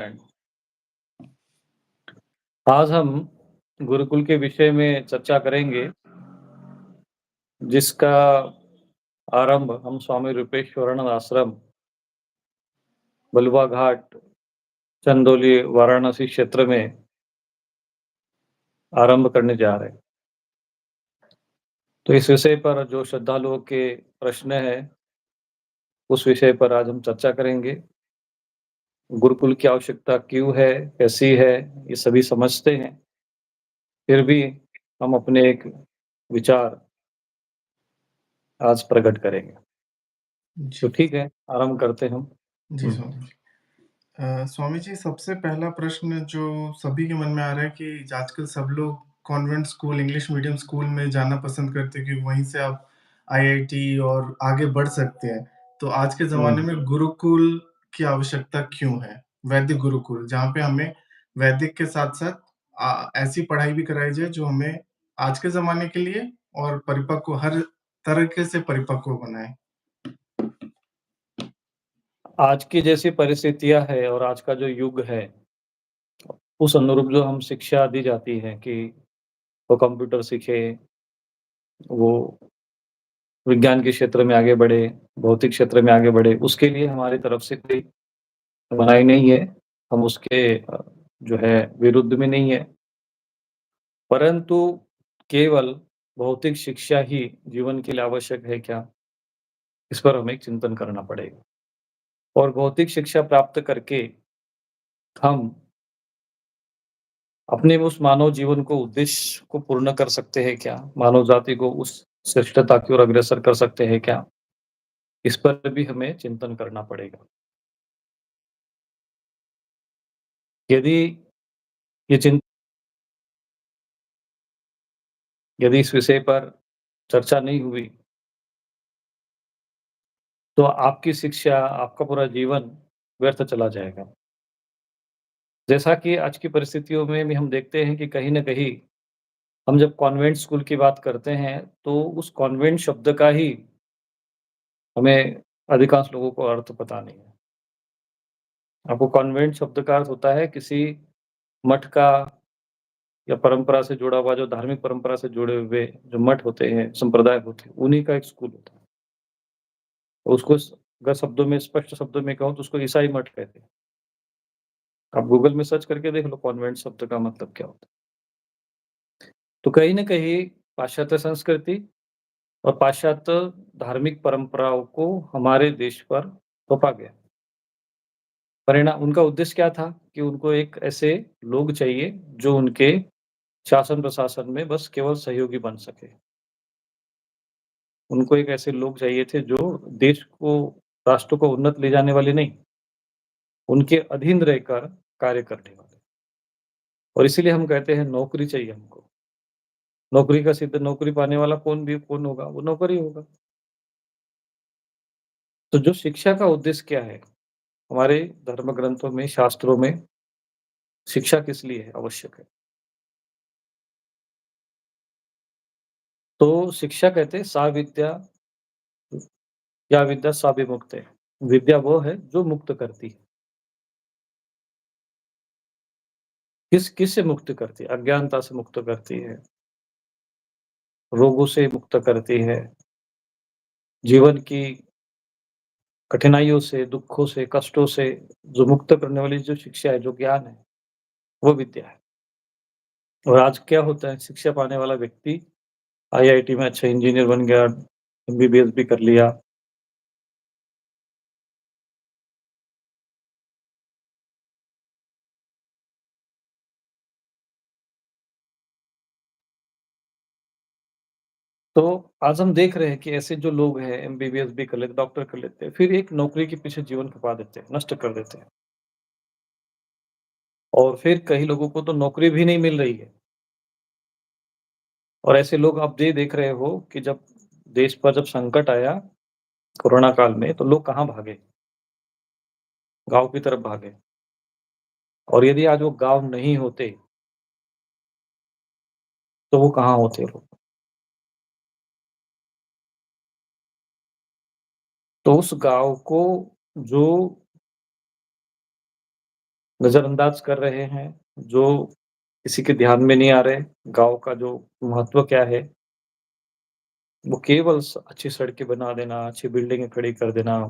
And आज हम गुरुकुल के विषय में चर्चा करेंगे, जिसका आरंभ हम स्वामी रूपेश्वरानंद आश्रम, बलुआ घाट, चंदौली, वाराणसी क्षेत्र में आरंभ करने जा रहे हैं। तो इस विषय पर जो श्रद्धालुओं के प्रश्न हैं, उस विषय पर आज हम चर्चा करेंगे। गुरुकुल की आवश्यकता क्यों है, कैसी है, ये सभी समझते हैं। फिर भी हम अपने एक विचार आज प्रकट करेंगे। तो जी, ठीक है, आरंभ करते हैं हम। जी स्वामी जी। स्वामी जी सबसे पहला प्रश्न जो सभी के मन में आ रहा है कि आजकल सब लोग convent school, English medium school में जाना पसंद करते हैं क्योंकि वहीं से आप आईआईटी और आगे बढ़ सकते हैं। तो आज के ज़माने हुँ। में गुरुकुल की आवश्यकता क्यों है? वैदिक गुरुकुल, जहाँ पे हमें वैदिक के साथ-साथ ऐसी पढ़ाई भी कराई जाए जो हमें आज के ज़माने के लिए और परिपक्व हर तरीके से परिपक्व बनाए। आज की जैसी परिस्थितियाँ है और आज का जो युग है, उस अनुरूप जो हम शिक्षा दी जाती है कि वो कंप्यूटर सीखे, वो विज्ञान के क्षेत्र में आगे बढ़े, भौतिक क्षेत्र में आगे बढ़े, उसके लिए हमारी तरफ से कोई मनाही नहीं है। हम उसके जो है विरुद्ध में नहीं है। परंतु केवल भौतिक शिक्षा ही जीवन के लिए आवश्यक है क्या? इस पर हमें चिंतन करना पड़ेगा। और भौतिक शिक्षा प्राप्त करके हम अपने उस मानव जीवन को उद्देश्य को पूर्ण कर सकते हैं क्या? मानव जाति को उस श्रेष्ठता की ओर अग्रसर कर सकते हैं क्या? इस पर भी हमें चिंतन करना पड़ेगा। यदि ये चिं यदि इस विषय पर चर्चा नहीं हुई, तो आपकी शिक्षा, आपका पूरा जीवन व्यर्थ चला जाएगा। जैसा कि आज की परिस्थितियों में भी हम देखते हैं कि कहीं न कहीं हम जब कॉन्वेंट स्कूल की बात करते हैं, तो उस कॉन्वेंट शब्द का ही हमें अधिकांश लोगों को अर्थ पता नहीं है। आपको कॉन्वेंट शब्द का अर्थ होता है किसी मठ का या परंपरा से जुड़ा हुआ जो धार्मिक परंपरा से जुड़े हुए जो मठ होते हैं, संप्रदाय होते हैं, उन्हीं का एक स्कूल होता है। तो उसको अगर शब्दों में स्पष्ट शब्दों में कहूँ तो उसको ईसाई मठ कहते हैं। आप गूगल में सर्च करके देख लो कॉन्वेंट शब्द का मतलब क्या होता है। तो कहीं न कहीं पाश्चात्य संस्कृति और पाश्चात्य धार्मिक परंपराओं को हमारे देश पर थोपा गया। उनका उद्देश्य क्या था कि उनको एक ऐसे लोग चाहिए जो उनके शासन-प्रशासन में बस केवल सहयोगी बन सके। उनको एक ऐसे लोग चाहिए थे जो देश को, राष्ट्र को उन्नत ले जाने वाले नहीं, उनके अधीन रहकर कार्य करने वाले। और इसीलिए हम कहते हैं नौकरी चाहिए हमको। नौकरी का सिद्ध नौकरी पाने वाला कौन होगा? वो नौकर ही होगा। तो जो शिक्षा का उद्देश्य क्या है? हमारे धर्म ग्रंथों में, शास्त्रों में शिक्षा किस लिए है आवश्यक है? तो शिक्षा कहते हैं सा विद्या या विद्या सा विमुक्ते। विद्या वो है जो मुक्त करती है। किससे मुक्त करती है? अज्ञानता से मुक्त करती है, रोगों से मुक्त करती है, जीवन की कठिनाइयों से, दुखों से, कष्टों से जो मुक्त करने वाली जो शिक्षा है, जो ज्ञान है, वो विद्या है। और आज क्या होता है शिक्षा पाने वाला व्यक्ति आईआईटी में अच्छा इंजीनियर बन गया, एमबीबीएस भी कर लिया। तो आज हम देख रहे हैं कि ऐसे जो लोग हैं एमबीबीएस भी कर लेते, डॉक्टर कर लेते हैं, फिर एक नौकरी के पीछे जीवन खपा देते हैं, नष्ट कर देते हैं। और फिर कई लोगों को तो नौकरी भी नहीं मिल रही है। और ऐसे लोग आप ये देख रहे हो कि जब देश पर जब संकट आया कोरोना काल में, तो लोग कहाँ भागे? गाँव की तरफ भागे। और यदि आज वो गाँव नहीं होते, तो वो कहाँ होते लोग? तो उस गाँव को जो नज़रअंदाज कर रहे हैं, जो किसी के ध्यान में नहीं आ रहे। गाँव का जो महत्व क्या है, वो केवल अच्छी सड़कें बना देना, अच्छी बिल्डिंगें खड़ी कर देना,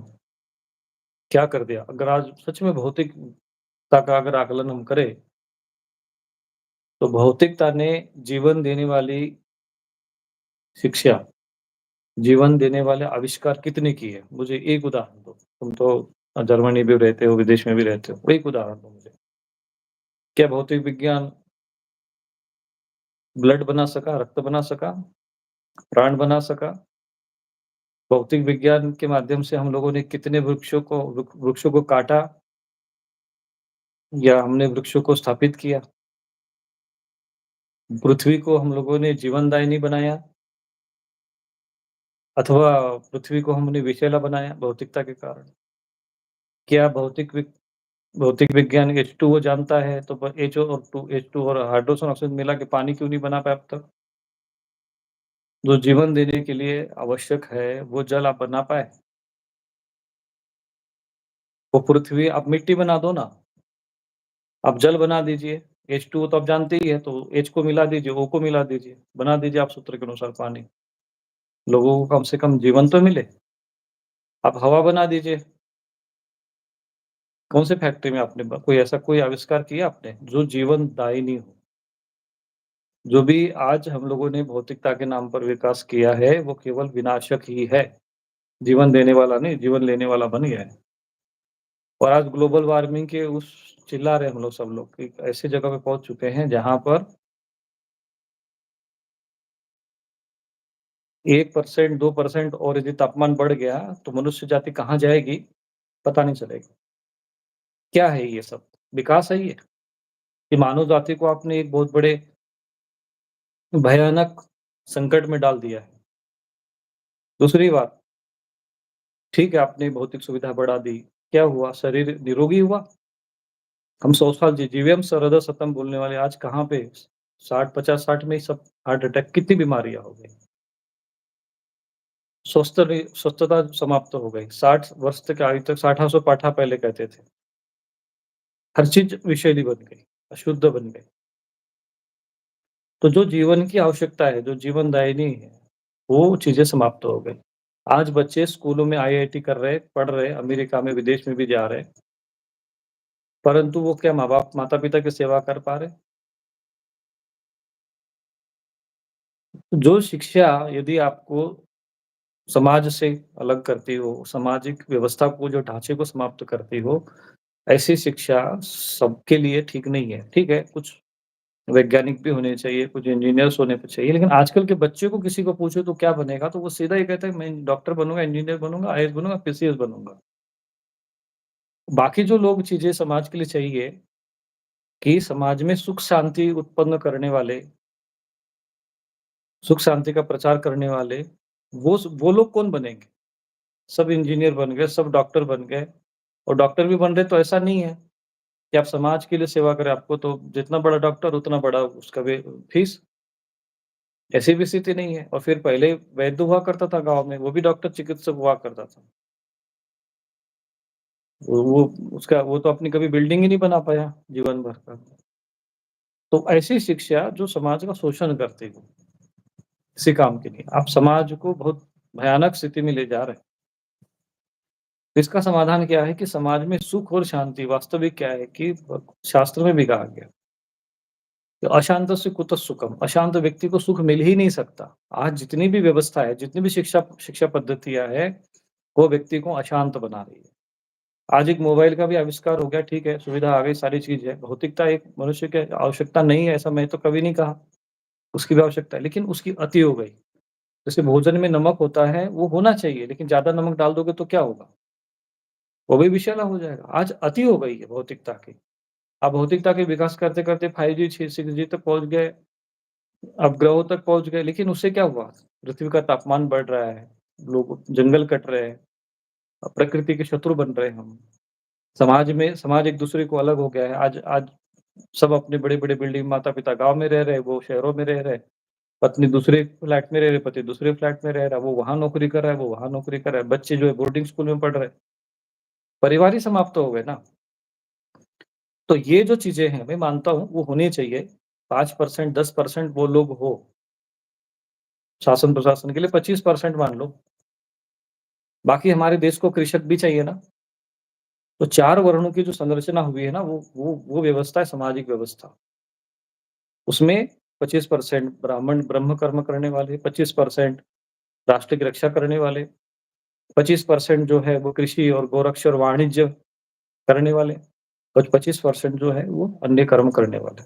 क्या कर दिया? अगर आज सच में भौतिकता का अगर आकलन हम करें, तो भौतिकता ने जीवन देने वाली शिक्षा, जीवन देने वाले आविष्कार कितने किए हैं? मुझे एक उदाहरण दो। तुम तो जर्मनी भी रहते हो, विदेश में भी रहते हो। एक उदाहरण दो मुझे। क्या भौतिक विज्ञान ब्लड बना सका, रक्त बना सका, प्राण बना सका? भौतिक विज्ञान के माध्यम से हम लोगों ने कितने वृक्षों को काटा या हमने वृक्षों को स्थापित किया? पृथ्वी को हम लोगों ने जीवनदायिनी बनाया अथवा पृथ्वी को हमने विषैला बनाया भौतिकता के कारण। क्या भौतिक विज्ञान H2O जानता है तो ब HO और 2 H2 और हाइड्रोजन ऑक्सीजन मिला के पानी क्यों नहीं बना पाया अब तक? जो जीवन देने के लिए आवश्यक है, वो जल आप बना पाए? वो पृथ्वी आप मिट्टी बना दो ना, आप जल बना दीजिए। H2O तो आप जानते ही हैं, तो H को मिला दीजिए, O को मिला दीजिए, बना दीजिए आप सूत्र के अनुसार पानी। लोगों को कम से कम जीवन तो मिले। आप हवा बना दीजिए। कौन से फैक्ट्री में आपने कोई ऐसा कोई आविष्कार किया आपने, जो जीवनदायिनी हो? जो भी आज हम लोगों ने भौतिकता के नाम पर विकास किया है, वो केवल विनाशक ही है। जीवन देने वाला नहीं, जीवन लेने वाला बन गया है। और आज ग्लोबल वार्मिंग के उस चिल्ला रहे हैं हम लोग सब लोग कि ऐसी जगह पे पहुँच चुके हैं जहाँ पर 1% 2% और यदि तापमान बढ़ गया, तो मनुष्य जाति कहाँ जाएगी, पता नहीं चलेगा। क्या है ये सब? विकास है ये? कि मानव जाति को आपने एक बहुत बड़े भयानक संकट में डाल दिया है। दूसरी बात, ठीक है आपने भौतिक सुविधा बढ़ा दी, क्या हुआ? शरीर निरोगी हुआ? हम 100 साल जीवे हम सरदा शतम बोलने वाले आज कहाँ पे 60 50-60 में ही सब हार्ट अटैक कितनी बीमारियाँ हो गई। स्वस्थता समाप्त हो गई। 60 वर्ष तक आयु तक साठा सौ पाठा पहले कहते थे। हर चीज़ विषैली बन गई, अशुद्ध बन गई। तो जो जीवन की आवश्यकता है, जो जीवनदायिनी है, वो चीज़ें समाप्त हो गई। आज बच्चे स्कूलों में IIT कर रहे हैं, पढ़ रहे हैं, अमेरिका में, विदेश में भी जा रहे हैं, परंतु वो क्या माँ-बाप माता-पिता की सेवा कर पा रहे? जो शिक्षा यदि आपको समाज से अलग करती हो, सामाजिक व्यवस्था को जो ढाँचे को समाप्त करती हो, ऐसी शिक्षा सबके लिए ठीक नहीं है। ठीक है, कुछ वैज्ञानिक भी होने चाहिए, कुछ इंजीनियर्स होने प चाहिए, लेकिन आजकल के बच्चे को किसी को पूछो तो क्या बनेगा? तो वो सीधा ये कहता है मैं डॉक्टर बनूँगा, इंजीनियर बनूँगा, IAS बनूँगा, PCS बनूँगा। बाकी जो लोग चीज़ें समाज के लिए चाहिए कि समाज में सुख शांति उत्पन्न करने वाले, सुख शांति का प्रचार करने वाले, वो लोग कौन बनेंगे? सब इंजीनियर बन गए, सब डॉक्टर बन गए और डॉक्टर भी बन रहे तो ऐसा नहीं है कि आप समाज के लिए सेवा करें, आपको तो जितना बड़ा डॉक्टर उतना बड़ा उसका वे फीस, ऐसी भी स्थिति नहीं है। और फिर पहले वैद्य हुआ करता था गाँव में, वो भी डॉक्टर चिकित्सक हुआ करता था। वो उसका वो तो अपनी कभी बिल्डिंग ही नहीं बना पाया जीवन भर का। तो ऐसी शिक्षा जो समाज का शोषण करती हो, किसी काम की नहीं। आप समाज को बहुत भयानक स्थिति में ले जा रहे हैं। तो इसका समाधान क्या है कि समाज में सुख और शांति वास्तविक क्या है कि शास्त्र में भी कहा गया, कि अशांत से कुतः सुखम, अशांत व्यक्ति को सुख मिल ही नहीं सकता। आज जितनी भी व्यवस्था है, जितनी भी शिक्षा शिक्षा पद्धतियाँ हैं, वो व्यक्ति को अशांत बना रही है। आज एक मोबाइल का भी आविष्कार हो गया, ठीक है, सुविधा आ गई, सारी चीज़ है। भौतिकता एक मनुष्य की आवश्यकता नहीं है, ऐसा मैं तो कभी नहीं कहा। उसकी भी आवश्यकता है, लेकिन उसकी अति हो गई। जैसे भोजन में नमक होता है, वो होना चाहिए, लेकिन ज़्यादा नमक डाल दोगे तो क्या होगा? वो भी विषैला हो जाएगा। आज अति हो गई है भौतिकता की। आप भौतिकता के विकास करते-करते 5G, 6G तक पहुँच गए, अब ग्रहों तक पहुँच गए, लेकिन उससे क्या हुआ? पृथ्वी का तापमान बढ़ रहा है, लोग जंगल कट रहे हैं, प्रकृति के शत्रु बन रहे हैं हम। समाज एक-दूसरे को अलग हो गया है। आज आज सब अपने बड़े-बड़े बिल्डिंग माता-पिता गाँव में रह रहे हैं, वो शहरों में रह रहे हैं। पत्नी दूसरे फ्लैट में रह रही है, पति दूसरे फ्लैट में रह रहा है, वो वहाँ नौकरी कर रहा है, वो वहाँ नौकरी कर रहा है। बच्चे जो है बोर्डिंग स्कूल में पढ़ रहे हैं। परिवार ही समाप्त हो गए ना। तो ये जो चीज़ें हैं, मैं मानता हूँ वो होनी चाहिए। 5% 10% वो लोग हो, शासन-प्रशासन के लिए 25% मान लो। बाकी हमारे देश को कृषक भी चाहिए ना। तो 4 वर्णों की जो संरचना हुई है ना, वो व्यवस्था है सामाजिक व्यवस्था। उसमें 25% ब्राह्मण ब्रह्म कर्म करने वाले, 25% राष्ट्र की रक्षा करने वाले, 25% जो है वो कृषि और गोरक्ष और वाणिज्य करने वाले, और 25% जो है वो अन्य कर्म करने वाले,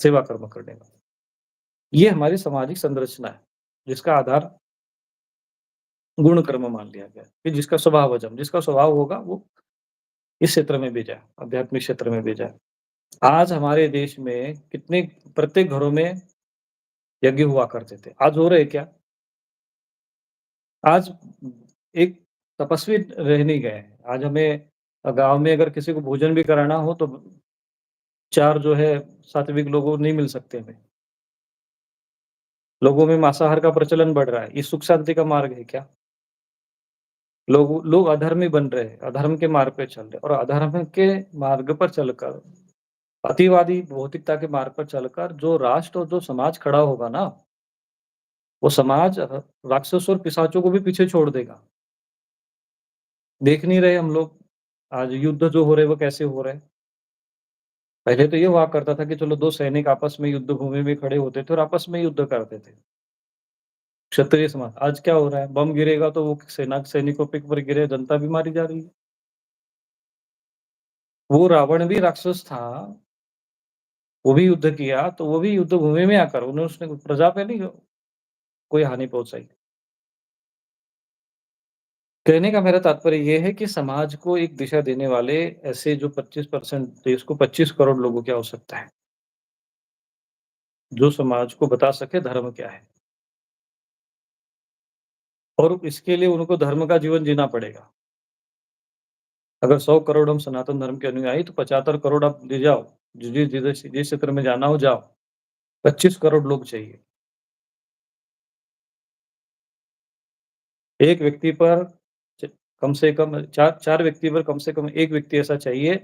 सेवा कर्म करने वाले। ये हमारी सामाजिक संरचना है, जिसका आधार गुण कर्म मान लिया गया है, कि जिसका स्वभाव होगा वो इस क्षेत्र में भी जाए, आध्यात्मिक क्षेत्र में भी जाए। आज हमारे देश में कितने प्रत्येक घरों में यज्ञ हुआ करते थे, आज हो रहे क्या? आज एक तपस्वी रह नहीं गए हैं। आज हमें गाँव में अगर किसी को भोजन भी कराना हो तो 4 जो है सात्विक लोग वो नहीं मिल सकते हमें। लोगों में मांसाहार का प्रचलन बढ़ रहा है। ये सुख शांति का मार्ग है क्या? लोग अधर्मी बन रहे हैं, अधर्म के मार्ग पे चल रहे हैं और अधर्म के मार्ग पर चलकर, अतिवादी भौतिकता के मार्ग पर चलकर जो राष्ट्र और जो समाज खड़ा होगा ना, वो समाज राक्षसों और पिशाचों को भी पीछे छोड़ देगा। देख नहीं रहे हम लोग, आज युद्ध जो हो रहे हैं वो कैसे हो रहे हैं। पहले तो ये हुआ करता था कि चलो 2 सैनिक आपस में युद्ध भूमि में खड़े होते थे और आपस में युद्ध करते थे। क्षत्रिय समाज, आज क्या हो रहा है? बम गिरेगा तो वो सेना सैनिकों पे पर गिरे, जनता भी मारी जा रही है। वो रावण भी राक्षस था, वो भी युद्ध किया, तो वो भी युद्ध भूमि में आकर उसने प्रजा पे नहीं कोई हानि पहुँचाई। कहने का मेरा तात्पर्य ये है कि समाज को एक दिशा देने वाले ऐसे जो 25% देश को 25 करोड़ लोगों की आवश्यकता है, जो समाज को बता सके धर्म क्या है। और इसके लिए उनको धर्म का जीवन जीना पड़ेगा। अगर 100 करोड़ हम सनातन धर्म के अनुयायी तो 75 करोड़ आप ले जाओ, जिस क्षेत्र में जाना हो जाओ, 25 करोड़ लोग चाहिए। एक व्यक्ति पर च कम से कम 4 व्यक्ति पर कम से कम 1 व्यक्ति ऐसा चाहिए,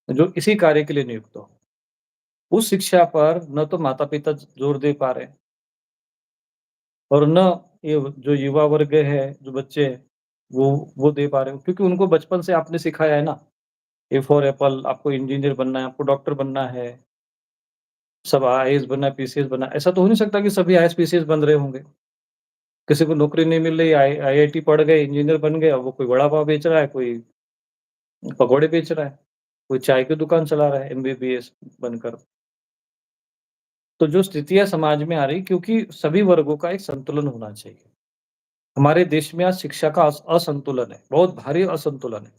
जो इसी कार्य के लिए नियुक्त हो। उस शिक्षा पर न तो माता-पिता ज़ोर दे पा रहे हैं और ना ये जो युवा वर्ग है, जो बच्चे हैं, वो दे पा रहे हो क्योंकि उनको बचपन से आपने सिखाया है ना, ए फॉर एपल, आपको इंजीनियर बनना है, आपको डॉक्टर बनना है, सब आईएएस बनना है, पीसीएस बनना है। ऐसा तो हो नहीं सकता कि सभी आईएएस, पीसीएस बन रहे होंगे। किसी को नौकरी नहीं मिल रही, आईआईटी पढ़ गए, इंजीनियर बन गए, अब वो कोई वड़ा पाव बेच रहा है, कोई पकौड़े बेच रहा है, कोई चाय की दुकान चला रहा है एमबीबीएस बनकर। तो जो स्थितियाँ समाज में आ रही क्योंकि सभी वर्गों का एक संतुलन होना चाहिए। हमारे देश में आज शिक्षा का असंतुलन है, बहुत भारी असंतुलन है।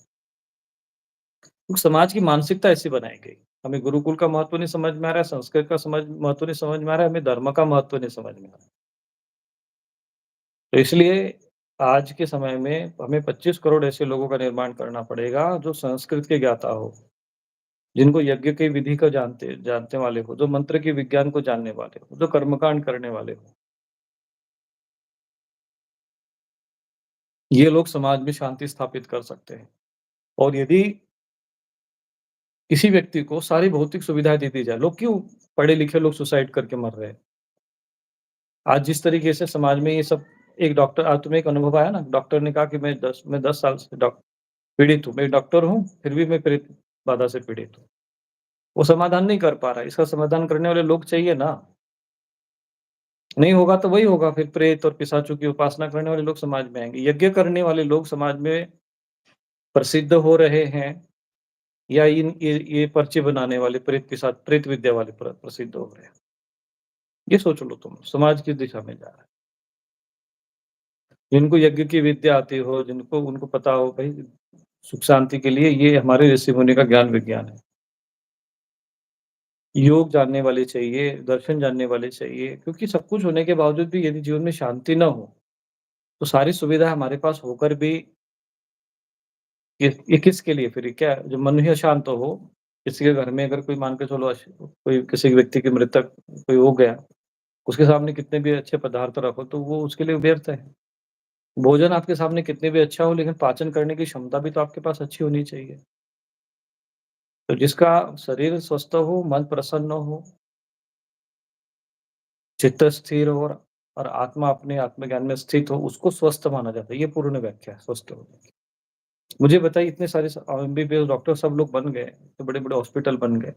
क्योंकि समाज की मानसिकता ऐसी बनाई गई। हमें गुरुकुल का महत्व नहीं समझ में आ रहा है, संस्कृत का महत्व नहीं समझ में आ रहा है, हमें धर्म का महत्व नहीं समझ में आ रहा है। तो इसलिए आज के समय में हमें 25 करोड़ ऐसे लोगों का निर्माण करना पड़ेगा जो संस्कृत के ज्ञाता हो, जिनको यज्ञ की विधि को जानते जानने वाले हो, जो मंत्र के विज्ञान को जानने वाले हो, जो कर्मकांड करने वाले हो। ये लोग समाज में शांति स्थापित कर सकते हैं। और यदि किसी व्यक्ति को सारी भौतिक सुविधाएँ दे दी जाए, लोग क्यों पढ़े-लिखे लोग सुसाइड करके मर रहे हैं? आज जिस तरीके से समाज में ये सब एक डॉक्टर आज तुम्हें एक अनुभव आया ना, डॉक्टर ने कहा कि मैं 10 साल से पीड़ित हूँ, मैं डॉक्टर हूँ, फिर भी मैं प्रेत बाधा से पीड़ित हूँ। वो समाधान नहीं कर पा रहा है, इसका समाधान करने वाले लोग चाहिए ना। नहीं होगा तो वही होगा फिर प्रेत और पिशाचों की उपासना करने वाले लोग समाज में आएँगे। यज्ञ करने वाले लोग समाज में प्रसिद्ध हो रहे हैं या ये पर्चे बनाने वाले प्रेत विद्या वाले प्रसिद्ध हो रहे हैं। ये सोच लो तुम, समाज किस दिशा में जा रहा है। जिनको यज्ञ की विद्या आती हो, जिनको उनको पता हो भई सुख शांति के लिए ये हमारे ऋषि-मुनि का ज्ञान विज्ञान है। योग जानने वाले चाहिए, दर्शन जानने वाले चाहिए, क्योंकि सब कुछ होने के बावजूद भी यदि जीवन में शांति ना हो, तो सारी सुविधा हमारे पास होकर भी ये किसके लिए फिर? क्या जो मन ही अशांत हो, किसी के घर में अगर कोई मान के चलो कोई किसी व्यक्ति की मृतक कोई हो गया, उसके सामने कितने भी अच्छे पदार्थ रखो, तो वो उसके लिए व्यर्थ है। भोजन आपके सामने कितने भी अच्छा हो, लेकिन पाचन करने की क्षमता भी तो आपके पास अच्छी होनी चाहिए। तो जिसका शरीर स्वस्थ हो, मन प्रसन्न हो, चित्त स्थिर हो और आत्मा अपने आत्मज्ञान में स्थित हो, उसको स्वस्थ माना जाता है। ये पूर्ण व्याख्या है स्वस्थ होने की। मुझे बताइए इतने सारे एमबीबीएस डॉक्टर सब लोग बन गए, तो बड़े-बड़े हॉस्पिटल बन गए।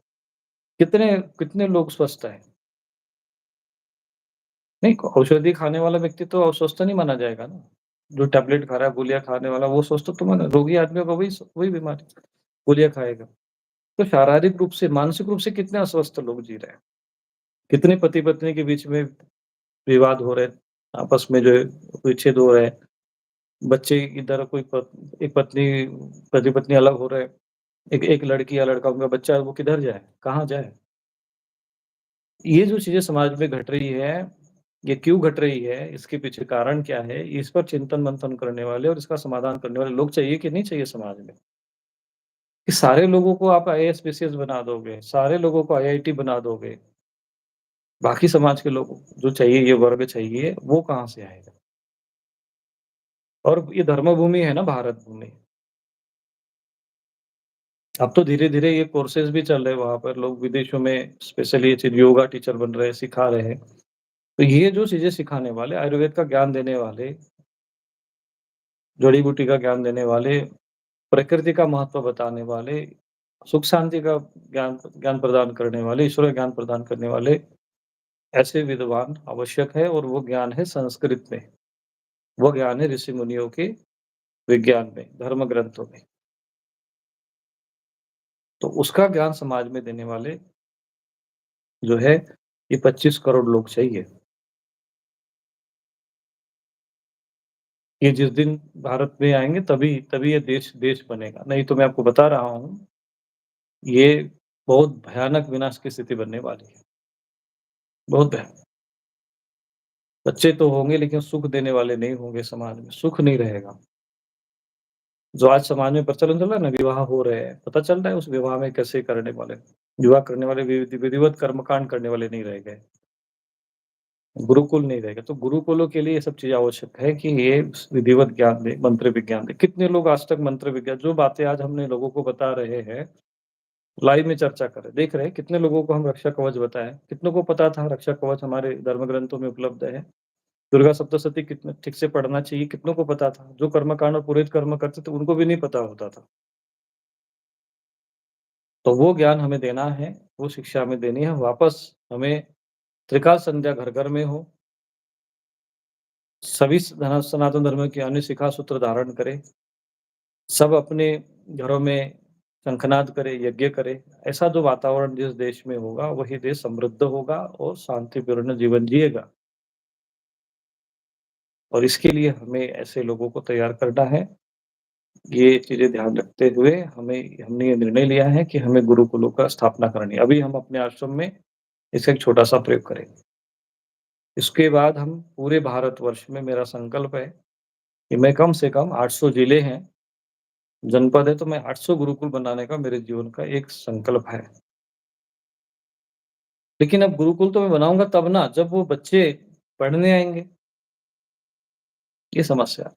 कितने कितने लोग स्वस्थ हैं? नहीं, औषधि खाने वाला व्यक्ति तो अस्वस्थ नहीं माना जाएगा ना। जो टैबलेट खा रहा है, गोलियाँ खाने वाला वो स्वस्थ तो माना रोगी आदमी होगा वही बीमारी गोलियाँ खाएगा। तो शारीरिक रूप से, मानसिक रूप से कितने अस्वस्थ लोग जी रहे हैं। कितने पति-पत्नी के बीच में विवाद हो रहे हैं, आपस में जो है विच्छेद हो रहे हैं। बच्चे इधर कोई एक पत्नी पति-पत्नी अलग हो रहे हैं। एक एक लड़की या लड़का उनका बच्चा है वो किधर जाए? कहाँ जाए? ये जो चीज़ें समाज में घट रही है, ये क्यों घट रही है? इसके पीछे कारण क्या है? इस पर चिंतन-मंथन करने वाले और इसका समाधान करने वाले लोग चाहिए कि नहीं चाहिए समाज में? कि सारे लोगों को आप आईएएस, पीसीएस बना दोगे, सारे लोगों को आईआईटी बना दोगे, बाकी समाज के लोग जो चाहिए ये वर्ग चाहिए, वो कहाँ से आएगा? और ये धर्म भूमि है ना भारत भूमि। अब तो धीरे-धीरे ये कोर्सेज़ भी चल रहे हैं वहाँ पर लोग विदेशों में स्पेशली ये चीज़ योगा टीचर बन रहे हैं, सिखा रहे हैं। तो ये जो चीज़ें सिखाने वाले, आयुर्वेद का ज्ञान देने वाले, जड़ी-बूटी का ज्ञान देने वाले, प्रकृति का महत्व बताने वाले, सुख शांति का ज्ञान ज्ञान प्रदान करने वाले, ईश्वर का ज्ञान प्रदान करने वाले, ऐसे विद्वान आवश्यक है और वो ज्ञान है संस्कृत में। वो ज्ञान है ऋषि मुनियों के विज्ञान में, धर्म ग्रंथों में। तो उसका ज्ञान समाज में देने वाले जो है, ये 25 करोड़ लोग चाहिए। ये जिस दिन भारत में आएँगे तभी तभी ये देश देश बनेगा। नहीं तो मैं आपको बता रहा हूँ, ये बहुत भयानक विनाश की स्थिति बनने वाली है। बहुत भयानक। बच्चे तो होंगे लेकिन सुख देने वाले नहीं होंगे समाज में, सुख नहीं रहेगा। जो आज समाज में प्रचलन चल रहा है ना, विवाह हो रहे हैं, पता चल रहा है उस विवाह में कैसे करने वाले विवाह करने वाले विधिवत कर्मकांड करने वाले नहीं रह गए। गुरुकुल नहीं रहेगा, तो गुरुकुलों के लिए ये सब चीज़ आवश्यक है कि ये विधिवत ज्ञान दें, मंत्र विज्ञान दें। कितने लोग आज तक मंत्र विज्ञान जो बातें आज हमने लोगों को बता रहे हैं, लाइव में चर्चा करें, देख रहे हैं कितने लोगों को हम रक्षा कवच बताएँ, कितनों को पता था रक्षा कवच हमारे धर्म ग्रंथों में उपलब्ध है। दुर्गा सप्तशती कितने ठीक से पढ़ना चाहिए, कितनों को पता था? जो कर्मकांड और पुरोहित कर्म करते थे, उनको भी नहीं पता होता था। तो वो ज्ञान हमें देना है, वो शिक्षा हमें देनी है, वापस हमें त्रिकाल संध्या घर-घर में हो, सभी सनातन धर्म के अन्य शिखा सूत्र धारण करें, सब अपने घरों में शंखनाद करें, यज्ञ करें। ऐसा जो वातावरण जिस देश में होगा, वही देश समृद्ध होगा और शांतिपूर्ण जीवन जिएगा। और इसके लिए हमें ऐसे लोगों को तैयार करना है। ये चीज़ें ध्यान रखते हुए हमने ये निर्णय लिया है कि हमें गुरुकुलों का स्थापना करनी है। अभी हम अपने आश्रम में इसका एक छोटा-सा प्रयोग करेंगे। इसके बाद हम पूरे भारतवर्ष में मेरा संकल्प है कि मैं कम से कम 800 जिले हैं, जनपद है, तो मैं 800 गुरुकुल बनाने का मेरे जीवन का एक संकल्प है। लेकिन अब गुरुकुल तो मैं बनाऊँगा तब ना जब वो बच्चे पढ़ने आएँगे, ये समस्या है।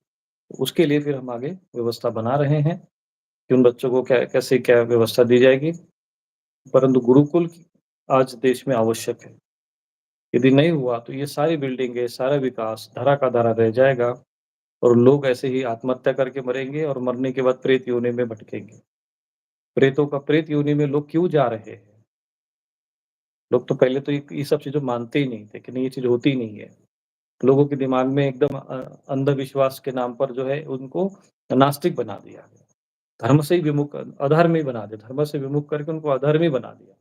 उसके लिए फिर हम आगे व्यवस्था बना रहे हैं कि उन बच्चों को क्या कैसे क्या व्यवस्था दी जाएगी। परंतु गुरुकुल आज देश में आवश्यक है। यदि नहीं हुआ तो ये सारी बिल्डिंगें, सारा विकास धरा का धरा रह जाएगा और लोग ऐसे ही आत्महत्या करके मरेंगे और मरने के बाद प्रेत योनि में भटकेंगे। प्रेतों का प्रेत योनि में लोग क्यों जा रहे हैं? लोग तो पहले तो ये सब चीज़ें मानते ही नहीं थे कि नहीं ये चीज़ होती ही नहीं है। लोगों के दिमाग में एकदम अंधविश्वास के नाम पर जो है उनको नास्तिक बना दिया गया। धर्म से ही विमुख अधर्मी बना दिया, धर्म से विमुख करके उनको अधर्मी बना दिया।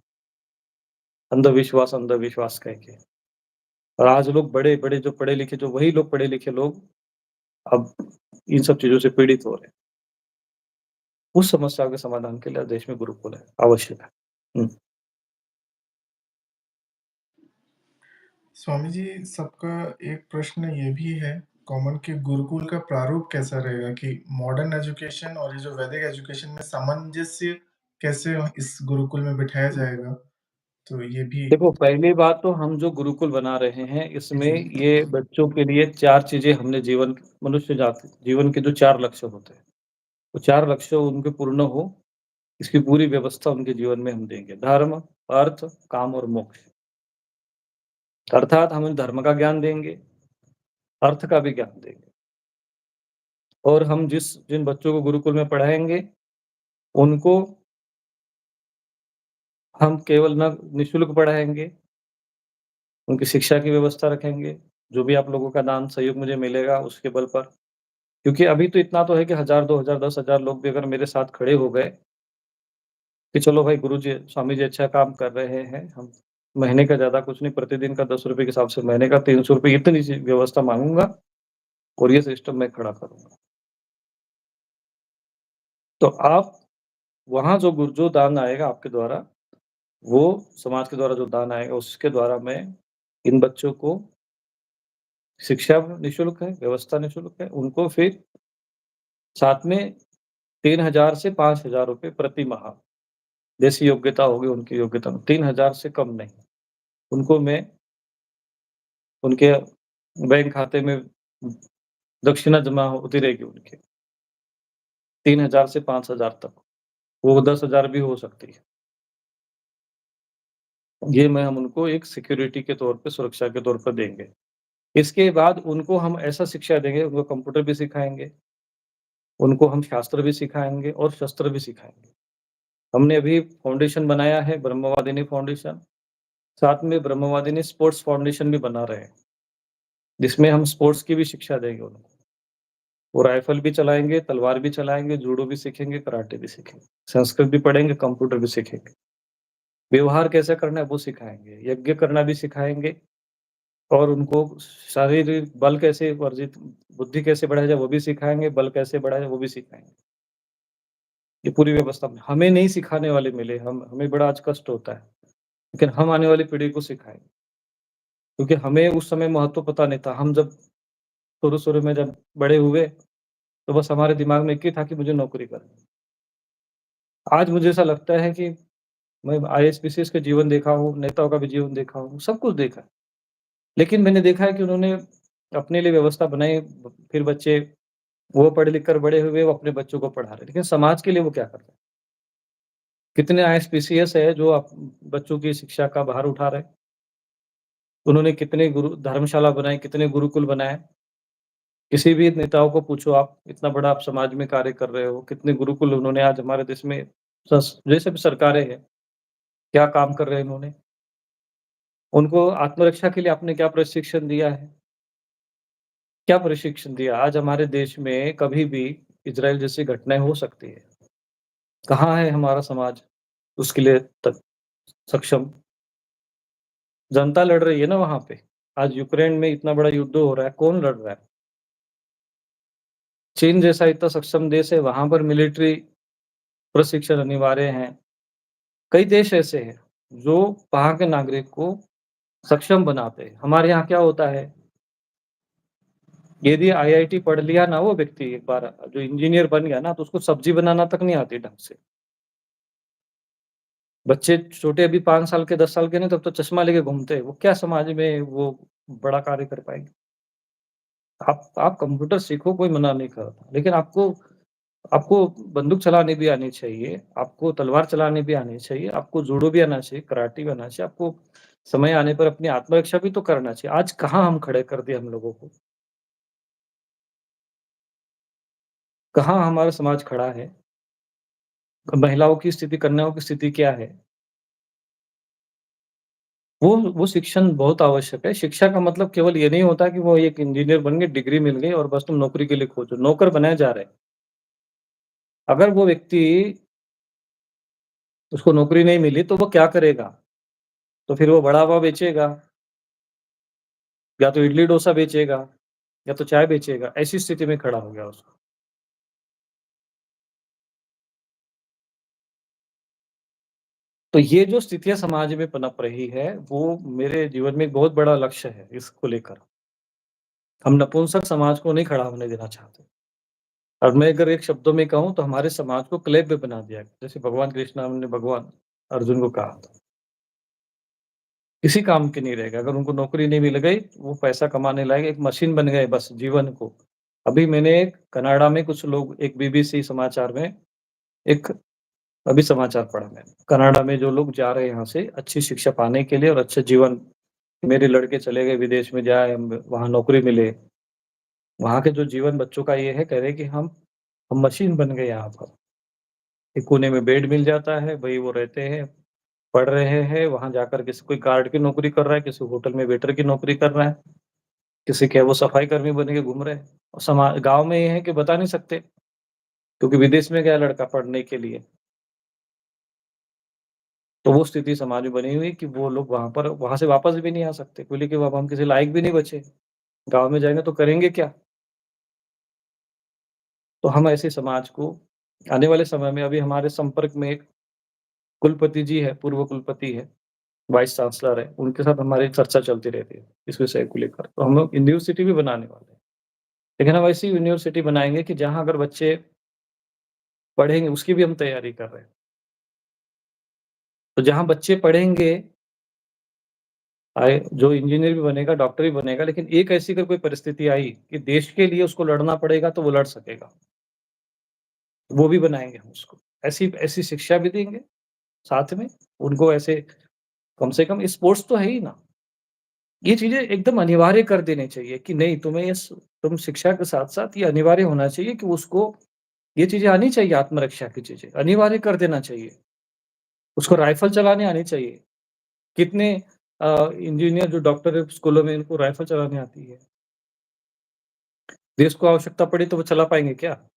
अंधविश्वास, अंधविश्वास कह के। और आज लोग बड़े-बड़े जो पढ़े-लिखे जो वही लोग पढ़े-लिखे लोग अब इन सब चीज़ों से पीड़ित हो रहे हैं। उस समस्या के समाधान के लिए देश में गुरुकुल है, आवश्यक है। हुँ। स्वामी जी, सबका एक प्रश्न ये भी है कॉमन कि गुरुकुल का प्रारूप कैसा रहेगा कि मॉडर्न एजुकेशन और ये जो वैदिक एजुकेशन में सामंजस्य कैसे इस गुरुकुल में बिठाया जाएगा? तो ये भी देखो, पहली बात तो हम जो गुरुकुल बना रहे हैं, इसमें जी, ये बच्चों के लिए 4 चीज़ें हमने मनुष्य जाति जीवन के जो 4 लक्ष्य होते हैं, वो 4 लक्ष्य उनके पूर्ण हो, इसकी पूरी व्यवस्था उनके जीवन में हम देंगे। धर्म, अर्थ, काम और मोक्ष। अर्थात हम उन्हें धर्म का ज्ञान देंगे, अर्थ का भी ज्ञान देंगे और हम जिन बच्चों को गुरुकुल में पढ़ाएँगे, उनको हम केवल ना निःशुल्क पढ़ाएँगे, उनकी शिक्षा की व्यवस्था रखेंगे, जो भी आप लोगों का दान सहयोग मुझे मिलेगा उसके बल पर। क्योंकि अभी तो इतना तो है कि 1000, 2000, 10,000 लोग भी अगर मेरे साथ खड़े हो गए कि चलो भाई गुरुजी, स्वामी जी अच्छा काम कर रहे हैं, हम महीने का ज़्यादा कुछ नहीं, प्रतिदिन का ₹10 के हिसाब से महीने का ₹300 इतनी सी व्यवस्था माँगूँगा और ये सिस्टम मैं खड़ा करूँगा। तो आप वहाँ जो दान आएगा आपके द्वारा, वो समाज के द्वारा जो दान आएगा उसके द्वारा मैं इन बच्चों को शिक्षा निःशुल्क है, व्यवस्था निःशुल्क है, उनको फिर साथ में 3000 से ₹5000 प्रति माह, जैसी योग्यता होगी उनकी योग्यता में, 3000 से कम नहीं। उनको मैं उनके बैंक खाते में दक्षिणा जमा होती रहेगी उनकी, 3000 से 5000 तक, वो 10,000 भी हो सकती है। ये मैं हम उनको एक सिक्योरिटी के तौर पे, सुरक्षा के तौर पर देंगे। इसके बाद उनको हम ऐसा शिक्षा देंगे, उनको कंप्यूटर भी सिखाएँगे, उनको हम शास्त्र भी सिखाएँगे और शस्त्र भी सिखाएँगे। हमने अभी फाउंडेशन बनाया है, ब्रह्मवादिनी फाउंडेशन, साथ में ब्रह्मवादिनी स्पोर्ट्स फाउंडेशन भी बना रहे हैं, जिसमें हम स्पोर्ट्स की भी शिक्षा देंगे उनको। वो राइफ़ल भी चलाएँगे, तलवार भी चलाएँगे, जूडो भी सीखेंगे, कराटे भी सीखेंगे। संस्कृत भी पढ़ेंगे, कंप्यूटर भी सीखेंगे। व्यवहार कैसे करना है वो सिखाएँगे, यज्ञ करना भी सिखाएँगे और उनको शारीरिक बल कैसे वर्जित बुद्धि कैसे बढ़ाया जाए वो भी सिखाएँगे, बल कैसे बढ़ाया जाए वो भी सिखाएँगे। ये पूरी व्यवस्था में हमें नहीं सिखाने वाले मिले, हम हमें बड़ा आज कष्ट होता है, लेकिन हम आने वाली पीढ़ी को सिखाएँगे। क्योंकि हमें उस समय महत्व पता नहीं था। हम जब शुरू-शुरू में जब बड़े हुए, तो बस हमारे दिमाग में एक ही था कि मुझे नौकरी करनी है। आज मुझे ऐसा लगता है कि मैं आईएएस, पीसीएस का जीवन देखा हूँ, नेताओं का भी जीवन देखा हूँ, सब कुछ देखा है। लेकिन मैंने देखा है कि उन्होंने अपने लिए व्यवस्था बनाई, फिर बच्चे वो पढ़ लिख कर बड़े हुए, वो अपने बच्चों को पढ़ा रहे हैं। लेकिन समाज के लिए वो क्या कर रहे हैं? कितने आईएएस, पीसीएस है जो बच्चों की शिक्षा का भार उठा रहे हैं। उन्होंने कितने धर्मशाला बनाई, कितने गुरुकुल बनाए। किसी भी नेताओं को पूछो आप, इतना बड़ा आप समाज में कार्य कर रहे हो, कितने गुरुकुल उन्होंने आज हमारे देश में जैसे भी सरकारें हैं, क्या काम कर रहे हैं इन्होंने? उनको आत्मरक्षा के लिए आपने क्या प्रशिक्षण दिया है? क्या प्रशिक्षण दिया? आज हमारे देश में कभी भी इज़राइल जैसी घटनाएँ हो सकती है। कहाँ है हमारा समाज उसके लिए सक्षम? जनता लड़ रही है ना वहाँ पे। आज यूक्रेन में इतना बड़ा युद्ध हो रहा है, कौन लड़ रहा है? चीन जैसा इतना सक्षम देश है, वहाँ पर मिलिट्री प्रशिक्षण अनिवार्य है। कई देश ऐसे हैं, जो वहाँ के नागरिक को सक्षम बनाते हैं। हमारे यहाँ क्या होता है, यदि आईआईटी पढ़ लिया ना वो व्यक्ति एक बार जो इंजीनियर बन गया ना, तो उसको सब्ज़ी बनाना तक नहीं आती ढंग से। बच्चे छोटे अभी 5 साल के, 10 साल के नहीं, तब तो चश्मा लेके घूमते हैं। वो क्या समाज में वो बड़ा कार्य कर पाएँगे? आप कंप्यूटर सीखो, कोई मना नहीं कर रहा। लेकिन आपको आपको बंदूक चलानी भी आनी चाहिए, आपको तलवार चलानी भी आनी चाहिए, आपको जूडो भी आना चाहिए, कराटे भी आना चाहिए, आपको समय आने पर अपनी आत्मरक्षा भी तो करना चाहिए। आज कहाँ हम खड़े कर दिए हम लोगों को, कहाँ हमारा समाज खड़ा है, महिलाओं की स्थिति, कन्याओं की स्थिति क्या है? वो शिक्षण बहुत आवश्यक है। शिक्षा का मतलब केवल ये नहीं होता कि वो एक इंजीनियर बन गए, डिग्री मिल गई और बस तुम नौकरी के लिए खोजो, नौकर बनाए जा रहे हैं। अगर वो व्यक्ति उसको नौकरी नहीं मिली तो वो क्या करेगा? तो फिर वो बड़ा पाव बेचेगा, या तो इडली डोसा बेचेगा, या तो चाय बेचेगा, ऐसी स्थिति में खड़ा हो गया उसको। तो ये जो स्थितियाँ समाज में पनप रही है, वो मेरे जीवन में एक बहुत बड़ा लक्ष्य है इसको लेकर। हम नपुंसक समाज को नहीं खड़ा होने देना चाहते। और मैं अगर एक शब्दों में कहूँ तो हमारे समाज को क्लेब में बना दिया गया। जैसे भगवान कृष्ण ने भगवान अर्जुन को कहा था, किसी काम के नहीं रहेगा। अगर उनको नौकरी नहीं मिल गई, वो पैसा कमाने लायक एक मशीन बन गए बस जीवन को। अभी मैंने कनाडा में कुछ लोग एक बीबीसी समाचार में एक अभी समाचार पढ़ा मैंने, कनाडा में जो लोग जा रहे हैं यहाँ से अच्छी शिक्षा पाने के लिए और अच्छा जीवन मेरे लड़के चले गए विदेश में जाए, वहाँ नौकरी मिले। वहाँ के जो जीवन बच्चों का ये है, कह रहे हैं कि हम मशीन बन गए यहाँ पर। एक कोने में बेड मिल जाता है, वही वो रहते हैं, पढ़ रहे हैं, वहाँ जाकर किसी कोई गार्ड की नौकरी कर रहा है, किसी होटल में वेटर की नौकरी कर रहा है, किसी क्या वो सफाई कर्मी बन के घूम रहे हैं। और गाँव में ये है कि बता नहीं सकते, क्योंकि विदेश में गया लड़का पढ़ने के लिए। तो वो स्थिति समाज में बनी हुई है कि वो लोग वहाँ से वापस भी नहीं आ सकते, बोले कि अब हम किसी लायक भी नहीं बचे। गाँव में जाएँगे तो करेंगे क्या? तो हम ऐसे समाज को आने वाले समय में अभी हमारे संपर्क में एक कुलपति जी है, पूर्व कुलपति है, वाइस चांसलर है, उनके साथ हमारी चर्चा चलती रहती है, इस विषय को लेकर। तो हम लोग यूनिवर्सिटी भी बनाने वाले हैं। लेकिन हम ऐसी यूनिवर्सिटी बनाएँगे कि जहाँ अगर बच्चे पढ़ेंगे, उसकी भी हम तैयारी कर रहे हैं। तो जहाँ बच्चे पढ़ेंगे जो इंजीनियर भी बनेगा, डॉक्टर भी बनेगा, लेकिन एक ऐसी अगर कोई परिस्थिति आई कि देश के लिए उसको लड़ना पड़ेगा, तो वो लड़ सकेगा। वो भी बनाएँगे हम उसको। ऐसी ऐसी शिक्षा भी देंगे साथ में, उनको ऐसे कम से कम स्पोर्ट्स तो है ही ना। ये चीज़ें एकदम अनिवार्य कर देनी चाहिए कि नहीं तुम्हें तुम शिक्षा के साथ-साथ ये अनिवार्य होना चाहिए कि उसको ये चीज़ें आनी चाहिए आत्मरक्षा की चीज़ें, अनिवार्य कर देना चाहिए। उसको राइफ़ल चलाने आनी चाहिए। कितने इंजीनियर जो डॉक्टर है स्कूलों में इनको राइफ़ल चलानी आती है। देश को आवश्यकता पड़ी तो वो चला पाएँगे क्या?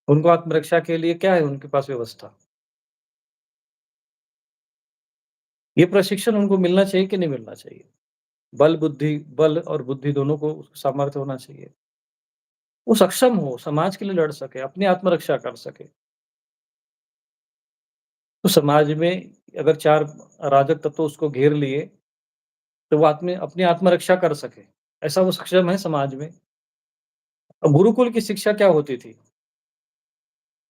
उनको आत्मरक्षा के लिए क्या है उनके पास व्यवस्था? ये प्रशिक्षण उनको मिलना चाहिए कि नहीं मिलना चाहिए? बल और बुद्धि दोनों को सामर्थ्य होना चाहिए। वो सक्षम हो, समाज के लिए लड़ सके, अपनी आत्मरक्षा कर सके। तो समाज में अगर 4 अराजक तत्व उसको घेर लिए, तो वो अपनी आत्मरक्षा कर सके। ऐसा वो सक्षम है समाज में। अब गुरुकुल की शिक्षा क्या होती थी?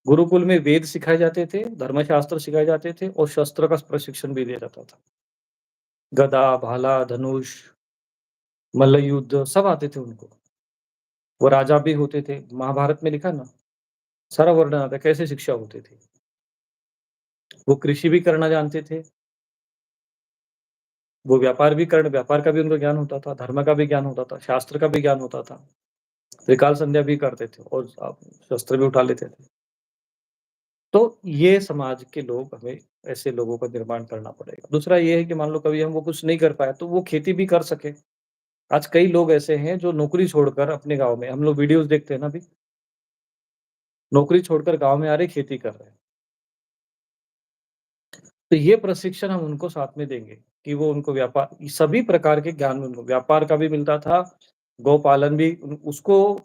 गुरुकुल में वेद सिखाए जाते थे, धर्मशास्त्र सिखाए जाते थे और शस्त्र का प्रशिक्षण भी दिया जाता था। गदा, भाला, धनुष, मल्लयुद्ध सब आते थे उनको। वो राजा भी होते थे। महाभारत में लिखा ना, सारा वर्णन आता है कैसे शिक्षा होती थी। वो कृषि भी करना जानते थे, वो व्यापार का भी उनको ज्ञान होता था, धर्म का भी ज्ञान होता था, शास्त्र का भी ज्ञान होता था। त्रिकाल संध्या भी करते थे और शस्त्र भी उठा लेते थे। तो ये समाज के लोग हमें ऐसे लोगों का निर्माण करना पड़ेगा। दूसरा ये है कि मान लो कभी हम वो कुछ नहीं कर पाए, तो वो खेती भी कर सके। आज कई लोग ऐसे हैं जो नौकरी छोड़कर अपने गाँव में हम लोग वीडियोज़ देखते हैं ना अभी, नौकरी छोड़कर गाँव में आ रहे खेती कर रहे हैं। तो ये प्रशिक्षण हम उनको साथ में देंगे कि वो उनको सभी प्रकार के ज्ञान उनको व्यापार का भी मिलता था, गौपालन भी उसको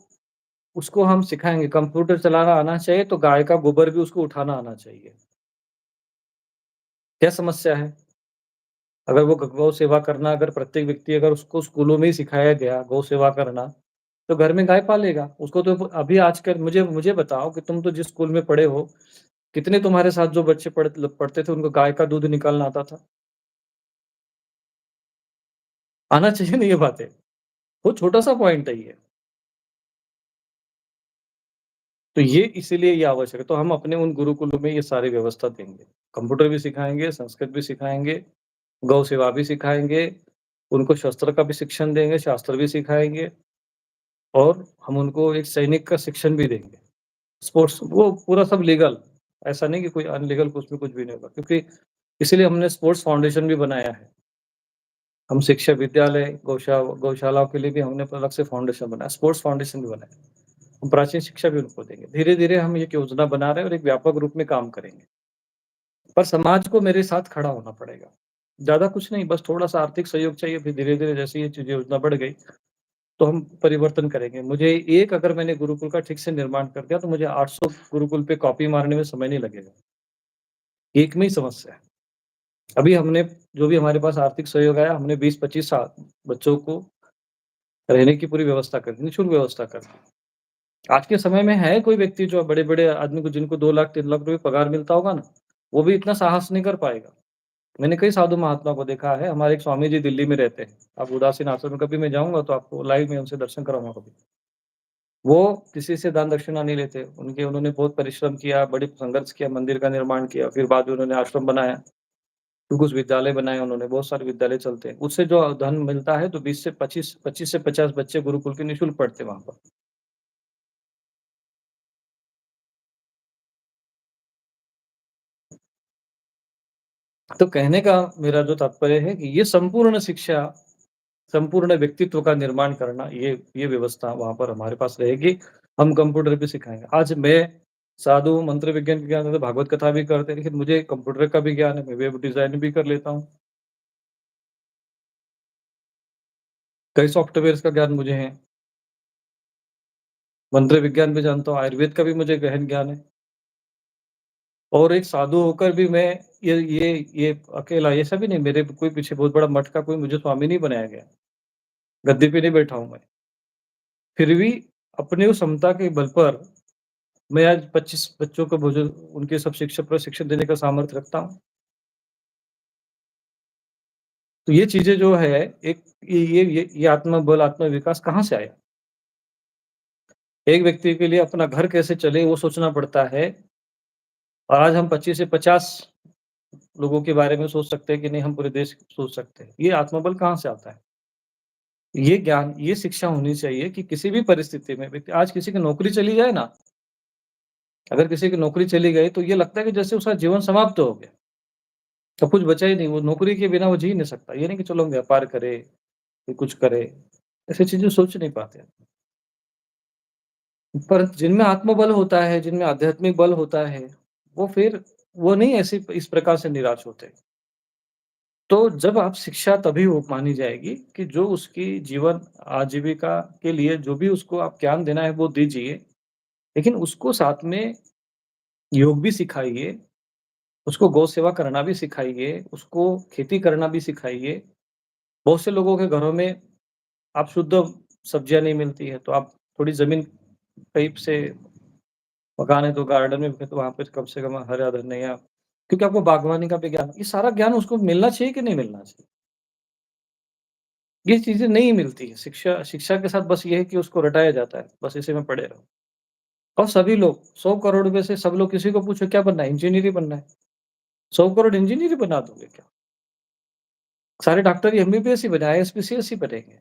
उसको हम सिखाएँगे, कंप्यूटर चलाना आना चाहिए तो गाय का गोबर भी उसको उठाना आना चाहिए। क्या समस्या है? अगर वो गौ सेवा करना अगर प्रत्येक व्यक्ति अगर उसको स्कूलों में ही सिखाया गया गौ सेवा करना, तो घर में गाय पालेगा। उसको तो अभी आजकल मुझे मुझे बताओ कि तुम तो जिस स्कूल में पढ़े हो, कितने तुम्हारे साथ जो बच्चे पढ़ते थे उनको गाय का दूध निकालना आता था? आना चाहिए ना ये बातें। बहुत छोटा-सा पॉइंट है ये। तो ये इसीलिए ये आवश्यक है। तो हम अपने उन गुरुकुलों में ये सारी व्यवस्था देंगे। कंप्यूटर भी सिखाएँगे, संस्कृत भी सिखाएँगे, गौ सेवा भी सिखाएँगे, उनको शस्त्र का भी शिक्षण देंगे, शास्त्र भी सिखाएँगे और हम उनको एक सैनिक का शिक्षण भी देंगे। स्पोर्ट्स वो पूरा सब लीगल, ऐसा नहीं कि कोई अनलीगल उसमें कुछ भी नहीं होगा क्योंकि इसीलिए हमने स्पोर्ट्स फाउंडेशन भी बनाया है। हम शिक्षा विद्यालय, गौशालाओं के लिए भी हमने अलग से फाउंडेशन बनाया, स्पोर्ट्स फाउंडेशन भी बनाया। हम प्राचीन शिक्षा भी उनको देंगे। धीरे-धीरे हम एक योजना बना रहे हैं और एक व्यापक रूप में काम करेंगे। पर समाज को मेरे साथ खड़ा होना पड़ेगा। ज़्यादा कुछ नहीं, बस थोड़ा-सा आर्थिक सहयोग चाहिए, फिर धीरे-धीरे जैसे ये चीज़ योजना बढ़ गई, तो हम परिवर्तन करेंगे। मुझे एक अगर मैंने गुरुकुल का ठीक से निर्माण कर दिया, तो मुझे 800 गुरुकुल पे कॉपी मारने में समय नहीं लगेगा। एक में ही समस्या है। अभी हमने जो भी हमारे पास आर्थिक सहयोग आया, हमने 20-25 बच्चों को रहने की पूरी व्यवस्था कर दी, निःशुल्क व्यवस्था कर दी। आज के समय में है कोई व्यक्ति जो बड़े-बड़े आदमी को जिनको 2 लाख 3 लाख रुपए पगार मिलता होगा ना, वो भी इतना साहस नहीं कर पाएगा। मैंने कई साधु महात्मा को देखा है, हमारे एक स्वामी जी दिल्ली में रहते हैं। आप उदासीन आश्रम में कभी मैं जाऊँगा तो आपको लाइव में उनसे दर्शन कराऊँगा कभी। वो किसी से दान दक्षिणा नहीं लेते। उन्होंने बहुत परिश्रम किया, बड़ी संघर्ष किया, मंदिर का निर्माण किया, फिर बाद में उन्होंने आश्रम बनाया, फिर कुछ विद्यालय बनाए उन्होंने, बहुत सारे विद्यालय चलते हैं। उससे जो धन मिलता है तो 25 से 50 बच्चे गुरुकुल के निःशुल्क पढ़ते हैं वहाँ पर। तो कहने का मेरा जो तात्पर्य है कि ये संपूर्ण शिक्षा, संपूर्ण व्यक्तित्व का निर्माण करना, ये व्यवस्था वहाँ पर हमारे पास रहेगी। हम कंप्यूटर भी सिखाएँगे। आज मैं साधु मंत्र विज्ञान के ज्ञान है तो भागवत कथा भी करते हैं, लेकिन मुझे कंप्यूटर का भी ज्ञान है, मैं वेब डिज़ाइन भी कर लेता हूँ। कई सॉफ्टवेयर्स का ज्ञान मुझे है। मंत्र विज्ञान भी जानता हूँ, आयुर्वेद का भी मुझे गहन ज्ञान है। और एक साधु होकर भी मैं ये अकेला ऐसा भी नहीं, मेरे कोई पीछे बहुत बड़ा मठ का कोई मुझे स्वामी नहीं बनाया गया। गद्दी पे नहीं बैठा हूँ मैं। फिर भी अपनी उस क्षमता के बल पर मैं आज 25 बच्चों को भोजन उनके सब शिक्षा प्रशिक्षण देने का सामर्थ्य रखता हूँ। तो ये चीज़ें जो है एक ये आत्मबल, आत्मविकास कहाँ से आया? एक व्यक्ति के लिए अपना घर कैसे चले वो सोचना पड़ता है और आज हम 25 से 50 लोगों के बारे में सोच सकते हैं कि नहीं हम पूरे देश सोच सकते हैं। ये आत्मबल कहाँ से आता है? ये ज्ञान, ये शिक्षा होनी चाहिए कि किसी भी परिस्थिति में व्यक्ति आज किसी की नौकरी चली जाए ना, अगर किसी की नौकरी चली गई तो ये लगता है कि जैसे उसका जीवन समाप्त हो गया। अब कुछ बचा ही नहीं, वो नौकरी के बिना वो जी नहीं सकता। ये नहीं कि चलो हम व्यापार करें, फिर कुछ करें, ऐसी चीज़ें सोच नहीं पाते। पर जिनमें आत्मबल होता है, जिनमें आध्यात्मिक बल होता है, वो फिर वो नहीं ऐसे इस प्रकार से निराश होते। तो जब आप शिक्षा तभी हो मानी जाएगी कि जो उसकी जीवन आजीविका के लिए जो भी उसको आप ज्ञान देना है वो दीजिए, लेकिन उसको साथ में योग भी सिखाइए, उसको गौ सेवा करना भी सिखाइए, उसको खेती करना भी सिखाइए। बहुत से लोगों के घरों में आप शुद्ध सब्जियाँ नहीं मिलती है, तो आप थोड़ी ज़मीन कहीं से मकान है तो गार्डन में तो वहाँ पे कम से कम हरा धनिया, क्योंकि आपको बागवानी का भी ज्ञान, ये सारा ज्ञान उसको मिलना चाहिए कि नहीं मिलना चाहिए? ये चीज़ें नहीं मिलती है। शिक्षा शिक्षा के साथ बस ये है कि उसको रटाया जाता है, बस इसी में पड़े रहो। और सभी लोग 100 करोड़ में से सब लोग किसी को पूछो क्या बनना है? इंजीनियर ही बनना है। 100 करोड़ इंजीनियर ही बना दोगे क्या? सारे डॉक्टर ही एमबीबीएस ही बने, आईएएस, पीसीएस ही बनेंगे।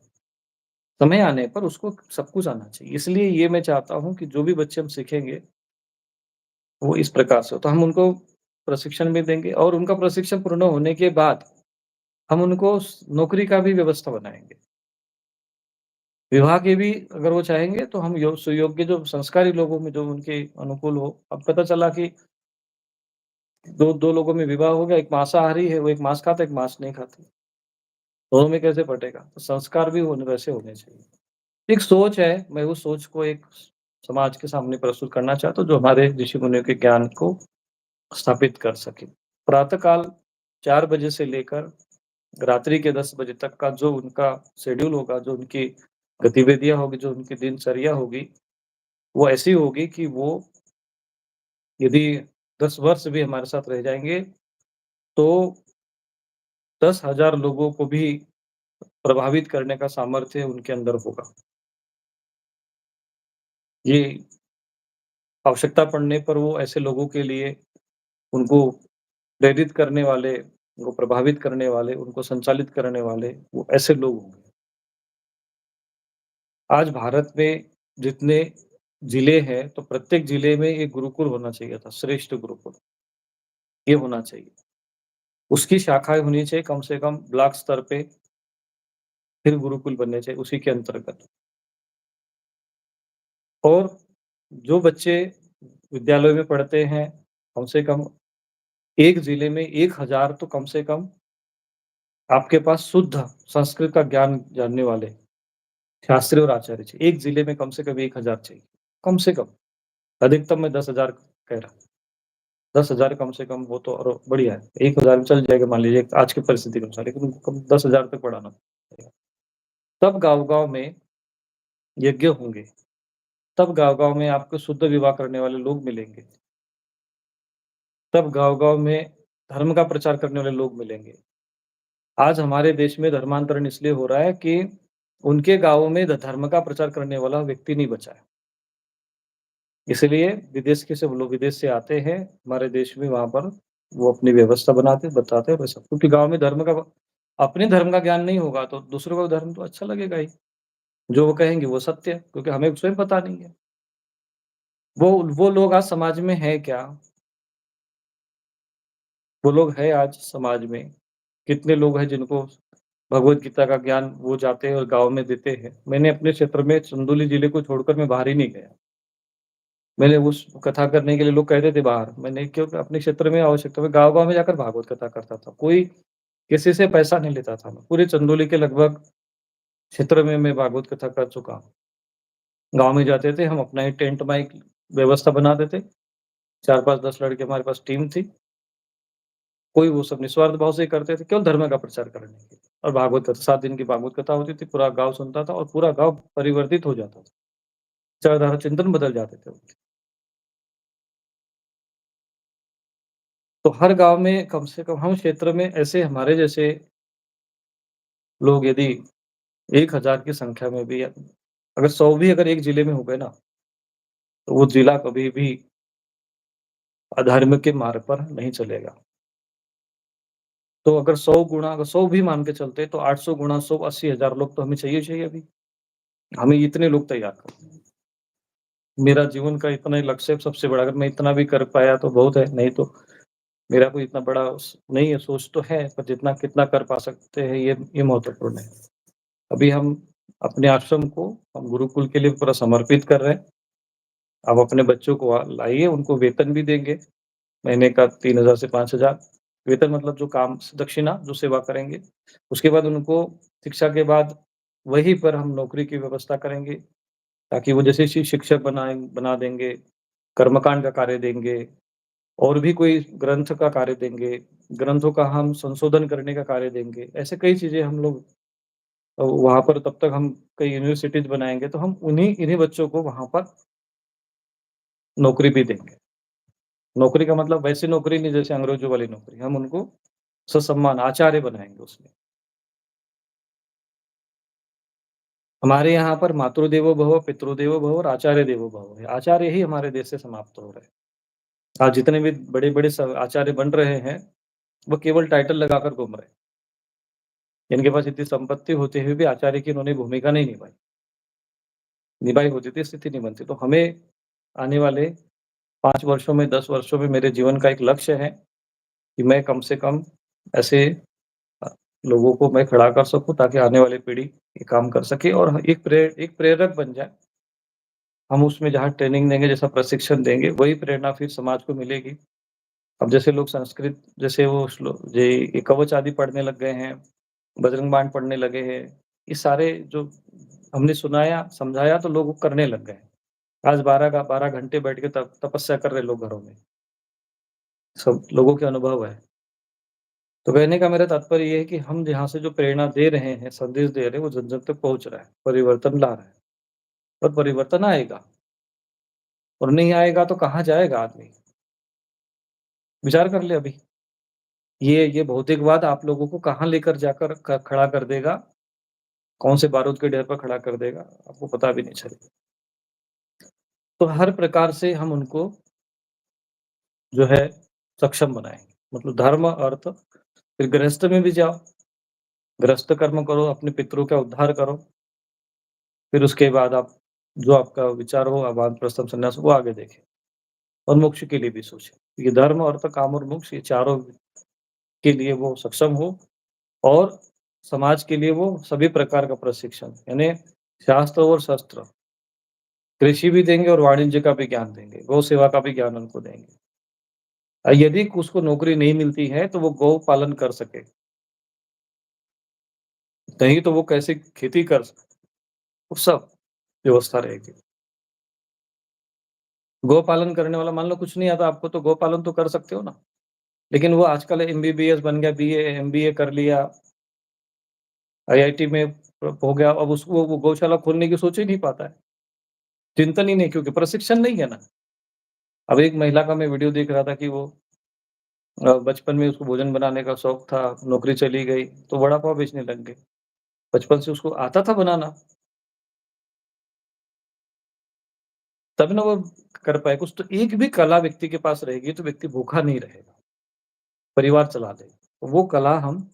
समय आने पर उसको सब कुछ आना चाहिए। इसलिए ये मैं चाहता हूँ कि जो भी बच्चे हम सीखेंगे, वो इस प्रकार से हो। तो हम उनको प्रशिक्षण भी देंगे और उनका प्रशिक्षण पूर्ण होने के बाद हम उनको नौकरी का भी व्यवस्था बनाएँगे। विवाह के भी अगर वो चाहेंगे तो हम सुयोग्य जो संस्कारी लोगों में जो उनके अनुकूल हो। अब पता चला कि 2 लोगों में विवाह हो गया, एक मांसाहारी है, वो एक मांस खाता है, एक मांस नहीं खाता। दोनों में कैसे पटेगा? तो संस्कार भी होने वैसे होने चाहिए। एक सोच है, मैं उस सोच को एक समाज के सामने प्रस्तुत करना चाहता हूँ, जो हमारे ऋषि-मुनियों के ज्ञान को स्थापित कर सके। प्रातः काल 4 बजे से लेकर रात्रि के 10 बजे तक का जो उनका शेड्यूल होगा, जो उनकी गतिविधियाँ होगी, जो उनकी दिनचर्या होगी, वो ऐसी होगी कि वो यदि 10 वर्ष भी हमारे साथ रह जाएँगे, तो 10,000 लोगों को भी प्रभावित करने का सामर्थ्य उनके अंदर होगा। ये आवश्यकता पड़ने पर वो ऐसे लोगों के लिए उनको प्रेरित करने वाले, उनको प्रभावित करने वाले, उनको संचालित करने वाले, वो ऐसे लोग होंगे। आज भारत में जितने जिले हैं, तो प्रत्येक जिले में एक गुरुकुल होना चाहिए था, श्रेष्ठ गुरुकुल, ये होना चाहिए। उसकी शाखाएँ होनी चाहिए कम से कम ब्लॉक स्तर पे, फिर गुरुकुल बनने चाहिए उसी के अंतर्गत। और जो बच्चे विद्यालय में पढ़ते हैं, कम से कम एक जिले में 1000 तो कम से कम आपके पास शुद्ध संस्कृत का ज्ञान जानने वाले शास्त्री और आचार्य चाहिए। एक जिले में कम से कम 1000 चाहिए, कम से कम। अधिकतम मैं 10,000 कह रहा हूँ। 10,000 कम से कम वो तो और बढ़िया है। 1000 में चल जाएगा मान लीजिए आज की परिस्थिति के अनुसार, लेकिन उनको कम 10,000 तक बढ़ाना पड़ेगा। तब गाँव-गाँव में यज्ञ होंगे, तब गाँव-गाँव में आपको शुद्ध विवाह करने वाले लोग मिलेंगे, तब गाँव-गाँव में धर्म का प्रचार करने वाले लोग मिलेंगे। आज हमारे देश में धर्मांतरण इसलिए हो रहा है कि उनके गाँवों में ध धर्म का प्रचार करने वाला व्यक्ति नहीं बचा है। इसलिए विदेश के सब लोग विदेश से आते हैं हमारे देश में, वहाँ पर वो अपनी व्यवस्था बनाते बताते हैं वैसा, क्योंकि गाँव में अपने धर्म का ज्ञान नहीं होगा तो दूसरों का धर्म तो अच्छा लगेगा ही। जो वो कहेंगे वो सत्य है, क्योंकि हमें स्वयं पता नहीं है। वो लोग आज समाज में हैं क्या? वो लोग हैं आज समाज में? कितने लोग हैं जिनको भगवत गीता का ज्ञान वो जाते हैं और गाँव में देते हैं? मैंने अपने क्षेत्र में चंदौली जिले को छोड़कर मैं बाहर ही नहीं गया। मैंने उस कथा करने के लिए लोग कहते थे बाहर, मैंने क्योंकि अपने क्षेत्र में आवश्यकता में गाँव-गाँव में जाकर भागवत कथा करता था। कोई किसी से पैसा नहीं लेता था मैं। पूरे चंदौली के लगभग क्षेत्र में मैं भागवत कथा कर चुका हूँ। गाँव में जाते थे, हम अपना ही टेंट माइक व्यवस्था बना देते। 4-5 10 लड़के हमारे पास टीम थी। कोई वो सब निस्वार्थ भाव से ही करते थे, केवल धर्म का प्रचार करने के लिए। और भागवत कथा 7 दिन की भागवत कथा होती थी, पूरा गाँव सुनता था और पूरा गाँव परिवर्तित हो जाता था। विचारधारा चिंतन बदल जाते थे। तो हर गाँव में कम से कम हम क्षेत्र में ऐसे हमारे जैसे लोग यदि 1000 की संख्या में भी अगर 100 भी अगर एक जिले में हो गए ना, तो वो जिला कभी भी अधर्म के मार्ग पर नहीं चलेगा। तो अगर 100 गुणा अगर 100 भी मान के चलते हैं, तो 800 गुणा 100 80,000 लोग तो हमें चाहिए ही चाहिए अभी। हमें इतने लोग तैयार करने हैं। मेरा जीवन का इतना ही लक्ष्य है सबसे बड़ा, अगर मैं इतना भी कर पाया तो बहुत है, नहीं तो मेरा कोई इतना बड़ा नहीं है, सोच तो है, पर जितना कितना कर पा सकते हैं ये महत्वपूर्ण है। अभी हम अपने आश्रम को हम गुरुकुल के लिए पूरा समर्पित कर रहे हैं। अब अपने बच्चों को लाइए, उनको वेतन भी देंगे, महीने का 3000 से 5000 वेतन, मतलब जो काम दक्षिणा जो सेवा करेंगे। उसके बाद उनको शिक्षा के बाद वहीं पर हम नौकरी की व्यवस्था करेंगे, ताकि वो जैसे शिक्षक बना देंगे, कर्मकांड का कार्य देंगे और भी कोई ग्रंथ का कार्य देंगे, ग्रंथों का हम संशोधन करने का कार्य देंगे। ऐसे कई चीज़ें हम लोग वहाँ पर तब तक हम कई यूनिवर्सिटीज़ बनाएँगे, तो हम इन्हीं बच्चों को वहाँ पर नौकरी भी देंगे। नौकरी का मतलब वैसी नौकरी नहीं जैसे अंग्रेजों वाली नौकरी, हम उनको ससम्मान आचार्य बनाएँगे उसमें। हमारे यहाँ पर मातृदेवो भव, पितृदेवो भव और आचार्य देवो भव है। आचार्य ही हमारे देश से समाप्त हो रहे हैं। आज जितने भी बड़े-बड़े आचार्य बन रहे हैं, वो केवल टाइटल लगाकर घूम रहे हैं। जिनके पास इतनी संपत्ति होते हुए भी आचार्य की उन्होंने भूमिका नहीं निभाई। निभाई होती तो स्थिति नहीं बनती। तो हमें आने वाले 5 वर्षों में, 10 वर्षों में मेरे जीवन का एक लक्ष्य है कि मैं कम से कम ऐसे अ, लोगों को मैं खड़ा कर सकूँ, ताकि आने वाली पीढ़ी ये काम कर सके और एक प्रेरक बन जाए। हम उसमें जहाँ ट्रेनिंग देंगे, जैसा प्रशिक्षण देंगे, वही प्रेरणा फिर समाज को मिलेगी। अब जैसे लोग संस्कृत जैसे वो ये कवच आदि पढ़ने लग गए हैं, बजरंग बाण पढ़ने लगे हैं। ये सारे जो हमने सुनाया, समझाया तो लोग वो करने लग गए। आज 12 घंटे बैठ के तपस्या कर रहे हैं लोग घरों में। सब लोगों के अनुभव है। तो कहने का मेरा तात्पर्य ये है कि हम जहाँ से जो प्रेरणा दे रहे हैं, संदेश दे रहे हैं, वो जन-जन तक पहुँच रहा है, परिवर्तन ला रहा है और परिवर्तन आएगा और नहीं आएगा तो कहाँ जाएगा आदमी? विचार कर ले अभी। ये भौतिकवाद आप लोगों को कहाँ लेकर जाकर खड़ा कर देगा, कौन से बारूद के ढेर पर खड़ा कर देगा, आपको पता भी नहीं चलेगा। तो हर प्रकार से हम उनको जो है सक्षम बनाएँगे। मतलब धर्म, अर्थ, फिर गृहस्थ में भी जाओ, गृहस्थ कर्म करो, अपने पितरों का उद्धार करो, फिर उसके बाद आप जो आपका विचार हो वानप्रस्थ संन्यास वो आगे देखें और मोक्ष के लिए भी सोचें। ये धर्म, अर्थ, काम और मोक्ष ये चारों के लिए वो सक्षम हो और समाज के लिए वो सभी प्रकार का प्रशिक्षण, यानी शास्त्र और शस्त्र, कृषि भी देंगे और वाणिज्य का भी ज्ञान देंगे, गौ सेवा का भी ज्ञान उनको देंगे। यदि उसको नौकरी नहीं मिलती है तो वो गौ पालन कर सके, नहीं तो वो कैसे खेती कर सके, वो सब व्यवस्था रहेगी। गौ पालन करने वाला, मान लो कुछ नहीं आता आपको तो गौ पालन तो कर सकते हो ना। लेकिन वो आजकल एमबीबीएस बन गया, बीए, एमबीए कर लिया, आईआईटी में हो गया, अब उसको वो गौशाला खोलने की सोच ही नहीं पाता है। चिंतन ही नहीं, क्योंकि प्रशिक्षण नहीं है ना। अब एक महिला का मैं वीडियो देख रहा था कि वो बचपन में उसको भोजन बनाने का शौक था, नौकरी चली गई, तो वड़ा पाव बेचने लग गई। बचपन से उसको आता था बनाना, तब ना वो कर पाए कुछ। तो एक भी कला व्यक्ति के पास रहेगी तो व्यक्ति भूखा नहीं रहेगा, परिवार चला लेगा। तो वो कला हम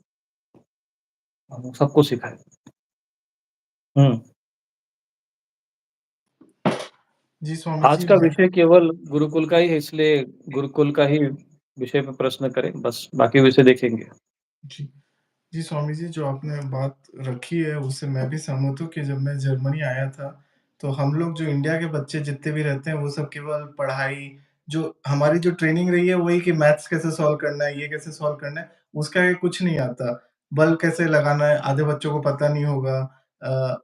सबको सिखाएँ। हुँ। जी, स्वामी आज जी का मैं विषय केवल गुरुकुल का ही है, इसलिए गुरुकुल का ही विषय पे प्रश्न करें, बस बाकी विषय देखेंगे। जी। जी, स्वामी जी, जो आपने बात रखी है, उससे मैं भी सहमत हूँ कि जब मैं जर्मनी आया था, तो हम लोग जो इंडिया के बच्चे जितने भी रहते हैं, वो सब केवल पढ़ाई जो हमारी जो ट्रेनिंग रही है, वही कि मैथ्स कैसे सॉल्व करना है, ये कैसे सॉल्व करना है, उसका आगे कुछ नहीं आता। बल्ब कैसे लगाना है, आधे बच्चों को पता नहीं होगा।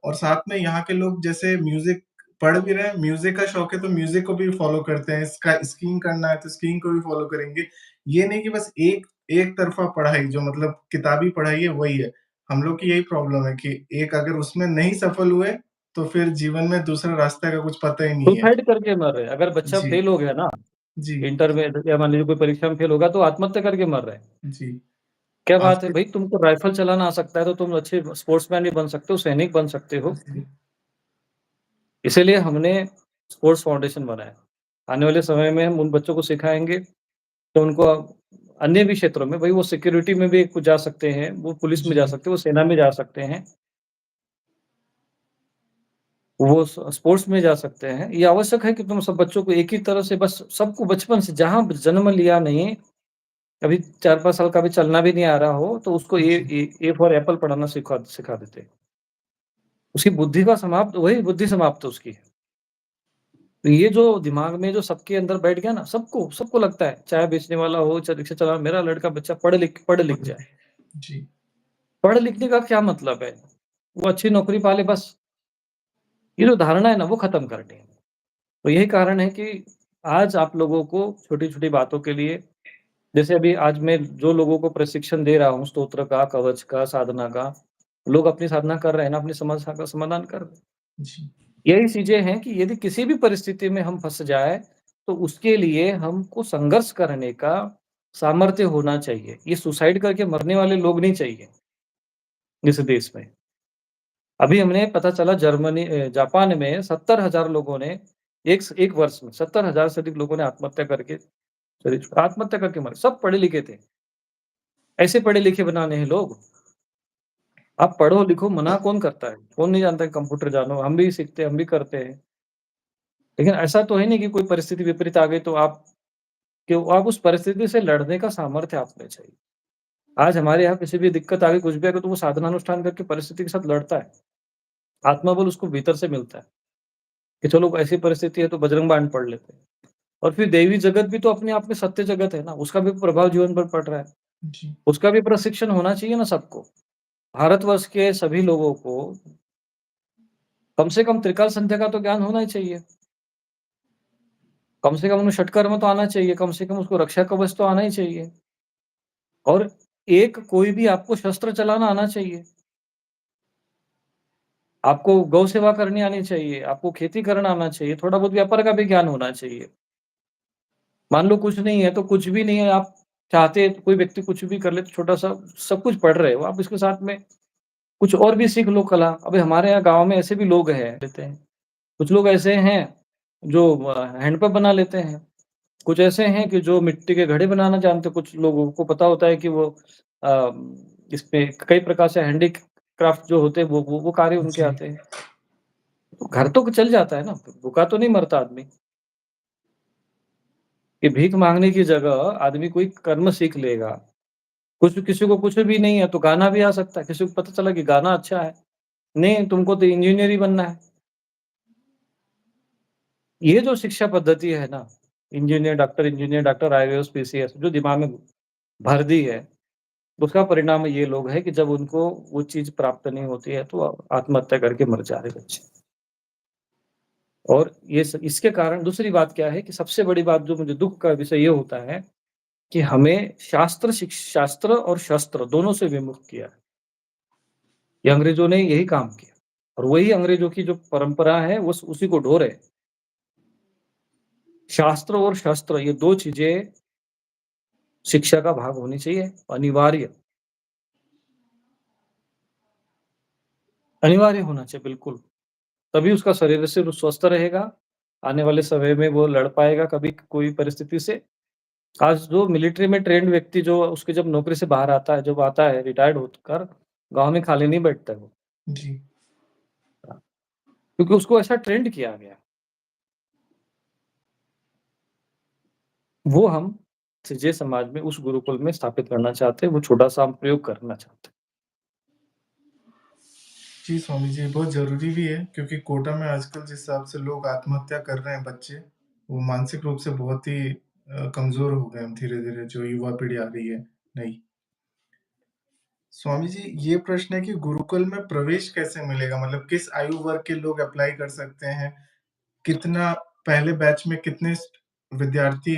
और साथ में यहाँ के लोग जैसे म्यूज़िक पढ़ भी रहे हैं, म्यूज़िक का शौक है, तो म्यूज़िक को भी फ़ॉलो करते हैं। स्कीइंग करना है, तो स्कीइंग को भी फ़ॉलो करेंगे। ये नहीं कि बस एक एक तरफ़ा पढ़ाई जो मतलब किताबी पढ़ाई है वही है। हम लोग की यही प्रॉब्लम है कि एक अगर उसमें नहीं सफल हुए, तो फिर जीवन में दूसरा रास्ते का कुछ पता ही नहीं है। सुसाइड करके मर रहे हैं। अगर बच्चा जी, फेल हो गया ना, जी, इंटर में या मान लीजिए कोई परीक्षा में फेल होगा तो आत्महत्या करके मर रहे हैं। जी। क्या आज बात है के भई, तुमको राइफ़ल चलाना आ सकता है तो तुम अच्छे स्पोर्ट्समैन भी बन सकते हो, सैनिक बन सकते हो। जी, इसीलिए हमने स्पोर्ट्स फाउंडेशन बनाया। आने वाले समय में हम उन बच्चों को सिखाएँगे तो उनको अन्य भी क्षेत्रों में भई वो सिक्योरिटी में भी जा सकते हैं, वो पुलिस में जा जी, सकते हैं, वो सेना में जा सकते हैं, वो स्पोर्ट्स में जा सकते हैं। ये आवश्यक है कि तुम सब बच्चों को एक ही तरह से बस सबको बचपन से जहाँ जन्म लिया नहीं, अभी 4-5 साल का भी चलना भी नहीं आ रहा हो, तो उसको जी, ए फॉर एपल पढ़ाना सिखा सिखा देते हैं। उसकी बुद्धि का समाप्त वही बुद्धि समाप्त है उसकी। तो ये जो दिमाग में जो सबके अंदर बैठ गया ना, सबको सबको लगता है, चाय बेचने वाला हो, चाहे रिक्शा चला मेरा लड़का बच्चा पढ़ लिख जाए। जी, पढ़ लिखने का क्या मतलब है? वो अच्छी नौकरी पा ले बस। ये जो धारणा है ना वो खत्म करनी है। तो यही कारण है कि आज आप लोगों को छोटी-छोटी बातों के लिए जैसे अभी आज मैं जो लोगों को प्रशिक्षण दे रहा हूँ स्तोत्र का, कवच का, साधना का, लोग अपनी साधना कर रहे हैं ना, अपनी समस्या का समाधान कर रहे हैं। जी, यही चीज़ें हैं कि यदि किसी भी परिस्थिति में हम फँस जाएँ, तो उसके लिए हमको संघर्ष करने का सामर्थ्य होना चाहिए। ये सुसाइड करके मरने वाले लोग नहीं चाहिए, इस देश में। अभी हमने पता चला जापान में 70,000 लोगों ने एक वर्ष में 70,000 से अधिक लोगों ने आत्महत्या करके आत्महत्या करके मरे। सब पढ़े-लिखे थे। ऐसे पढ़े-लिखे बनाने हैं लोग। आप पढ़ो-लिखो मना कौन करता है? कौन नहीं जानता कि कंप्यूटर जानो? हम भी सीखते हैं, हम भी करते हैं। लेकिन ऐसा तो है नहीं कि कोई परिस्थिति विपरीत आ गई तो आप उस परिस्थिति से लड़ने का सामर्थ्य आप में चाहिए। आज हमारे यहाँ किसी भी दिक्कत आ गई, कुछ भी आ गया तो वो साधनानुष्ठान करके परिस्थिति के साथ लड़ता है। आत्मबल उसको भीतर से मिलता है कि चलो ऐसी परिस्थिति है तो बजरंग बाण पढ़ लेते हैं। और फिर दैवी जगत भी तो अपने आप में सत्य जगत है ना, उसका भी प्रभाव जीवन पर पड़ रहा है। जी, उसका भी प्रशिक्षण होना चाहिए ना सबको। भारतवर्ष के सभी लोगों को कम से कम त्रिकाल संध्या का तो ज्ञान होना ही चाहिए। कम से कम उन्हें षटकर्म तो आना चाहिए, कम से कम उसको रक्षा कवच तो आना ही चाहिए। और एक कोई भी आपको शस्त्र चलाना आना चाहिए। आपको गौ सेवा करनी आनी चाहिए, आपको खेती करना आना चाहिए, थोड़ा बहुत व्यापार का भी ज्ञान होना चाहिए। मान लो कुछ नहीं है, तो कुछ भी नहीं है, आप चाहते हैं तो कोई व्यक्ति कुछ भी कर ले, तो छोटा-सा सब कुछ पढ़ रहे हो, आप इसके साथ में कुछ और भी सीख लो कला। अभी हमारे यहाँ गाँव में ऐसे भी लोग हैं लेते हैं। कुछ लोग ऐसे हैं जो हैंडपंप बना लेते हैं। कुछ ऐसे हैं कि जो मिट्टी के घड़े बनाना जानते हैं, कुछ लोगों को पता होता है कि वो अ, इसमें कई प्रकार से हैंडीक्राफ्ट जो होते हैं वो कार्य उनके जी, आते हैं। तो घर तो चल जाता है ना, भूखा तो नहीं मरता आदमी। कि भीख माँगने की जगह आदमी कोई कर्म सीख लेगा। कुछ किसी को कुछ भी नहीं है तो गाना भी आ सकता है, किसी को पता चला कि गाना अच्छा है। नहीं तुमको तो इंजीनियर ही बनना है। ये जो शिक्षा पद्धति है ना, इंजीनियर, डॉक्टर, आईएएस, पीसीएस जो दिमाग में भर दी है, उसका परिणाम ये लोग हैं कि जब उनको वो चीज़ प्राप्त नहीं होती है तो आत्महत्या करके मर जा रहे बच्चे। और ये इसके कारण दूसरी बात क्या है कि सबसे बड़ी बात जो मुझे दुःख का विषय ये होता है कि हमें शास्त्र और शस्त्र दोनों से विमुख किया है। ये अंग्रेज़ों ने यही काम किया और वही अंग्रेज़ों की जो परंपरा है वो उसी को ढो रहे हैं। शास्त्र और शस्त्र ये 2 चीज़ें शिक्षा का भाग होनी चाहिए, अनिवार्य, अनिवार्य होना चाहिए बिल्कुल। तभी उसका शरीर से स्वस्थ रहेगा आने वाले समय में वो लड़ पाएगा कभी कोई परिस्थिति से? आज जो मिलिट्री में ट्रेन्ड व्यक्ति जो उसकी जब नौकरी से बाहर आता है, जब आता है रिटायर्ड होकर, गाँव में खाली नहीं बैठता है वो। जी। क्योंकि उसको ऐसा ट्रेंड किया गया। वो हम सीजे समाज में उस गुरुकुल में स्थापित करना चाहते हैं, वो छोटा-सा हम प्रयोग करना चाहते हैं। जी, स्वामी जी, बहुत ज़रूरी भी है क्योंकि कोटा में आजकल जिस हिसाब से लोग आत्महत्या कर रहे हैं बच्चे, वो मानसिक रूप से बहुत ही कमज़ोर हो गए हैं धीरे-धीरे जो युवा पीढ़ी आ रही है नई। स्वामी जी, ये प्रश्न है कि गुरुकुल में प्रवेश कैसे मिलेगा? मतलब किस आयु वर्ग के लोग अप्लाई कर सकते हैं? कितना पहले बैच में कितने विद्यार्थी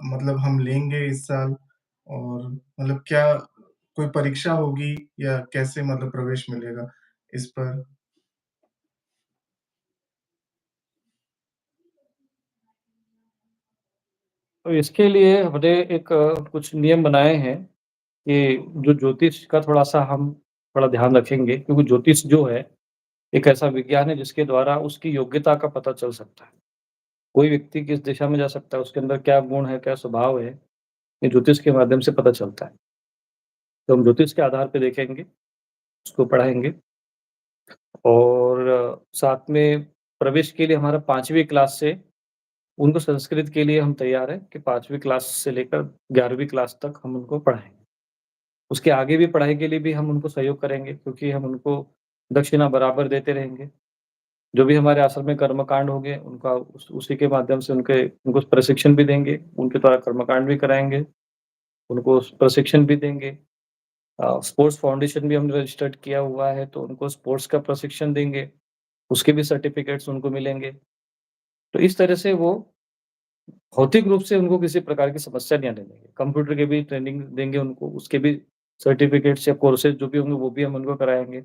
मतलब हम लेंगे इस साल? और मतलब क्या कोई परीक्षा होगी या कैसे मतलब प्रवेश मिलेगा इस पर? तो इसके लिए हमने एक कुछ नियम बनाए हैं कि जो ज्योतिष का थोड़ा-सा हम थोड़ा ध्यान रखेंगे क्योंकि ज्योतिष जो है, एक ऐसा विज्ञान है जिसके द्वारा उसकी योग्यता का पता चल सकता है। कोई व्यक्ति किस दिशा में जा सकता है, उसके अंदर क्या गुण है, क्या स्वभाव है, ये ज्योतिष के माध्यम से पता चलता है। तो हम ज्योतिष के आधार पे देखेंगे, उसको पढ़ाएँगे और साथ में प्रवेश के लिए हमारा 5वीं क्लास से उनको संस्कृत के लिए हम तैयार हैं कि 5वीं क्लास से लेकर 11वीं क्लास तक हम उनको पढ़ाएँगे। उसके आगे भी पढ़ाई के लिए भी हम उनको सहयोग करेंगे क्योंकि हम उनको दक्षिणा बराबर देते रहेंगे। जो भी हमारे आश्रम में कर्मकांड होंगे, उनका उसी के माध्यम से उनको प्रशिक्षण भी देंगे, उनके द्वारा कर्मकांड भी कराएँगे, उनको प्रशिक्षण भी देंगे। स्पोर्ट्स फाउंडेशन भी हमने रजिस्टर्ड किया हुआ है, तो उनको स्पोर्ट्स का प्रशिक्षण देंगे, उसके भी सर्टिफ़िकेट्स उनको मिलेंगे। तो इस तरह से वो भौतिक रूप से उनको किसी प्रकार की समस्या नहीं आने देंगे। कंप्यूटर की भी ट्रेनिंग देंगे उनको, उसके भी सर्टिफ़िकेट्स या कोर्सेज़ जो भी होंगे, वो भी हम उनको कराएँगे।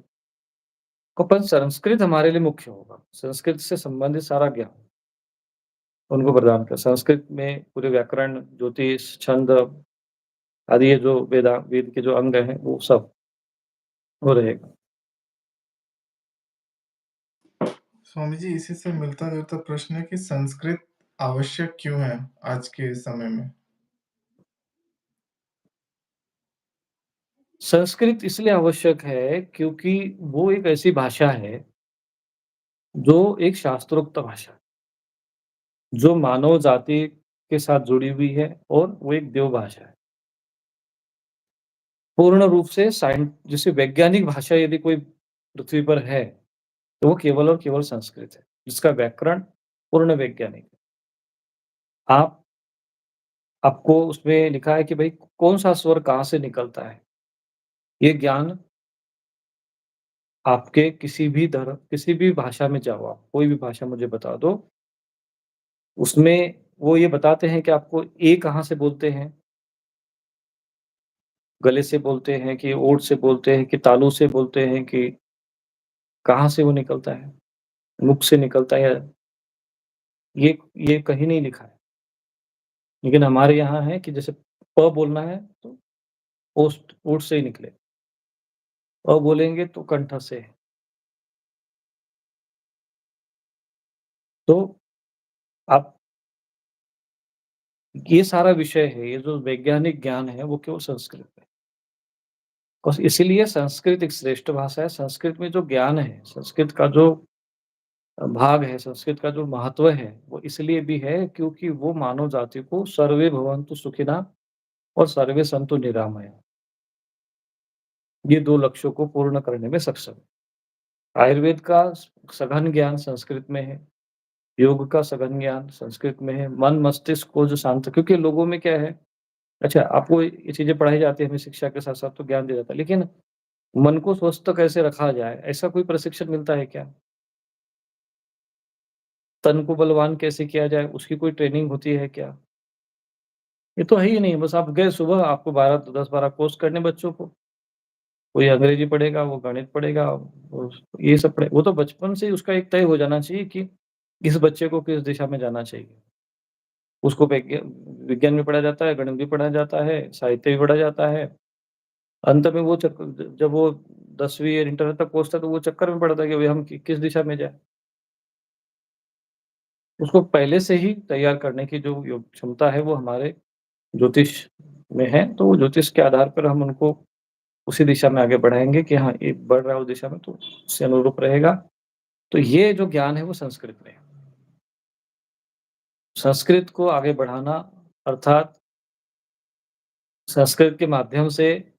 तो पर संस्कृत हमारे लिए मुख्य होगा। संस्कृत से संबंधित सारा ज्ञान उनको प्रदान कर संस्कृत में पूरे व्याकरण, ज्योतिष, छंद आदि ये जो वेद के जो अंग हैं, वो सब वो रहेगा। स्वामी जी, इसी से मिलता-जुलता प्रश्न है कि संस्कृत आवश्यक क्यों है आज के समय में? संस्कृत इसलिए आवश्यक है क्योंकि वो एक ऐसी भाषा है, जो एक शास्त्रोक्त भाषा है, जो मानव जाति के साथ जुड़ी हुई है और वो एक देव भाषा है। पूर्ण रूप से जैसे वैज्ञानिक भाषा यदि कोई पृथ्वी पर है, तो वो केवल और केवल संस्कृत है, जिसका व्याकरण पूर्ण वैज्ञानिक है। आप आपको उसमें लिखा है कि भई कौन-सा स्वर कहाँ से निकलता है। ये ज्ञान आपके किसी भी भाषा में जाओ आप, कोई भी भाषा मुझे बता दो, उसमें वो ये बताते हैं कि आपको ए कहाँ से बोलते हैं, गले से बोलते हैं कि ओठ से बोलते हैं कि तालू से बोलते हैं कि कहाँ से वो निकलता है, मुख से निकलता है, ये ये कहीं नहीं लिखा है। लेकिन हमारे यहाँ है कि जैसे प बोलना है तो ओष्ठ ओठ से ही निकले, अ बोलेंगे तो कंठ से। तो आप ये सारा विषय है, ये जो वैज्ञानिक ज्ञान है वो केवल संस्कृत में। बस इसीलिए संस्कृत एक श्रेष्ठ भाषा है, संस्कृत में जो ज्ञान है, संस्कृत का जो भाग है, संस्कृत का जो महत्व है, वो इसलिए भी है क्योंकि वो मानव जाति को सर्वे भवन्तु सुखिनः और सर्वे सन्तु निरामया ये 2 लक्ष्यों को पूर्ण करने में सक्षम है। आयुर्वेद का सघन ज्ञान संस्कृत में है, योग का सघन ज्ञान संस्कृत में है, मन मस्तिष्क को जो शांत क्योंकि लोगों में क्या है अच्छा आपको ये चीज़ें पढ़ाई जाती है हमें शिक्षा के साथ-साथ तो ज्ञान दिया जाता है, लेकिन मन को स्वस्थ कैसे रखा जाए, ऐसा कोई प्रशिक्षण मिलता है क्या? तन को बलवान कैसे किया जाए, उसकी कोई ट्रेनिंग होती है क्या? ये तो है ही नहीं, बस आप गए सुबह आपको 10-12 कोर्स करने बच्चों को, कोई अंग्रेजी पढ़ेगा, वो गणित पढ़ेगा, वो ये सब पढ़े वो तो बचपन से ही उसका एक तय हो जाना चाहिए कि इस बच्चे को किस दिशा में जाना चाहिए। उसको विज्ञान भी पढ़ाया जाता है, गणित भी पढ़ाया जाता है, साहित्य भी पढ़ा जाता है। अंत में वो जब वो 10वीं या इंटर तक पहुँचता है तो वो चक्कर में पड़ता है कि भई हम किस दिशा में जाएँ? उसको पहले से ही तैयार करने की जो क्षमता है वो हमारे ज्योतिष में है, तो वो ज्योतिष के आधार पर हम उनको उसी दिशा में आगे बढ़ाएँगे कि हाँ, ये बढ़ रहा है उस दिशा में तो उससे अनुरूप रहेगा। तो ये जो ज्ञान है वो संस्कृत में है। संस्कृत को आगे बढ़ाना अर्थात संस्कृत के माध्यम से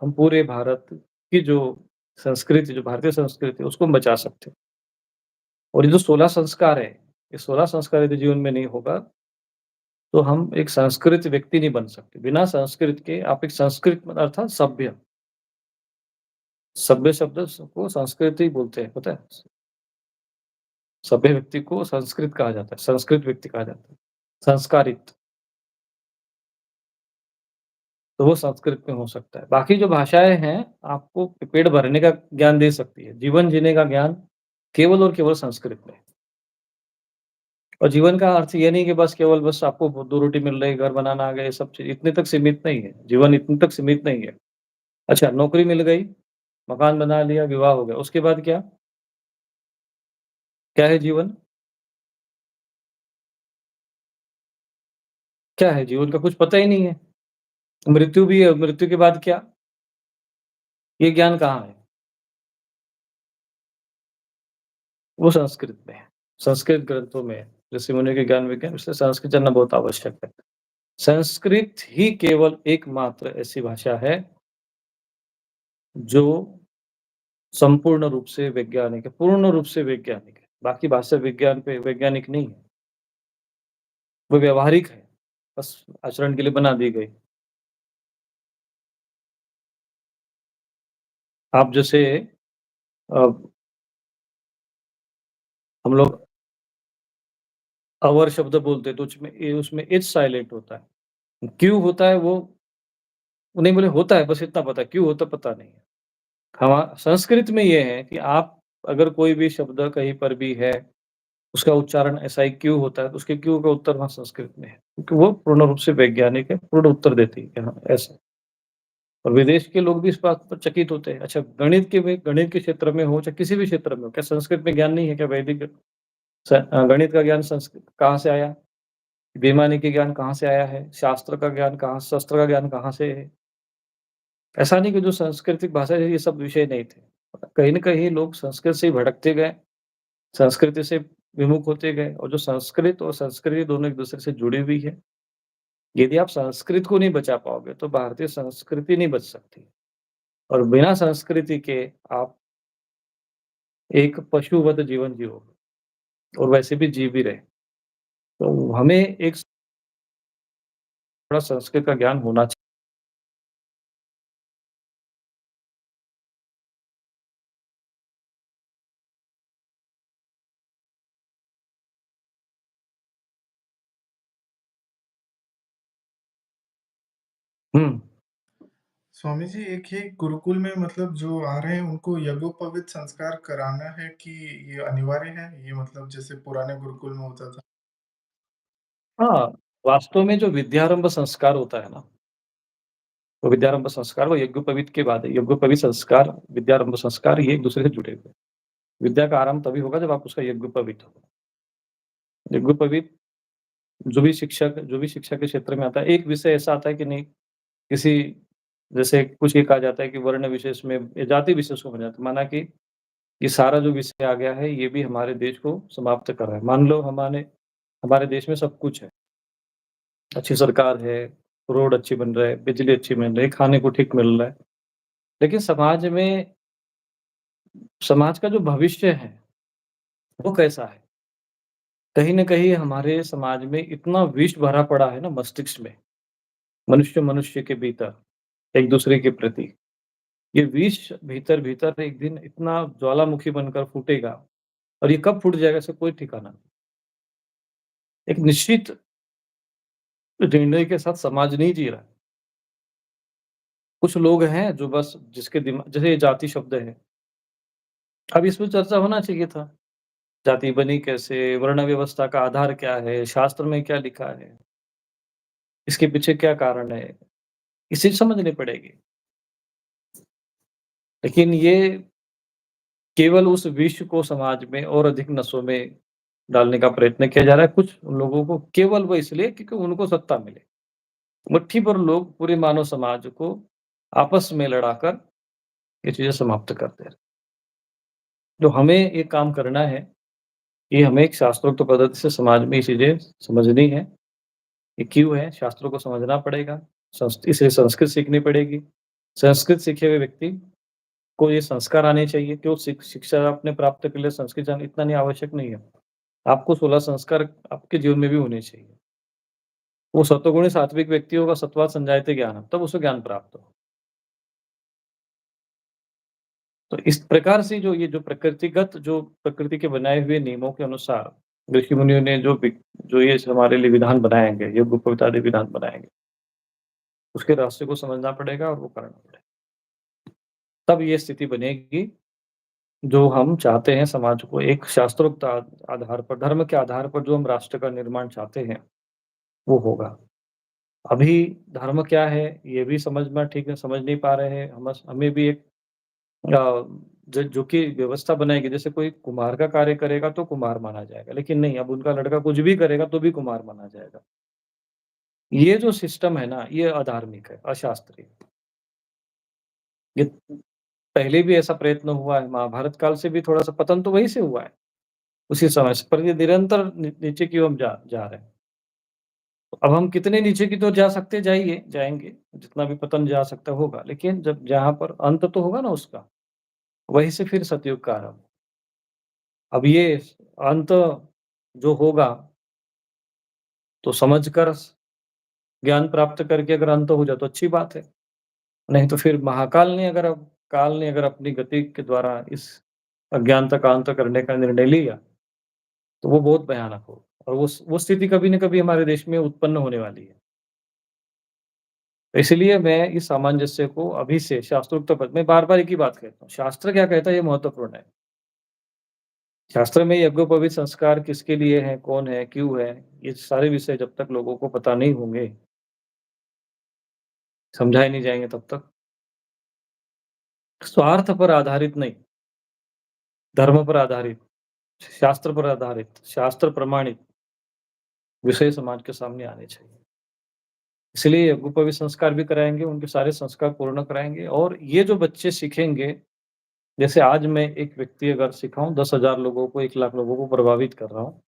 हम पूरे भारत की जो संस्कृति, जो भारतीय संस्कृति है उसको हम बचा सकते हैं। और ये जो 16 संस्कार है, ये 16 संस्कार यदि जीवन में नहीं होगा, तो हम एक संस्कृत व्यक्ति नहीं बन सकते। बिना संस्कृत के आप एक संस्कृत अर्थात सभ्य, सभ्य शब्द को संस्कृत ही बोलते हैं, पता है? सभ्य व्यक्ति को संस्कृत कहा जाता है, संस्कृत व्यक्ति कहा जाता है, संस्कारित, तो वो संस्कृत में हो सकता है। बाकी जो भाषाएँ हैं, आपको पेट भरने का ज्ञान दे सकती है, जीवन जीने का ज्ञान केवल और केवल संस्कृत में है। और जीवन का अर्थ ये नहीं कि बस केवल बस आपको 2 रोटी मिल रही, घर बनाना आ गया, ये सब चीज़ इतने तक सीमित नहीं है। जीवन इतने तक सीमित नहीं है। अच्छा नौकरी मिल गई, मकान बना लिया, विवाह हो गया, उसके बाद क्या? क्या है जीवन? क्या है? जीवन का कुछ पता ही नहीं है। मृत्यु भी है, मृत्यु के बाद क्या? ये ज्ञान कहाँ है? वो संस्कृत में है। संस्कृत ग्रंथों में है। ऋषि-मुनियों के ज्ञान विज्ञान इसलिए संस्कृत जानना बहुत आवश्यक है। संस्कृत ही केवल एकमात्र ऐसी भाषा है, जो संपूर्ण रूप से वैज्ञानिक है, पूर्ण रूप से वैज्ञानिक है। बाकी भाषा विज्ञान पे वैज्ञानिक नहीं है, वो व्यावहारिक है, बस आचरण के लिए बना दी गई। आप जैसे अ, हम लोग अवर शब्द बोलते हैं तो उसमें एच साइलेंट होता है। क्यों होता है वो नहीं बोले होता है, बस इतना पता है, क्यों होता है पता नहीं है। संस्कृत में ये है कि आप अगर कोई भी शब्द कहीं पर भी है, उसका उच्चारण ऐसा ही क्यों होता है, तो उसके क्यों का उत्तर वहाँ संस्कृत में है। क्योंकि वो पूर्ण रूप से वैज्ञानिक है, पूर्ण उत्तर देती है कि हाँ, ऐसा। और विदेश के लोग भी इस बात पर चकित होते हैं। अच्छा गणित के क्षेत्र में हो, चाहे किसी भी क्षेत्र में हो, क्या संस्कृत में ज्ञान नहीं है क्या? गणित का ज्ञान संस्कृत कहाँ से आया? बेईमानी ज्ञान कहाँ से आया है? शास्त्र का ज्ञान कहाँ शस्त्र का ज्ञान कहाँ से है? ऐसा नहीं कि जो सांस्कृतिक भाषा है, ये सब विषय नहीं थे। कहीं न कहीं लोग संस्कृत से ही भटकते गए, संस्कृति से विमुख होते गए और जो संस्कृत और संस्कृति दोनों एक-दूसरे से जुड़ी हुई है। यदि आप संस्कृत को नहीं बचा पाओगे, तो भारतीय संस्कृति नहीं बच सकती और बिना संस्कृति के आप एक पशुवत जीवन जियोगे और वैसे भी जी भी रहे। तो हमें एक थोड़ा संस्कृत का ज्ञान होना चाहिए। हुँ। स्वामी जी, एक ये गुरुकुल में मतलब जो आ रहे हैं उनको यज्ञोपवीत संस्कार कराना है कि ये अनिवार्य है? ये मतलब जैसे पुराने गुरुकुल में होता था। हाँ, वास्तव में जो विद्यारंभ संस्कार होता है ना, वो विद्यारंभ संस्कार वो यज्ञोपवीत के बाद है। यज्ञोपवीत संस्कार, विद्यारंभ संस्कार ये एक-दूसरे से जुड़े हुए हैं। विद्या का आरंभ तभी होगा जब आप उसका यज्ञोपवीत होगा। यज्ञोपवीत जो भी शिक्षा के क्षेत्र में आता है, एक विषय ऐसा आता है कि नहीं किसी जैसे कुछ ये कहा जाता है कि वर्ण विशेष में या जाति विशेष को बना जाता है। माना कि ये सारा जो विषय आ गया है, ये भी हमारे देश को समाप्त कर रहा है। मान लो हमारे देश में सब कुछ है, अच्छी सरकार है, रोड अच्छी बन रहा है, बिजली अच्छी मिल रही है, खाने को ठीक मिल रहा है। लेकिन समाज का जो भविष्य है, वो कैसा है? कहीं न कहीं हमारे समाज में इतना विष भरा पड़ा है ना मस्तिष्क में, मनुष्य के भीतर, एक-दूसरे के प्रति। ये विष भीतर-भीतर एक दिन इतना ज्वालामुखी बनकर फूटेगा और ये कब फूट जाएगा इसका कोई ठिकाना नहीं। एक निश्चित निर्णय के साथ समाज नहीं जी रहा है। कुछ लोग हैं जो बस जिसके दिमा जैसे ये जाति शब्द है, अब इस पे चर्चा होना चाहिए था। जाति बनी कैसे? वर्ण व्यवस्था का आधार क्या है? शास्त्र में क्या लिखा है? इसके पीछे क्या कारण है? इसे समझनी पड़ेगी। लेकिन ये केवल उस विष को समाज में और अधिक नसों में डालने का प्रयत्न किया जा रहा है, कुछ लोगों को केवल वो इसलिए क्योंकि उनको सत्ता मिले। मुट्ठी भर लोग पूरे मानव समाज को आपस में लड़ाकर ये चीज़ें समाप्त कर दे रहे हैं। जो हमें ये काम करना है, ये हमें एक शास्त्रोक्त पद्धति से समाज में ये चीज़ें समझनी है। ये क्यों है? शास्त्रों को समझना पड़ेगा, इसलिए संस्कृत सीखनी पड़ेगी। संस्कृत सीखे हुए व्यक्ति को ये संस्कार आने चाहिए कि वो शिक्षा आपने प्राप्त के लिए संस्कृत जानना इतना नहीं आवश्यक नहीं है। आपको 16 संस्कार आपके जीवन में भी होने चाहिए। वो सत्वगुणी सात्विक व्यक्ति होगा, सत्त्वात् संजायते ज्ञानम्, तब उसे ज्ञान प्राप्त हो। तो इस प्रकार से जो प्रकृतिगत जो प्रकृति के बनाए हुए नियमों के अनुसार ऋषि मुनियों ने जो ये हमारे लिए विधान बनाएँगे, यज्ञोपवीत आदि विधान बनाएँगे, उसके रहस्य को समझना पड़ेगा और वो करना पड़ेगा। तब ये स्थिति बनेगी जो हम चाहते हैं समाज को एक शास्त्रोक्त आधार पर, धर्म के आधार पर जो हम राष्ट्र का निर्माण चाहते हैं, वो होगा। अभी धर्म क्या है, ये भी समझना ठीक है, समझ नहीं पा रहे हैं। हमें भी एक अ, ज जो कि व्यवस्था बनाएगी, जैसे कोई कुम्हार का कार्य करेगा तो कुम्हार माना जाएगा, लेकिन नहीं, अब उनका लड़का कुछ भी करेगा तो भी कुम्हार माना जाएगा। ये जो सिस्टम है ना, ये अधार्मिक है, अशास्त्रीय। ये पहले भी ऐसा प्रयत्न हुआ है, महाभारत काल से भी थोड़ा-सा पतन तो वहीं से हुआ है, उसी समय से, पर ये निरंतर नीचे की ओर हम जा जा रहे हैं। अब हम कितने नीचे की तो जा सकते जाइए जाएँगे, जितना भी पतन जा सकता होगा, लेकिन जब जहाँ पर अंत तो होगा ना उसका, वहीं से फिर सतयुग का आरंभ। अब ये अंत जो होगा, तो समझकर ज्ञान प्राप्त करके अगर अंत हो जाए तो अच्छी बात है, नहीं तो फिर काल ने अगर अपनी गति के द्वारा इस अज्ञानता का अंत करने का निर्णय लिया, तो वो बहुत भयानक हो और वो स्थिति कभी न कभी हमारे देश में उत्पन्न होने वाली है। इसलिए मैं इस सामंजस्य को अभी से शास्त्रोक्त पद मैं बार-बार एक ही बात कहता हूँ, शास्त्र क्या कहता है ये महत्वपूर्ण है। शास्त्र में यज्ञोपवीत संस्कार किसके लिए हैं, कौन है, क्यों है, ये सारे विषय जब तक लोगों को पता नहीं होंगे, समझाए नहीं जाएँगे तब तक स्वार्थ पर आधारित नहीं, धर्म पर आधारित, शास्त्र पर आधारित, शास्त्र प्रमाणित विषय समाज के सामने आने चाहिए। इसलिए यज्ञोपवीत संस्कार भी कराएँगे, उनके सारे संस्कार पूर्ण कराएँगे और ये जो बच्चे सीखेंगे, जैसे आज मैं एक व्यक्ति अगर सिखाऊँ 10,000 लोगों को, 1 लाख लोगों को प्रभावित कर रहा हूँ,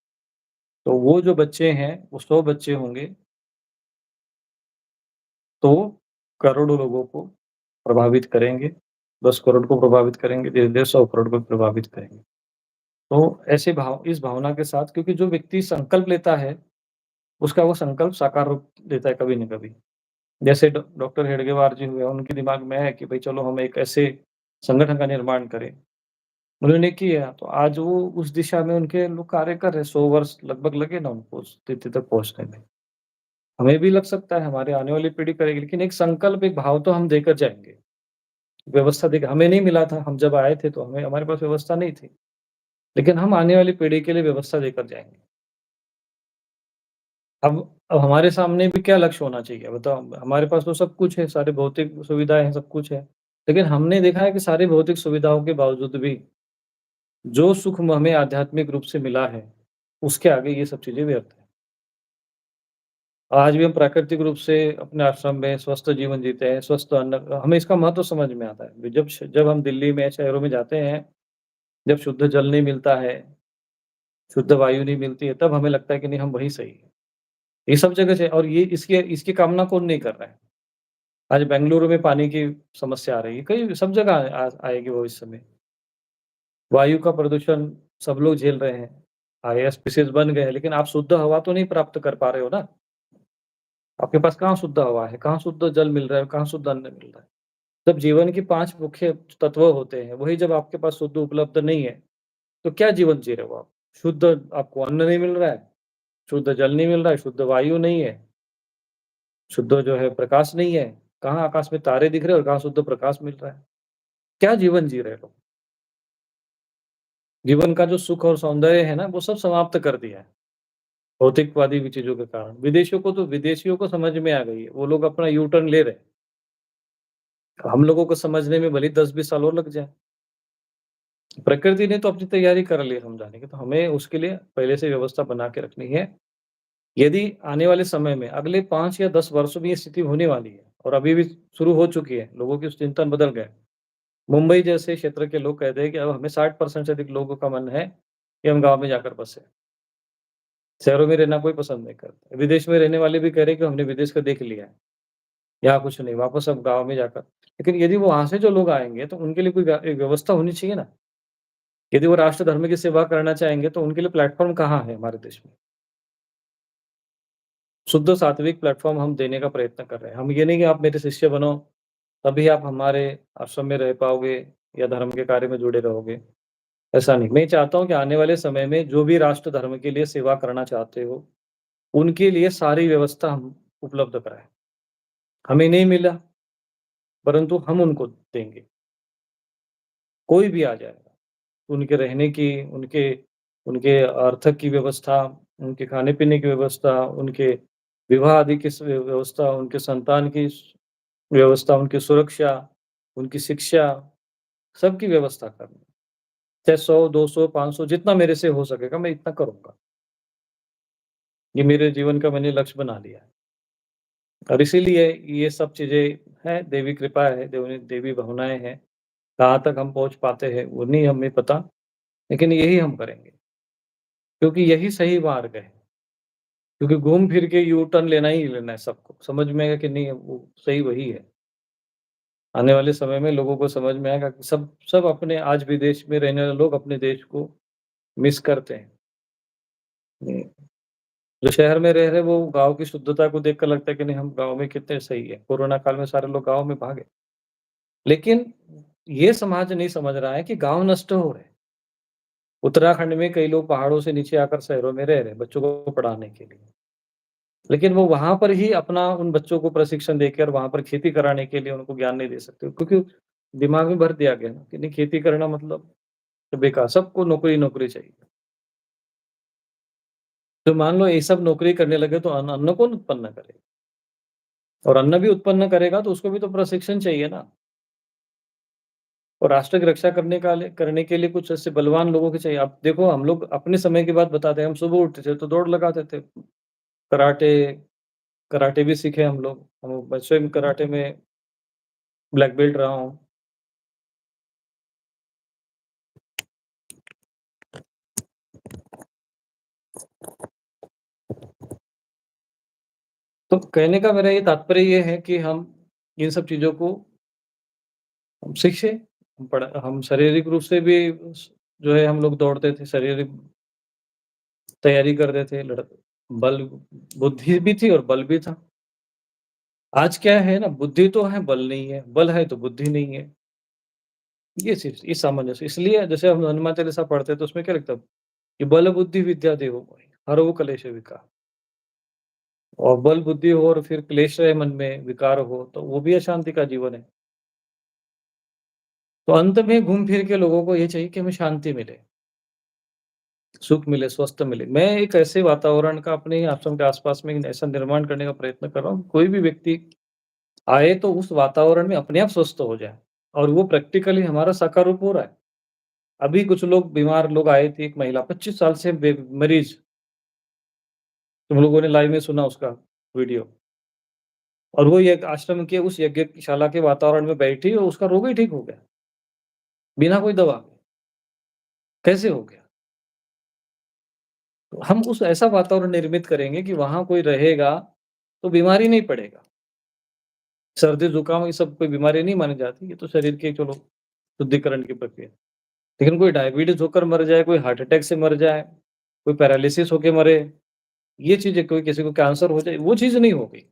तो वो जो बच्चे हैं, वो 100 बच्चे होंगे, तो करोड़ों लोगों को प्रभावित करेंगे, 10 करोड़ को प्रभावित करेंगे, धीरे-धीरे 100 करोड़ को प्रभावित करेंगे। तो ऐसे इस भावना के साथ क्योंकि जो व्यक्ति संकल्प लेता है, उसका वो संकल्प साकार रूप लेता है कभी न कभी। जैसे डॉक्टर हेडगेवार जी हुए, उनके दिमाग में है कि भई चलो हम एक ऐसे संगठन का निर्माण करें। उन्होंने किया, तो आज वो उस दिशा में उनके लोग कार्य कर रहे हैं, 100 वर्ष लगभग लगे ना उनको उस स्थिति तक पहुँचने में। हमें भी लग सकता है, हमारी आने वाली पीढ़ी करेगी, लेकिन एक संकल्प, एक भाव तो हम देकर जाएँगे। व्यवस्था देकर हमें नहीं मिला था, हम जब आए थे तो हमारे पास व्यवस्था नहीं थी, लेकिन हम आने वाली पीढ़ी के लिए व्यवस्था देकर जाएँगे। अब अब हमारे सामने भी क्या लक्ष्य होना चाहिए बताओ? हमारे पास तो सब कुछ है, सारी भौतिक सुविधाएँ हैं, सब कुछ है। लेकिन हमने देखा है कि सारी भौतिक सुविधाओं के बावजूद भी जो सुख हमें आध्यात्मिक रूप से मिला है, उसके आगे ये सब चीज़ें व्यर्थ हैं। आज भी हम प्राकृतिक रूप से अपने आश्रम में स्वस्थ जीवन जीते हैं, स्वस्थ अन्न हमें इसका महत्व समझ में आता है। जब हम दिल्ली में, शहरों में जाते हैं, जब शुद्ध जल नहीं मिलता है, शुद्ध वायु नहीं मिलती है, तब हमें लगता है कि नहीं हम वहीं सही हैं। ये सब जगह से और ये इसकी इसकी कामना कौन नहीं कर रहा है? आज बेंगलुरु में पानी की समस्या आ रही है, कई सब जगह आएगी भविष्य में। वायु का प्रदूषण सब लोग झेल रहे हैं। आईएएस स्पीशीज़ बन गए हैं, लेकिन आप शुद्ध हवा तो नहीं प्राप्त कर पा रहे हो ना। आपके पास कहाँ शुद्ध हवा है, कहाँ शुद्ध जल मिल रहा है, कहाँ शुद्ध अन्न मिल रहा है। जब जीवन के 5 मुख्य तत्व होते हैं, वही जब आपके पास शुद्ध उपलब्ध नहीं है, तो क्या जीवन जी रहे हो आप? शुद्ध आपको अन्न नहीं मिल रहा है, शुद्ध जल नहीं मिल रहा है, शुद्ध वायु नहीं है, शुद्ध जो है प्रकाश नहीं है। कहाँ आकाश में तारे दिख रहे हैं और कहाँ शुद्ध प्रकाश मिल रहा है। क्या जीवन जी रहे लोग? जीवन का जो सुख और सौंदर्य है ना, वो सब समाप्त कर दिया है, भौतिकवादी भी चीज़ों के कारण। विदेशियों को समझ में आ गई है, वो लोग अपना यू टर्न ले रहे हैं। हम लोगों को समझने में भले ही 10-20 साल और लग जाए। प्रकृति ने तो अपनी तैयारी कर ली है हम जाने की, तो हमें उसके लिए पहले से व्यवस्था बना के रखनी है। यदि आने वाले समय में अगले 5 या 10 वर्षों में ये स्थिति होने वाली है और अभी भी शुरू हो चुकी है, लोगों के चिंतन बदल गए। मुंबई जैसे क्षेत्र के लोग कहते हैं कि अब हमें 60% से अधिक लोगों का मन है कि हम गाँव में जाकर बसें। शहरों में रहना कोई पसंद नहीं करता। विदेश में रहने वाले भी कह रहे हैं कि हमने विदेश का देख लिया है, यहाँ कुछ नहीं, वापस अब गाँव में जाकर लेकिन यदि वो वहाँ से जो लोग आएँगे तो उनके लिए कोई एक व्यवस्था होनी चाहिए ना। यदि वो राष्ट्र धर्म की सेवा करना चाहेंगे तो उनके लिए प्लेटफ़ॉर्म कहाँ है हमारे देश में? शुद्ध सात्विक प्लेटफ़ॉर्म हम देने का प्रयत्न कर रहे हैं। हम ये नहीं कि आप मेरे शिष्य बनो, तभी आप हमारे आश्रम में रह पाओगे या धर्म के कार्य में जुड़े रहोगे, ऐसा नहीं। मैं चाहता हूँ कि आने वाले समय में जो भी राष्ट्र धर्म के लिए सेवा करना चाहते हो, उनके लिए सारी व्यवस्था हम उपलब्ध कराएँ। हमें नहीं मिला, परंतु हम उनको देंगे। कोई भी आ जाएगा, उनके रहने की, उनके उनके अर्थक की व्यवस्था, उनके खाने-पीने की व्यवस्था, उनके विवाह आदि की व्यवस्था, उनके संतान की व्यवस्था, उनकी सुरक्षा, उनकी शिक्षा, सबकी व्यवस्था करनी। चाहे 100, 200, 500 जितना मेरे से हो सकेगा मैं इतना करूँगा। ये मेरे जीवन का मैंने लक्ष्य बना लिया है और इसीलिए ये सब चीज़ें हैं, दैवी कृपा है, देवी देवी भावनाएँ हैं। कहाँ तक हम पहुँच पाते हैं, वो नहीं हमें पता, लेकिन यही हम करेंगे, क्योंकि यही सही मार्ग है। क्योंकि घूम फिर के यू टर्न लेना ही लेना है सबको, समझ में आएगा कि नहीं वो सही वही है। आने वाले समय में लोगों को समझ में आएगा कि सब सब अपने आज विदेश में रहने वाले लोग अपने देश को मिस करते हैं। हुँ, जो शहर में रह रहे हैं वो गाँव की शुद्धता को देखकर लगता है कि नहीं हम गाँव में कितने सही है। कोरोना काल में सारे लोग गाँव में भागे। लेकिन ये समाज नहीं समझ रहा है कि गाँव नष्ट हो रहे हैं। उत्तराखंड में कई लोग पहाड़ों से नीचे आकर शहरों में रह रहे हैं बच्चों को पढ़ाने के लिए। लेकिन वो वहाँ पर ही अपना उन बच्चों को प्रशिक्षण देकर वहाँ पर खेती कराने के लिए उनको ज्ञान नहीं दे सकते क्योंकि दिमाग में भर दिया गया ना कि नहीं खेती करना मतलब बेकार, सबको नौकरी चाहिए। तो मान लो ये सब नौकरी करने लगे तो अन्न कौन उत्पन्न करेगा? और अन्न भी उत्पन्न करेगा तो उसको भी तो प्रशिक्षण चाहिए ना। और राष्ट्र की रक्षा करने के लिए कुछ ऐसे बलवान लोगों की चाहिए। अब देखो हम लोग अपने समय की बात बताते हैं, हम सुबह उठते थे तो दौड़ लगाते थे। कराटे कराटे भी सीखे हम लोग। मैं स्वयं कराटे में ब्लैक बेल्ट रहा हूँ। तो कहने का मेरा ये तात्पर्य ये है कि हम इन सब चीज़ों को हम सीखें। हम शारीरिक रूप से भी जो है हम लोग दौड़ते थे, शारीरिक तैयारी करते थे, बल बुद्धि भी थी और बल भी था। आज क्या है ना बुद्धि तो है, बल नहीं है, बल है तो बुद्धि नहीं है। ये चीज़ ये सामंजस्य इसलिए जैसे हम हनुमान चालीसा पढ़ते हैं तो उसमें क्या लिखता है कि बल बुद्धि विद्या देहो मोहि, हरहु कलेश विकार। और बल बुद्धि हो और फिर क्लेश रहे मन में, विकार हो, तो वो भी अशांति का जीवन है। तो अंत में घूम फिर के लोगों को ये चाहिए कि हमें शांति मिले, सुख मिले, स्वस्थ मिले। मैं एक ऐसे वातावरण का अपने ही आश्रम के आस-पास में ऐसा निर्माण करने का प्रयत्न कर रहा हूँ, कोई भी व्यक्ति आए तो उस वातावरण में अपने आप स्वस्थ हो जाए और वो प्रैक्टिकली हमारा साकार रूप हो रहा है। अभी कुछ लोग बीमार लोग आए थे, एक महिला 25 साल से मरीज, तुम लोगों ने लाइव में सुना उसका वीडियो और वो ये आश्रम के उस यज्ञशाला के वातावरण में बैठी और उसका रोग ही ठीक हो गया, बिना कोई दवा के। कैसे हो गया? तो हम उस ऐसा वातावरण निर्मित करेंगे कि वहाँ कोई रहेगा, तो बीमारी नहीं पड़ेगा। सर्दी, जुकाम ये सब कोई बीमारी नहीं मानी जाती, ये तो शरीर के चलो शुद्धिकरण की प्रक्रिया। लेकिन कोई डायबिटीज़ होकर मर जाए, कोई हार्ट अटैक से मर जाए, कोई पैरालिसिस होके मरे, ये चीज़ें कोई किसी को कैंसर हो जाए, वो चीज़ नहीं होगी।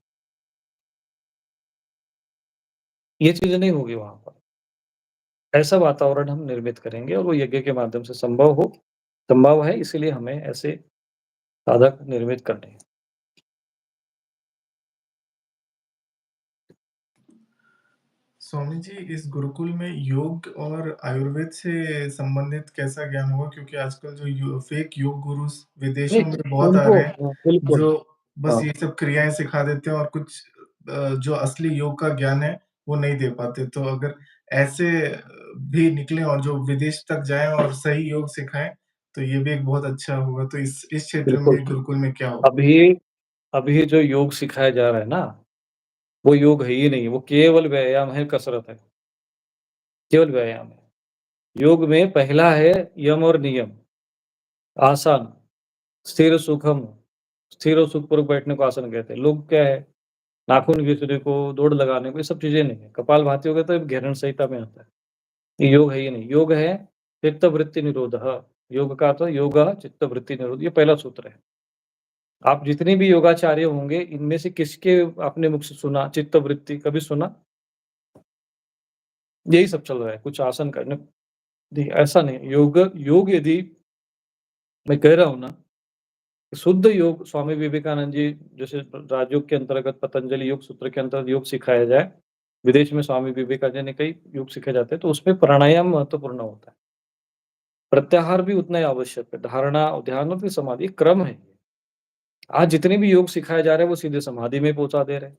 ये चीज़ें नहीं होगी वहाँ पर। ऐसा वातावरण हम निर्मित करेंगे और वो यज्ञ के माध्यम से संभव है इसीलिए हमें ऐसे साधक निर्मित करने हैं। स्वामी जी, इस गुरुकुल में योग और आयुर्वेद से संबंधित कैसा ज्ञान होगा? क्योंकि आजकल जो फेक योग गुरुस नहीं, विदेशों में बहुत आ उनको रहे हैं, बिल्कुल। जो बस हाँ, ये सब क्रियाएँ सिखा देते हैं और कुछ जो असली योग का ज्ञान है, वो नहीं दे पाते। तो अगर ऐसे भी निकलें और जो विदेश तक जाएँ और सही योग सिखाएँ, तो ये भी एक बहुत अच्छा होगा। तो इस क्षेत्र बिल्कुल। में गुरुकुल में क्या होगा? अभी अभी जो योग सिखाया जा रहा है ना, वो योग है ही नहीं, वो केवल व्यायाम है, कसरत है, केवल व्यायाम है। योग में पहला है यम और नियम, आसन, स्थिर सुखम, स्थिर और सुखपूर्वक बैठने को आसन कहते हैं। लोग क्या है, नाखून घिसने को, दौड़ लगाने को, ये सब चीज़ें नहीं है। कपालभाति हो गया तो घेरण संहिता में आता है। ये योग है ही नहीं। योग है चित्तवृत्ति निरोधः। योग का अर्थ योगा चित्तवृत्ति निरोध, ये पहला सूत्र है। आप जितने भी योगाचार्य होंगे, इनमें से किसके आपने मुख से सुना चित्तवृत्ति, कभी सुना? यही सब चल रहा है, कुछ आसन करने, देखिए ऐसा नहीं है। योग योग यदि मैं कह रहा हूँ ना, शुद्ध योग स्वामी विवेकानंद जी जैसे राजयोग के अंतर्गत पतंजलि योग सूत्र के अंतर्गत योग सिखाया जाए, विदेश में स्वामी विवेकानंद ने कई योग सिखाए जाते हैं, तो उसमें प्राणायाम महत्वपूर्ण होता है। प्रत्याहार भी उतना ही आवश्यक है, धारणा, ध्यान और फिर समाधि, क्रम है। आज जितने भी योग सिखाए जा रहे हैं, वो सीधे समाधि में पहुँचा दे रहे हैं।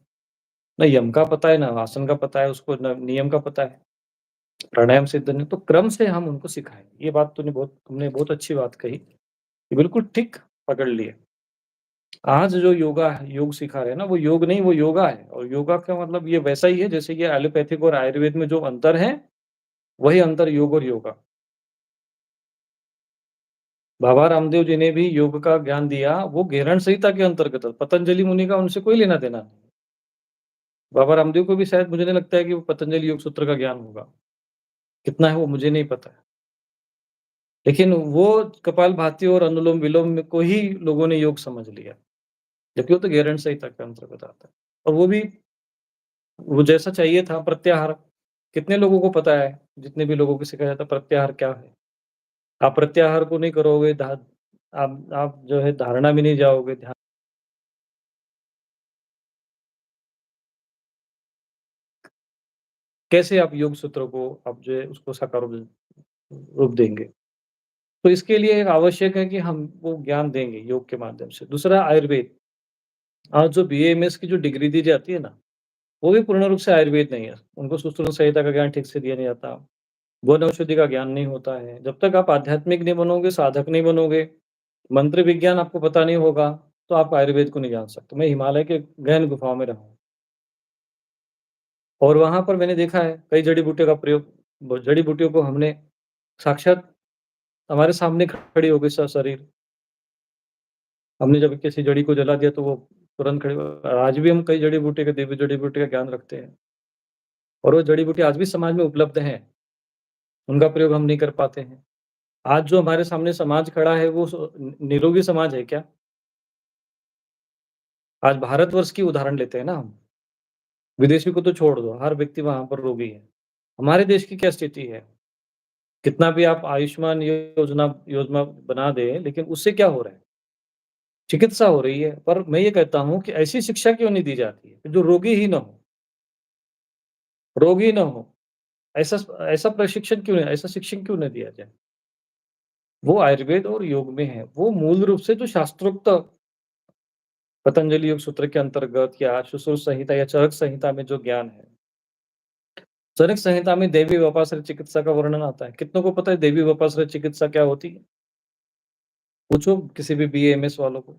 ना यम का पता है, ना आसन का पता है उसको, ना नियम का पता है, प्राणायाम सिद्ध नहीं, तो क्रम से हम उनको सिखाएँ। ये बात तुमने बहुत अच्छी बात कही, ये बिल्कुल ठीक पकड़ लिए। आज जो योगा है, योग सिखा रहे हैं ना, वो योग नहीं, वो योगा है, और योगा का मतलब ये वैसा ही है जैसे कि एलोपैथिक और आयुर्वेद में जो अंतर है, वही अंतर योग और योगा। बाबा रामदेव जी ने भी योग का ज्ञान दिया, वो घेरण संहिता के अंतर्गत है, पतंजलि मुनि का उनसे कोई लेना-देना नहीं। बाबा रामदेव को भी शायद मुझे नहीं लगता है कि वो पतंजलि योग सूत्र का ज्ञान होगा। कितना है वो मुझे नहीं पता है। लेकिन वो कपालभाति और अनुलोम-विलोम को ही लोगों ने योग समझ लिया, जबकि वो तो घेरण संहिता के अंतर्गत आता है। और वो भी वो जैसा चाहिए था प्रत्याहार, कितने लोगों को पता है, जितने भी लोगों को सिखाया जाता है प्रत्याहार क्या है? आप प्रत्याहार को नहीं करोगे, आप जो है धारणा में नहीं जाओगे, ध्यान कैसे आप योग सूत्र को आप जो है उसको साकार रूप देंगे? तो इसके लिए एक आवश्यक है कि हम वो ज्ञान देंगे योग के माध्यम से। दूसरा आयुर्वेद, आज जो बीएएमएस की जो डिग्री दी जाती है ना, वो भी पूर्ण रूप से आयुर्वेद नहीं है। उनको सुश्रुत संहिता का ज्ञान ठीक से दिया नहीं जाता। वन औषधि का ज्ञान नहीं होता है। जब तक आप आध्यात्मिक नहीं बनोगे, साधक नहीं बनोगे, मंत्र विज्ञान आपको पता नहीं होगा, तो आप आयुर्वेद को नहीं जान सकते। मैं हिमालय के गहन गुफाओं में रहा हूँ और वहाँ पर मैंने देखा है कई जड़ी-बूटियों का प्रयोग, ब जड़ी-बूटियों को हमने साक्षात हमारे सामने खड़ी हो गई शरीर। हमने जब किसी जड़ी को जला दिया तो वो तुरंत खड़ी आज भी हम कई जड़ी-बूटी का दिव्य जड़ी-बूटी का ज्ञान रखते हैं और वो जड़ी-बूटी आज भी समाज में उपलब्ध हैं, उनका प्रयोग हम नहीं कर पाते हैं। आज जो हमारे सामने समाज खड़ा है वो निरोगी समाज है क्या? आज भारतवर्ष की उदाहरण लेते हैं ना हम, विदेशी को तो छोड़ दो, हर व्यक्ति वहाँ पर रोगी है। हमारे देश की क्या स्थिति है? कितना भी आप आयुष्मान योजना योजना बना दें, लेकिन उससे क्या हो रहा है? चिकित्सा हो रही है, पर मैं ये कहता हूँ कि ऐसी शिक्षा क्यों नहीं दी जाती है, कि जो रोगी ही ना हो, रोगी ना हो, ऐसा ऐसा प्रशिक्षण क्यों नहीं, ऐसा शिक्षण क्यों नहीं दिया जाए? वो आयुर्वेद और योग में है, वो मूल रूप से जो शास्त्रोक्त पतंजलि योग सूत्र के अंतर्गत या सुश्रुत संहिता या चरक संहिता में जो ज्ञान है, चरक संहिता में दैवी व्यापाश्रय चिकित्सा का वर्णन आता है। कितनों को पता है दैवी व्यापाश्रय चिकित्सा क्या होती है? पूछो किसी भी बीएएमएस वालों को,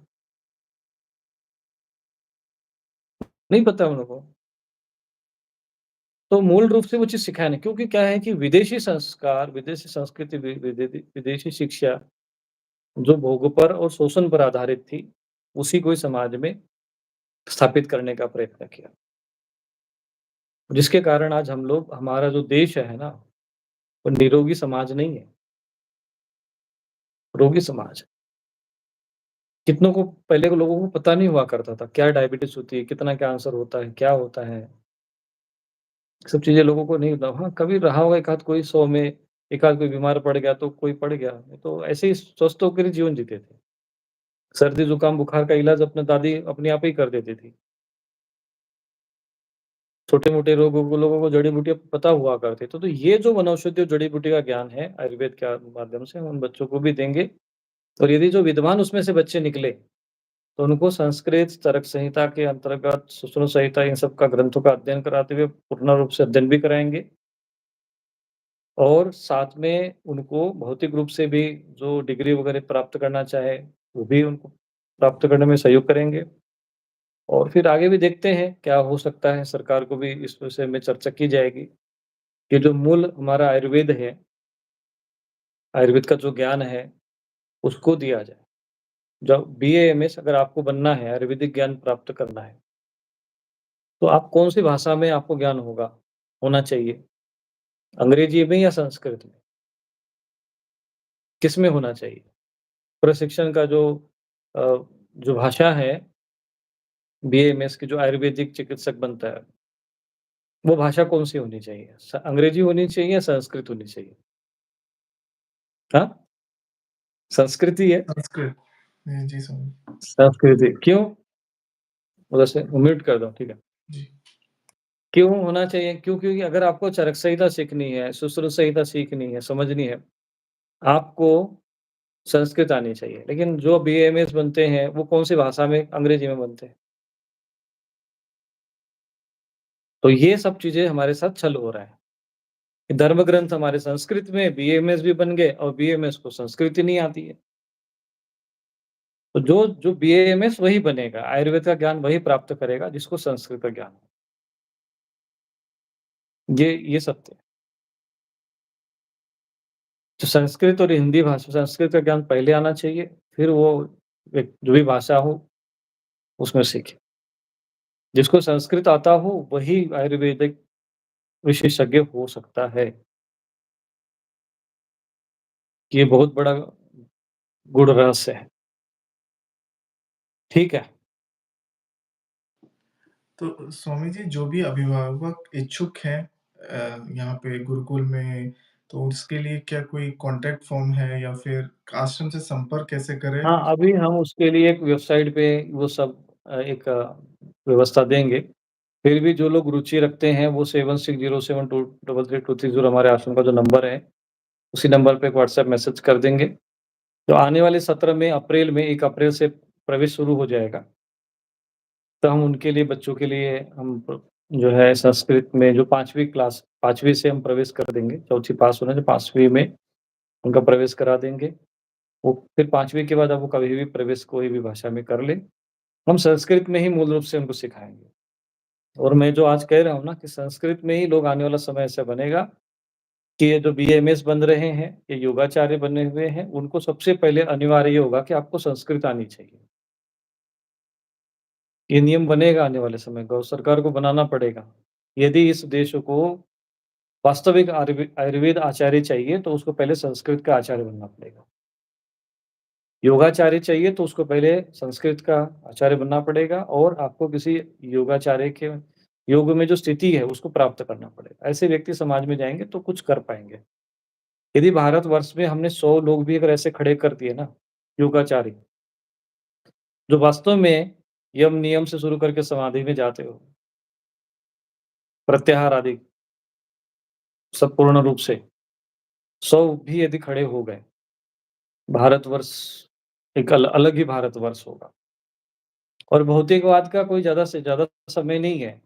नहीं पता उन लोगों को। तो मूल रूप से वो चीज़ सिखाया नहीं, क्योंकि क्या है कि विदेशी संस्कार, विदेशी संस्कृति, विदेशी शिक्षा जो भोग पर और शोषण पर आधारित थी, उसी को ही समाज में स्थापित करने का प्रयत्न किया। जिसके कारण आज हम लोग, हमारा जो देश है ना, वो निरोगी समाज नहीं है, रोगी समाज है। कितनों को पहले के लोगों को पता नहीं हुआ करता था, क्या डायबिटीज़ होती है, कितना कैंसर होता है, क्या होता है, सब चीज़ें लोगों को नहीं हाँ, कभी रहा होगा एक आध कोई 100 में, एक आध कोई बीमार पड़ गया तो कोई पड़ गया, नहीं तो ऐसे ही स्वस्थ होकर ही जीवन जीते थे। सर्दी, जुकाम, बुखार का इलाज अपनी दादी अपने आप ही कर देती थी। छोटे-मोटे रोगों को लोगों को जड़ी-बूटियाँ पता हुआ करती, तो ये जो वनौषधि और जड़ी-बूटी का ज्ञान है, आयुर्वेद के माध्यम से हम उन बच्चों को भी देंगे और यदि जो विद्वान उसमें से बच्चे निकले, तो उनको संस्कृत, चरक संहिता के अंतर्गत सुश्रुत संहिता इन सब का ग्रंथों का अध्ययन कराते हुए पूर्ण रूप से अध्ययन भी कराएँगे और साथ में उनको भौतिक रूप से भी जो डिग्री वगैरह प्राप्त करना चाहे, वो भी उनको प्राप्त करने में सहयोग करेंगे। और फिर आगे भी देखते हैं क्या हो सकता है, सरकार को भी इस विषय में चर्चा की जाएगी कि जो मूल हमारा आयुर्वेद है, आयुर्वेद का जो ज्ञान है, उसको दिया जाए। जब बीए-एमएस अगर आपको बनना है, आयुर्वेदिक ज्ञान प्राप्त करना है, तो आप कौन-सी भाषा में आपको ज्ञान होना चाहिए? अंग्रेजी में या संस्कृत में? किसमें होना चाहिए? प्रशिक्षण का अ, जो भाषा है, बीए-एमएस की जो आयुर्वेदिक चिकित्सक बनता है, वो भाषा कौन-सी होनी चाहिए? अंग्रेजी होनी चाहिए या संस्कृत होनी चाहिए? हाँ? संस्कृत ही है? संस्कृत। जी, समझ संस्कृत ही, क्यों? उधर से म्यूट कर दो, ठीक है। जी। क्यों होना चाहिए? क्यों? क्योंकि अगर आपको चरक संहिता सीखनी है, सुश्रुत संहिता सीखनी है, समझनी है, आपको संस्कृत आनी चाहिए। लेकिन जो बीए-एमएस बनते हैं, वो कौन-सी भाषा में? अंग्रेजी में बनते हैं। तो ये सब चीज़ें हमारे साथ छल हो रहा है। कि धर्म ग्रंथ हमारे संस्कृत में, बीए-एमएस भी बन गए और बीए-एमएस को संस्कृत ही नहीं आती है। तो जो जो बीए-एमएस वही बनेगा, आयुर्वेद का ज्ञान वही प्राप्त करेगा जिसको संस्कृत का ज्ञान हो। ये सत्य है। तो संस्कृत और हिंदी भाषा, संस्कृत का ज्ञान पहले आना चाहिए, फिर वो एक जो भी भाषा हो उसमें सीखे। जिसको संस्कृत आता हो वही आयुर्वेदिक विशेषज्ञ हो सकता है। ये बहुत बड़ा गूढ़ रहस्य है। ठीक है। तो स्वामी जी, जो भी अभिभावक इच्छुक हैं यहाँ पे गुरुकुल में, तो उसके लिए क्या कोई कॉन्टैक्ट फ़ॉर्म है या फिर आश्रम से संपर्क कैसे करें? हाँ, अभी हम उसके लिए एक वेबसाइट पे वो सब एक व्यवस्था देंगे। फिर भी जो लोग रुचि रखते हैं वो 7607233230 हमारे आश्रम का जो नंबर है, उसी नंबर पे एक व्हाट्सएप मैसेज कर देंगे। तो आने वाले सत्र में अप्रैल में 1 अप्रैल से प्रवेश शुरू हो जाएगा। तो हम उनके लिए बच्चों के लिए हम जो है संस्कृत में जो 5वीं क्लास 5वीं से हम प्रवेश कर देंगे, चौथी पास होने से 5वीं में उनका प्रवेश करा देंगे। वो फिर 5वीं के बाद अब वो कभी भी प्रवेश कोई भी भाषा में कर लें। हम संस्कृत में ही मूल रूप से उनको सिखाएँगे। और मैं जो आज कह रहा हूँ ना कि संस्कृत में ही लोग आने वाला समय ऐसा बनेगा कि ये जो बीएमएस बन रहे हैं, ये योगाचार्य बने हुए हैं, उनको सबसे पहले अनिवार्य ये होगा कि आपको संस्कृत आनी चाहिए। ये नियम बनेगा आने वाले समय गौ सरकार को बनाना पड़ेगा। यदि इस देश को वास्तविक आयुर्वेद आचार्य चाहिए तो उसको पहले संस्कृत का आचार्य बनना पड़ेगा। योगाचार्य चाहिए तो उसको पहले संस्कृत का आचार्य बनना पड़ेगा और आपको किसी योगाचार्य के योग में जो स्थिति है उसको प्राप्त करना पड़ेगा। ऐसे व्यक्ति समाज में जाएँगे तो कुछ कर पाएँगे। यदि भारतवर्ष में हमने 100 लोग भी अगर ऐसे खड़े कर दिए ना, योगाचारी, जो वास्तव में यम नियम से शुरू करके समाधि में जाते हो, प्रत्याहार आदि सब पूर्ण रूप से 100 भी यदि खड़े हो गए, भारतवर्ष एक अलग ही भारतवर्ष होगा। और भौतिकवाद का कोई ज़्यादा से ज़्यादा समय नहीं है।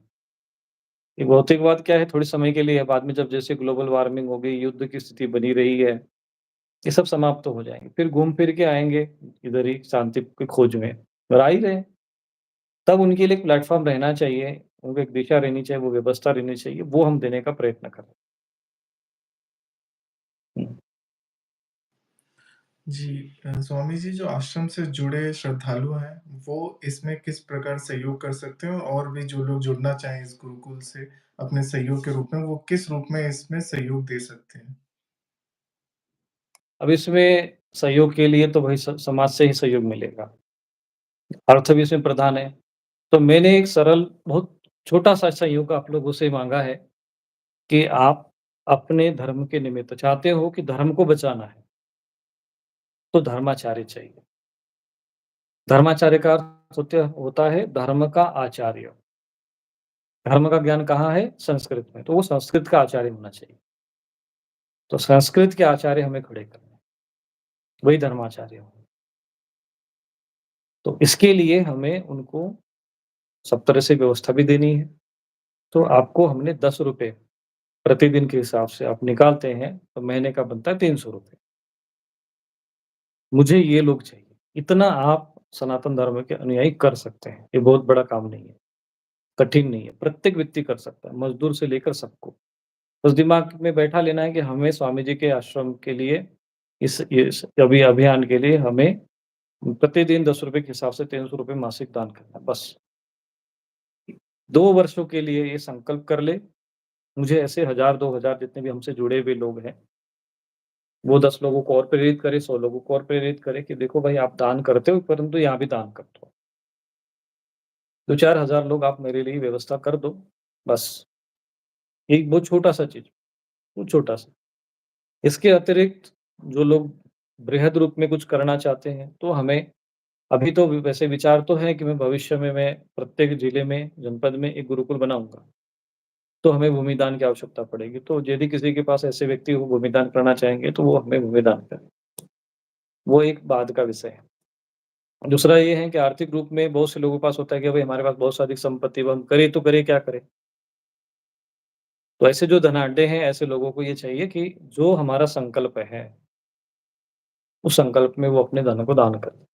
ये भौतिकवाद क्या है, थोड़े समय के लिए है, बाद में जब जैसे ग्लोबल वार्मिंग हो गई, युद्ध की स्थिति बनी रही है, ये सब समाप्त तो हो जाएँगे। फिर घूम फिर के आएँगे इधर ही शांति की खोज में, और आ ही रहे हैं। तब उनके लिए एक प्लेटफ़ॉर्म रहना चाहिए, उनको एक दिशा रहनी चाहिए, वो व्यवस्था रहनी चाहिए, वो हम देने का प्रयत्न कर रहे हैं। हुँ। जी स्वामी जी, जो आश्रम से जुड़े श्रद्धालु हैं, वो इसमें किस प्रकार सहयोग कर सकते हैं? और भी जो लोग जुड़ना चाहें इस गुरुकुल से अपने सहयोग के रूप में, वो किस रूप में इसमें सहयोग दे सकते हैं? अब इसमें सहयोग के लिए तो भाई स समाज से ही सहयोग मिलेगा, अर्थ भी इसमें प्रधान है। तो मैंने एक सरल बहुत छोटा-सा सहयोग आप लोगों से माँगा है कि आप अपने धर्म के निमित्त चाहते हो कि धर्म को बचाना है, तो धर्माचार्य चाहिए। धर्माचार्य का अर्थ होता है धर्म का आचार्य। धर्म का ज्ञान कहाँ है? संस्कृत में, तो वो संस्कृत का आचार्य होना चाहिए। तो संस्कृत के आचार्य हमें खड़े करने हैं, वही धर्माचार्य होंगे। तो इसके लिए हमें उनको सब तरह से व्यवस्था भी देनी है। तो आपको हमने ₹10 प्रतिदिन के हिसाब से आप निकालते हैं, तो महीने का बनता है ₹300। मुझे ये लोग चाहिए। इतना आप सनातन धर्म के अनुयायी कर सकते हैं। ये बहुत बड़ा काम नहीं है, कठिन नहीं है। प्रत्येक व्यक्ति कर सकता है, मज़दूर से लेकर सबको। बस दिमाग में बैठा लेना है कि हमें स्वामी जी के आश्रम के लिए इस अभियान के लिए हमें प्रतिदिन ₹10 के हिसाब से ₹300 मासिक दान करना है, बस। 2 वर्षों के लिए ये संकल्प कर ले, मुझे ऐसे 1000, 2000 जितने भी हमसे जुड़े हुए लोग हैं, वो 10 लोगों को और प्रेरित करें, 100 लोगों को और प्रेरित करें कि देखो भाई आप दान करते हो, परंतु यहाँ भी दान कर दो। 2-4 हज़ार लोग आप मेरे लिए व्यवस्था कर दो, बस। एक बहुत छोटा-सा चीज़, बहुत छोटा-सा। इसके अतिरिक्त जो लोग बृहद रूप में कुछ करना चाहते हैं, तो हमें अभी तो वैसे विचार तो है कि भविष्य में मैं प्रत्येक जिले में, जनपद में एक गुरुकुल बनाऊँगा। तो हमें भूमि दान की आवश्यकता पड़ेगी। तो यदि किसी के पास ऐसे व्यक्ति हो भूमि दान करना चाहेंगे, तो वो हमें भूमि दान करें। वो एक बाद का विषय है। दूसरा ये है कि आर्थिक रूप में बहुत से लोगों के पास होता है कि भई हमारे पास बहुत सारी संपत्ति है, अब हम करें तो करें, क्या करें? तो ऐसे जो धनाढ्य हैं, ऐसे लोगों को ये चाहिए कि जो हमारा संकल्प है, उस संकल्प में वो अपने धन को दान करें।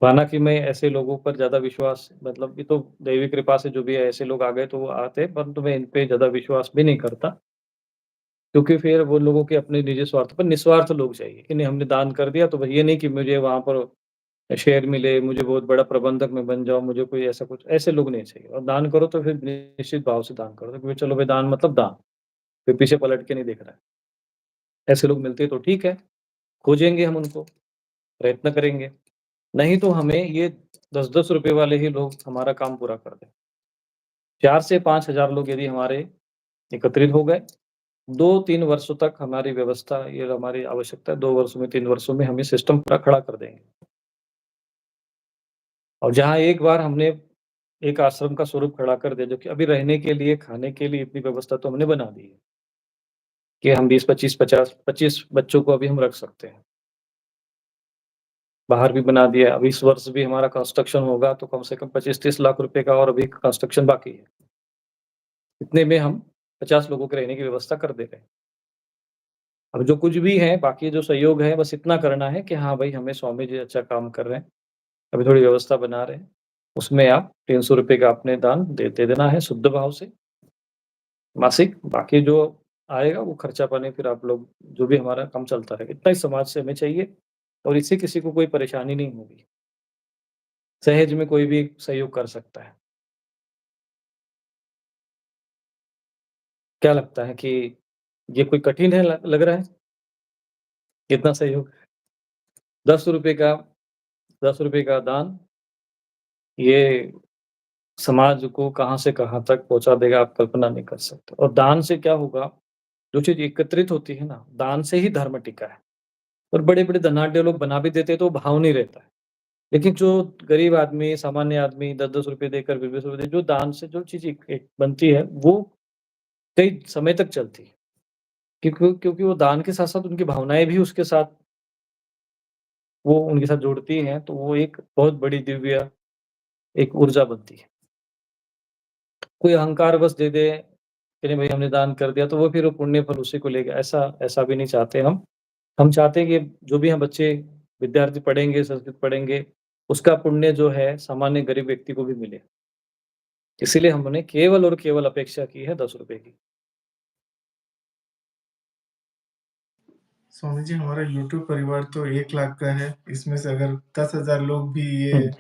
हालाँकि मैं ऐसे लोगों पर ज़्यादा विश्वास मतलब ये तो दैवी कृपा से जो भी है ऐसे लोग आ गए तो वो आते हैं, परंतु मैं इन पे ज़्यादा विश्वास भी नहीं करता। क्योंकि फिर वो लोगों के अपने निजी स्वार्थ पर निस्वार्थ लोग चाहिए कि नहीं हमने दान कर दिया तो भई ये नहीं कि मुझे वहाँ पर शेयर मिले, मुझे बहुत बड़ा प्रबंधक मैं बन जाऊँ, मुझे कोई ऐसा कुछ ऐसे लोग नहीं चाहिए और दान करो तो फिर निश्चित भाव से दान करो क्योंकि चलो भाई दान मतलब दान, फिर पीछे पलट के नहीं देखना है। ऐसे लोग मिलते तो ठीक है, खोजेंगे हम उनको, प्रयत्न करेंगे, नहीं तो हमें ये 10-10 रुपए वाले ही लोग हमारा काम पूरा कर दें। 4 से 5,000 लोग यदि हमारे एकत्रित हो गए 2-3 वर्षों तक हमारी व्यवस्था ये हमारी आवश्यकता है 2 वर्षों में 3 वर्षों में हम ये सिस्टम पूरा खड़ा कर देंगे। और जहाँ एक बार हमने एक आश्रम का स्वरूप खड़ा कर दिया जो कि अभी रहने के लिए, खाने के लिए इतनी व्यवस्था तो हमने बना दी है कि हम 20, 25, 50, 25 बच्चों को अभी हम रख सकते हैं। बाहर भी बना दिया है, अभी इस वर्ष भी हमारा कंस्ट्रक्शन होगा तो कम से कम 25-30 लाख रुपए का और अभी कंस्ट्रक्शन बाकी है। इतने में हम 50 लोगों के रहने की व्यवस्था कर दे रहे हैं। अब जो कुछ भी है, बाकी जो सहयोग है बस इतना करना है कि हाँ भाई, हमें स्वामी जी अच्छा काम कर रहे हैं, अभी थोड़ी व्यवस्था बना रहे हैं। उसमें आप ₹300 का आपने दान दे देना है शुद्ध भाव से, मासिक, बाकी जो आएगा वो खर्चा-पानी फिर आप लोग जो भी हमारा काम चलता रहेगा। इतना ही समाज से हमें चाहिए और इससे किसी को कोई परेशानी नहीं होगी। सहज में कोई भी सहयोग कर सकता है। क्या लगता है कि ये कोई कठिन है लग रहा है? इतना सहयोग? ₹10 का ₹10 का दान, ये समाज को कहाँ से कहाँ तक पहुँचा देगा आप कल्पना नहीं कर सकते। और दान से क्या होगा, जो चीज़ एकत्रित होती है ना, दान से ही धर्म टिका है। और बड़े-बड़े धनाढ्य लोग बना भी देते हैं तो भाव नहीं रहता है। लेकिन जो गरीब आदमी, सामान्य आदमी 10-10 रुपए देकर, 20-20 रुपए जो दान से जो चीज़ एक एक बनती है, वो कई समय तक चलती है। क्योंकि वो दान के साथ-साथ उनकी भावनाएँ भी उसके साथ वो उनके साथ जुड़ती हैं, तो वो एक बहुत बड़ी दिव्य एक ऊर्जा बनती है। कोई अहंकार बस दे दे, कि नहीं भई हमने दान कर दिया, तो वो फिर वो पुण्य फल उसी को लेगा, ऐसा ऐसा भी नहीं चाहते हम। हम चाहते हैं कि जो भी हम बच्चे विद्यार्थी पढ़ेंगे, संस्कृत पढ़ेंगे, उसका पुण्य जो है सामान्य गरीब व्यक्ति को भी मिले। इसीलिए हमने केवल और केवल अपेक्षा की है ₹10 की। स्वामी जी, हमारा यूट्यूब परिवार तो 1 लाख का है। इसमें से अगर 10,000 लोग भी ये हुँ।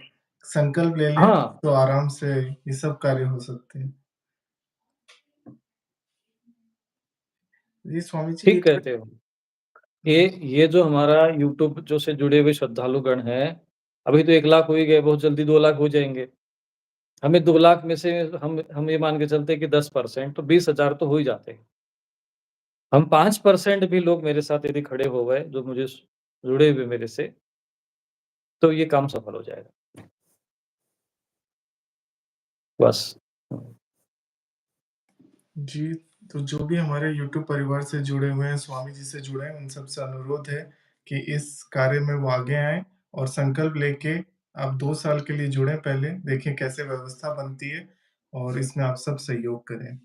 संकल्प ले लें, हाँ, तो आराम से ये सब कार्य हो सकते हैं। जी, स्वामी जी ठीक एक कहते हो। ये ये जो हमारा यूट्यूब जो से जुड़े हुए श्रद्धालुगण हैं, अभी तो 1 लाख हो ही गए, बहुत जल्दी 2 लाख हो जाएँगे। हमें 2 लाख में से हम ये मान के चलते हैं कि 10% तो 20,000 तो हो ही जाते हैं। हम 5% भी लोग मेरे साथ यदि खड़े हो गए, जो मुझे जुड़े हुए मेरे से, तो ये काम सफल हो जाएगा। बस। हुँ, जी, तो जो भी हमारे यूट्यूब परिवार से जुड़े हुए हैं, स्वामी जी से जुड़े हैं, उन सबसे अनुरोध है कि इस कार्य में वो आगे आएँ और संकल्प लेके आप 2 साल के लिए जुड़ें पहले, देखें कैसे व्यवस्था बनती है और इसमें आप सब सहयोग करें।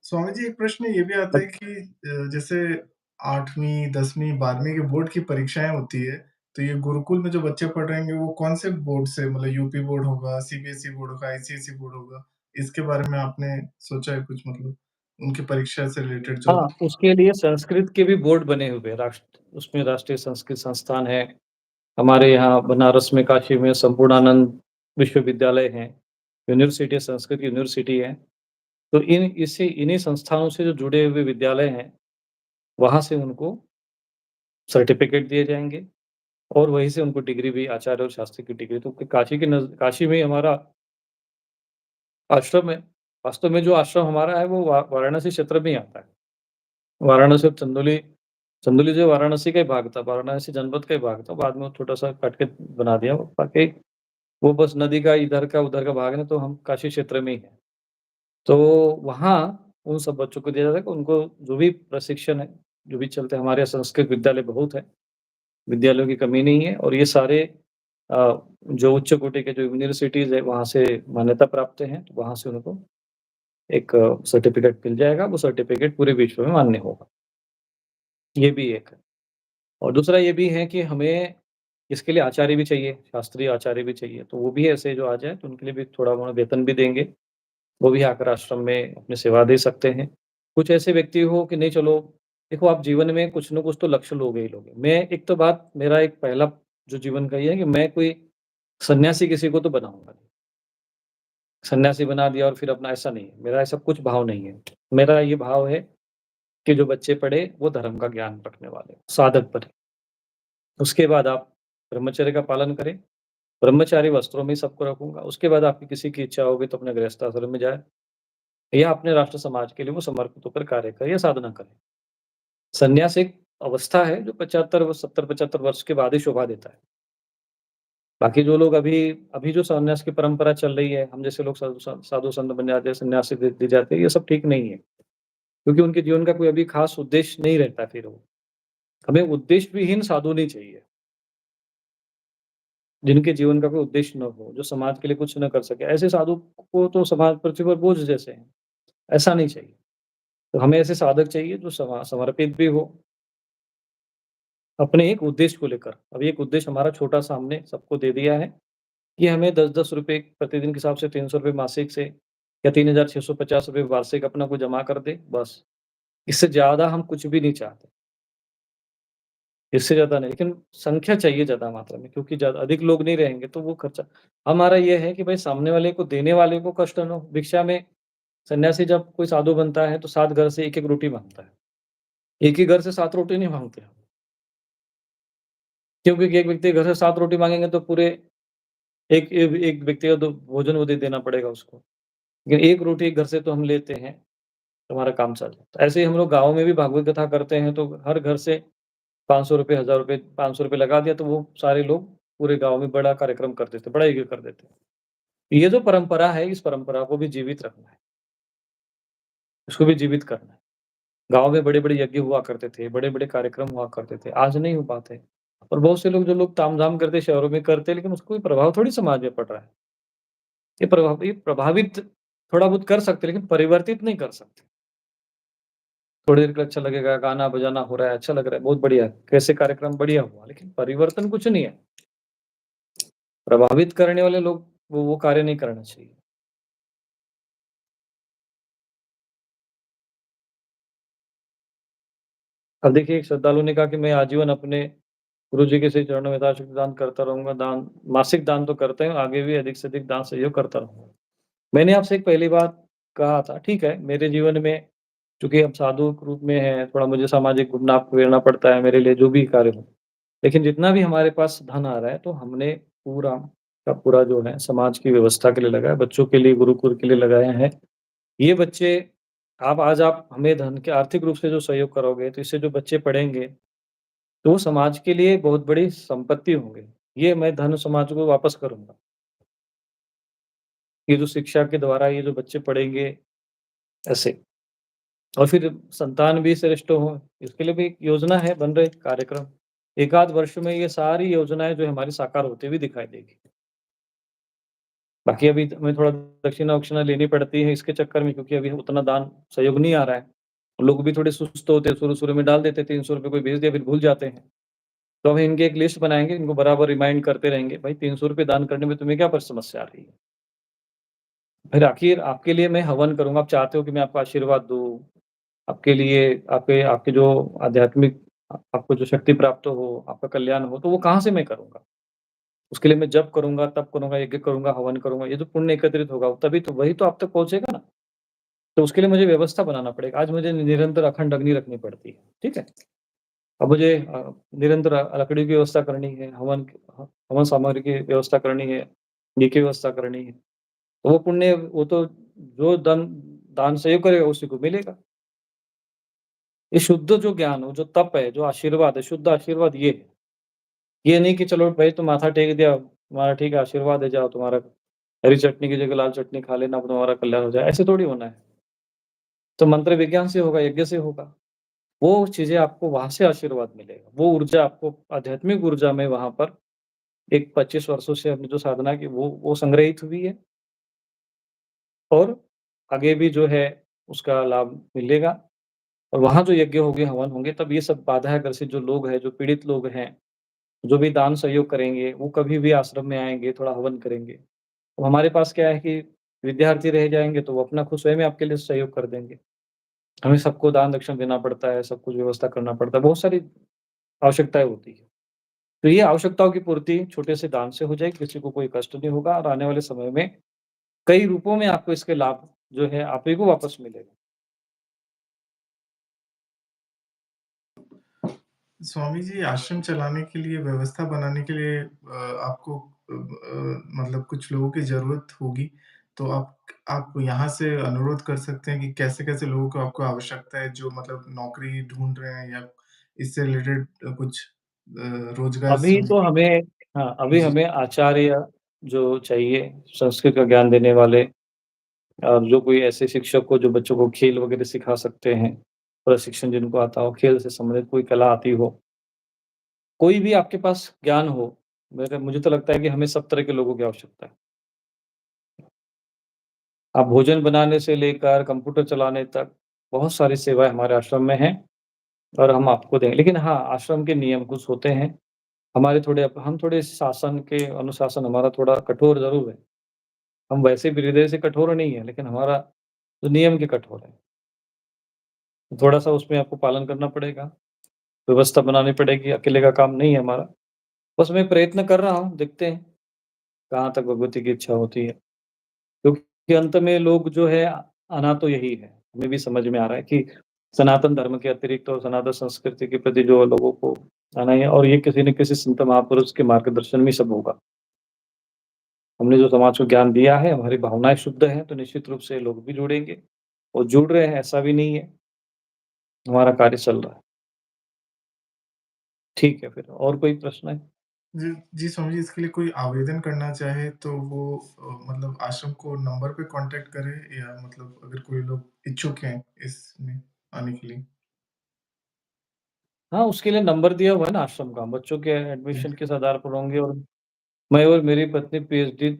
स्वामी जी, एक प्रश्न ये भी आता है अब कि जैसे 8वीं, 10वीं, 12वीं के बोर्ड की परीक्षाएँ होती है, तो ये गुरुकुल में जो बच्चे पढ़ रहे होंगे, वो कौन से बोर्ड से मतलब यूपी बोर्ड होगा, सीबीएसई बोर्ड होगा, आईसीएसई बोर्ड होगा? इसके बारे में आपने सोचा है कुछ मतलब उनकी परीक्षा से रिलेटेड जो हाँ, उसके लिए संस्कृत के भी बोर्ड बने हुए हैं, उसमें राष्ट्रीय संस्कृत संस्थान है। हमारे यहाँ बनारस में, काशी में संपूर्णानंद विश्वविद्यालय है, यूनिवर्सिटी संस्कृत यूनिवर्सिटी है। तो इन्हीं संस्थानों से जो जुड़े हुए विद्यालय हैं, वहाँ से उनको सर्टिफ़िकेट दिए जाएँगे और वहीं से उनको डिग्री भी आचार्य और शास्त्री की डिग्री तो काशी में ही हमारा आश्रम है। वास्तव में जो आश्रम हमारा है वो वाराणसी क्षेत्र में ही आता है। वाराणसी और चंदौली चंदौली जो वाराणसी का ही भाग था, वाराणसी जनपद का ही भाग था, बाद में वो छोटा-सा काट के बना दिया वो, बाकी वो बस नदी का इधर का उधर का भाग है ना, तो हम काशी क्षेत्र में ही हैं। तो वहाँ उन सब बच्चों को दिया जाता है कि उनको जो भी प्रशिक्षण है, जो भी चलते हैं, हमारे यहाँ संस्कृत विद्यालय बहुत है, विद्यालयों की कमी नहीं है और ये सारे जो उच्च कोटि के जो यूनिवर्सिटीज़ है, वहाँ से मान्यता प्राप्त हैं, तो वहाँ से उनको एक सर्टिफ़िकेट मिल जाएगा, वो सर्टिफ़िकेट पूरे विश्व में मान्य होगा। ये भी एक है और दूसरा ये भी है कि हमें इसके लिए आचार्य भी चाहिए, शास्त्रीय आचार्य भी चाहिए, तो वो भी ऐसे जो आ जाएँ, तो उनके लिए भी थोड़ा-बहुत वेतन भी देंगे। वो भी आकर आश्रम में अपनी सेवा दे सकते हैं। कुछ ऐसे व्यक्ति हो कि नहीं चलो देखो आप जीवन में कुछ न कुछ तो लक्ष्य लोगे ही लोगे। मैं एक तो बात मेरा एक पहला जो जीवन का ये है कि मैं कोई सन्यासी किसी को तो बनाऊँगा नहीं। सन्यासी बना दिया और फिर अपना ऐसा नहीं है, मेरा ऐसा कुछ भाव नहीं है। मेरा ये भाव है कि जो बच्चे पढ़े वो धर्म का ज्ञान रखने वाले, साधक बने। उसके बाद आप ब्रह्मचर्य का पालन करें, ब्रह्मचारी वस्त्रों में ही सबको रखूँगा। उसके बाद आपकी किसी की इच्छा होगी तो अपने गृहस्थ आश्रम में जाए या अपने राष्ट्र समाज के लिए वो समर्पित होकर कार्य करे या साधना करे। संन्यास एक अवस्था है जो 75 व 70-75 वर्ष के बाद ही शोभा देता है। बाकी जो लोग अभी अभी जो संन्यास की परंपरा चल रही है, हम जैसे लोग साधु संत बन जाते हैं, सन्यासी दे दी जाते हैं, ये सब ठीक नहीं है। क्योंकि उनके जीवन का कोई अभी खास उद्देश्य नहीं रहता फिर वो। हमें उद्देश्य विहीन साधु नहीं चाहिए, जिनके जीवन का कोई उद्देश्य ना हो, जो समाज के लिए कुछ ना कर सके। ऐसे साधु को तो समाज पृथ्वी पर बोझ जैसे हैं, ऐसा नहीं चाहिए। तो हमें ऐसे साधक चाहिए जो समर्पित भी हो अपने एक उद्देश्य को लेकर। अभी एक उद्देश्य हमारा छोटा-सा हमने सबको दे दिया है कि हमें ₹10-10 प्रतिदिन के हिसाब से ₹300 मासिक से या ₹3650 वार्षिक अपना को जमा कर दें, बस। इससे ज़्यादा हम कुछ भी नहीं चाहते, इससे ज़्यादा नहीं। लेकिन संख्या चाहिए ज़्यादा मात्रा में क्योंकि ज़्यादा अधिक लोग नहीं रहेंगे तो वो खर्चा हमारा ये है कि भाई सामने वाले को देने वाले को कष्ट ना हो। भिक्षा में सन्यासी जब कोई साधु बनता है तो 7 घर से 1-1 रोटी माँगता है। एक ही घर से 7 रोटी नहीं माँगते हम। क्योंकि एक व्यक्ति घर से 7 रोटी माँगेंगे तो पूरे एक एक एक व्यक्ति का तो भोजन वो दे देना पड़ेगा उसको। लेकिन 1 रोटी घर से तो हम लेते हैं, तो हमारा काम चल जाता है। ऐसे ही हम लोग गाँव में भी भागवत कथा करते हैं, तो हर घर से ₹500 ₹1000 ₹500 लगा दिया, तो वो सारे लोग पूरे गाँव में बड़ा कार्यक्रम कर देते, बड़ा यज्ञ कर देते। ये जो परंपरा है, इस परंपरा को भी जीवित रखना है, इसको भी जीवित करना है। गाँव में बड़े-बड़े यज्ञ हुआ करते थे, बड़े-बड़े कार्यक्रम हुआ करते थे, आज नहीं हो पाते। और बहुत से लोग जो लोग तामझाम करते शहरों में करते हैं, लेकिन उसका कोई प्रभाव थोड़ी समाज में पड़ रहा है। ये प्रभावित थोड़ा बहुत कर सकते हैं, लेकिन परिवर्तित नहीं कर सकते। थोड़ी देर के लिए अच्छा लगेगा, गाना-बजाना हो रहा है, अच्छा लग रहा है, बहुत बढ़िया है। कैसे कार्यक्रम बढ़िया हुआ, लेकिन परिवर्तन कुछ नहीं है। प्रभावित करने वाले लोग वो कार्य नहीं करना चाहिए। अब देखिए एक श्रद्धालु ने कहा कि मैं आजीवन अपने गुरुजी के श्री चरणों में यथाशक्ति दान करता रहूँगा, दान मासिक दान तो करते हैं, आगे भी अधिक से अधिक दान सहयोग करता रहूँगा। मैंने आपसे एक पहली बात कहा था, ठीक है, मेरे जीवन में चूँकि अब साधु के रूप में है, थोड़ा मुझे सामाजिक घूमना-फिरना पड़ता है मेरे लिए जो भी कार्य हो। लेकिन जितना भी हमारे पास धन आ रहा है, तो हमने पूरा का पूरा जो है समाज की व्यवस्था के लिए लगाया, बच्चों के लिए, गुरुकुल के लिए लगाया है। ये बच्चे आप हमें धन के आर्थिक रूप से जो सहयोग करोगे, तो इससे जो बच्चे पढ़ेंगे, तो वो समाज के लिए बहुत बड़ी संपत्ति होंगे। ये मैं धन समाज को वापस करूँगा। ये जो शिक्षा के द्वारा ये जो बच्चे पढ़ेंगे, ऐसे। और फिर संतान भी श्रेष्ठ हो, इसके लिए भी एक योजना है, बन रहे कार्यक्रम। एकाध वर्ष में ये सारी योजनाएँ जो हमारी साकार होती हुई दिखाई देगी। बाकी अभी हमें थोड़ा दक्षिणा-वक्षिणा लेनी पड़ती है इसके चक्कर में क्योंकि अभी उतना दान सहयोग नहीं आ रहा है। लोग भी थोड़े सुस्त होते हैं, शुरू-शुरू में डाल देते हैं ₹300 कोई भेज दिया फिर भूल जाते हैं। तो हम इनकी एक लिस्ट बनाएँगे, इनको बराबर रिमाइंड करते रहेंगे, भाई ₹300 दान करने में तुम्हें क्या समस्या आ रही है? फिर आखिर आपके लिए मैं हवन करूँगा, आप चाहते हो कि मैं आपको आशीर्वाद दूँ, आपके लिए आपके आपके जो आध्यात्मिक आपको जो शक्ति प्राप्त हो, आपका कल्याण हो, तो वो कहाँ से मैं करूँगा? उसके लिए मैं जप करूँगा, तप करूँगा, यज्ञ करूँगा, हवन करूँगा, ये जो पुण्य एकत्रित होगा तभी तो वही तो आप तक पहुँचेगा ना। तो उसके लिए मुझे व्यवस्था बनाना पड़ेगा। आज मुझे निरंतर अखंड अग्नि रखनी पड़ती है, ठीक है? अब मुझे निरंतर लकड़ी की व्यवस्था करनी है, हवन सामग्री की व्यवस्था करनी है, घी की व्यवस्था करनी है। तो वो पुण्य वो तो जो दान सहयोग करेगा उसी को मिलेगा। ये शुद्ध जो ज्ञान हो, जो तप है, जो आशीर्वाद है, शुद्ध आशीर्वाद ये है। ये नहीं कि चलो भाई तुम माथा टेक दिया, तुम्हारा ठीक है आशीर्वाद है जाओ तुम्हारा हरी चटनी की जगह लाल चटनी खा लेना, अब तुम्हारा कल्याण हो जाए, ऐसे थोड़ी होना है। तो मंत्र विज्ञान से होगा, यज्ञ से होगा। वो चीज़ें आपको वहाँ से आशीर्वाद मिलेगा। वो ऊर्जा आपको आध्यात्मिक ऊर्जा में वहाँ पर एक 25 वर्षों से हमने जो साधना की वो संग्रहित हुई है और आगे भी जो है उसका लाभ मिलेगा और वहाँ जो यज्ञ होंगे, हवन होंगे तब ये सब बाधाग्रसित जो लोग हैं, जो पीड़ित लोग हैं, जो भी दान सहयोग करेंगे, वो कभी भी आश्रम में आएँगे, थोड़ा हवन करेंगे। तो हमारे पास क्या है कि विद्यार्थी रह जाएँगे तो वो अपना खुद स्वयं ही आपके लिए सहयोग कर देंगे। हमें सबको दान दक्षिणा देना पड़ता है, सब कुछ व्यवस्था करना पड़ता है, बहुत सारी आवश्यकताएँ होती हैं। तो ये आवश्यकताओं की पूर्ति छोटे से दान से हो जाएगी, किसी को कोई कष्ट नहीं होगा और आने वाले समय में कई रूपों में आपको इसके लाभ जो है आप ही को वापस मिलेगा। स्वामी जी, आश्रम चलाने के लिए, व्यवस्था बनाने के लिए आपको मतलब कुछ लोगों की ज़रूरत होगी, तो आप यहाँ से अनुरोध कर सकते हैं कि कैसे-कैसे लोगों को आपको आवश्यकता है, जो मतलब नौकरी ढूँढ रहे हैं या इससे रिलेटेड कुछ रोज़गार अभी तो हमें हाँ, अभी जी, हमें आचार्य जो चाहिए, संस्कृत का ज्ञान देने वाले जो कोई ऐसे शिक्षक हो जो बच्चों को खेल वगैरह सिखा सकते हैं, प्रशिक्षण जिनको आता हो, खेल से संबंधित कोई कला आती हो, कोई भी आपके पास ज्ञान हो, मेरे मुझे तो लगता है कि हमें सब तरह के लोगों की आवश्यकता है। आप भोजन बनाने से लेकर कंप्यूटर चलाने तक बहुत सारी सेवाएँ हमारे आश्रम में हैं और हम आपको देंगे। लेकिन हाँ, आश्रम के नियम कुछ होते हैं, हमारे थोड़े हम थोड़े शासन के अनुशासन हमारा थोड़ा कठोर ज़रूर है। हम वैसे भी हृदय से कठोर नहीं है, लेकिन हमारा जो नियम के कठोर है। थोड़ा-सा उसमें आपको पालन करना पड़ेगा, व्यवस्था बनानी पड़ेगी, अकेले का काम नहीं है हमारा। बस मैं प्रयत्न कर रहा हूँ, देखते हैं कहाँ तक भगवती की इच्छा होती है। क्योंकि अंत में लोग जो है आना तो यही है। हमें भी समझ में आ रहा है कि सनातन धर्म के अतिरिक्त और सनातन संस्कृति के प्रति जो लोगों को आना ही है और ये किसी न किसी संत महापुरुष के मार्गदर्शन में सब होगा। हमने जो समाज को ज्ञान दिया है, हमारी भावनाएँ शुद्ध हैं, तो निश्चित रूप से लोग भी जुड़ेंगे और जुड़ रहे हैं, ऐसा भी नहीं है। हमारा कार्य चल रहा है। ठीक है फिर और कोई प्रश्न है? जी, जी स्वामी जी, इसके लिए कोई आवेदन करना चाहे तो वो मतलब आश्रम को नंबर पे कॉन्टैक्ट करे या मतलब अगर कोई लोग इच्छुक हैं इसमें आने के लिए? हाँ, उसके लिए नंबर दिया हुआ है ना आश्रम का। बच्चों के जी, एडमिशन किस आधार पर होंगे और मैं और मेरी पत्नी पीएचडी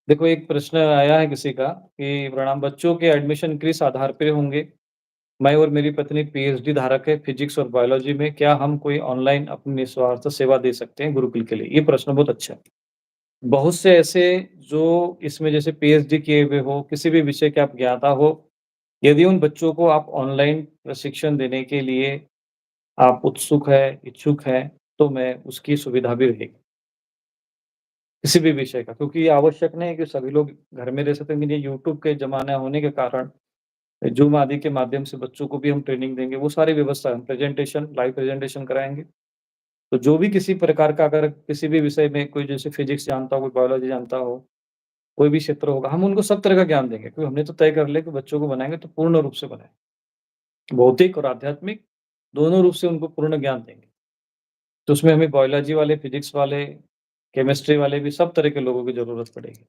देखो एक प्रश्न आया है किसी का कि प्रणाम बच्चों के एडमिशन किस आधार पे होंगे? मैं और मेरी पत्नी पीएचडी धारक है फिजिक्स और बायोलॉजी में, क्या हम कोई ऑनलाइन अपनी निस्वार्थ सेवा दे सकते हैं गुरुकुल के लिए? ये प्रश्न बहुत अच्छा है। बहुत से ऐसे जो इसमें जैसे पीएचडी किए हुए हो, किसी भी विषय के आप ज्ञाता हो, यदि उन बच्चों को आप ऑनलाइन प्रशिक्षण देने के लिए आप उत्सुक है, इच्छुक हैं, तो मैं उसकी सुविधा भी रहेगी। किसी भी विषय का, क्योंकि ये आवश्यक नहीं है कि सभी लोग घर में रह सकते हैं, लेकिन ये यूट्यूब के ज़माना होने के कारण ज़ूम आदि के माध्यम से बच्चों को भी हम ट्रेनिंग देंगे, वो सारी व्यवस्था है। प्रेज़ेंटेशन, लाइव प्रेज़ेंटेशन कराएँगे। तो जो भी किसी प्रकार का अगर किसी भी विषय में कोई जैसे फिज़िक्स जानता हो, कोई बायोलॉजी जानता हो, कोई भी क्षेत्र होगा, हम उनको सब तरह का ज्ञान देंगे। क्योंकि हमने तो तय कर लिया कि बच्चों को बनाएँगे तो पूर्ण रूप से बनाएँगे। भौतिक और आध्यात्मिक दोनों रूप से उनको पूर्ण ज्ञान देंगे। तो उसमें हमें बायोलॉजी वाले, फिज़िक्स वाले, केमिस्ट्री वाले भी सब तरह के लोगों की ज़रूरत पड़ेगी।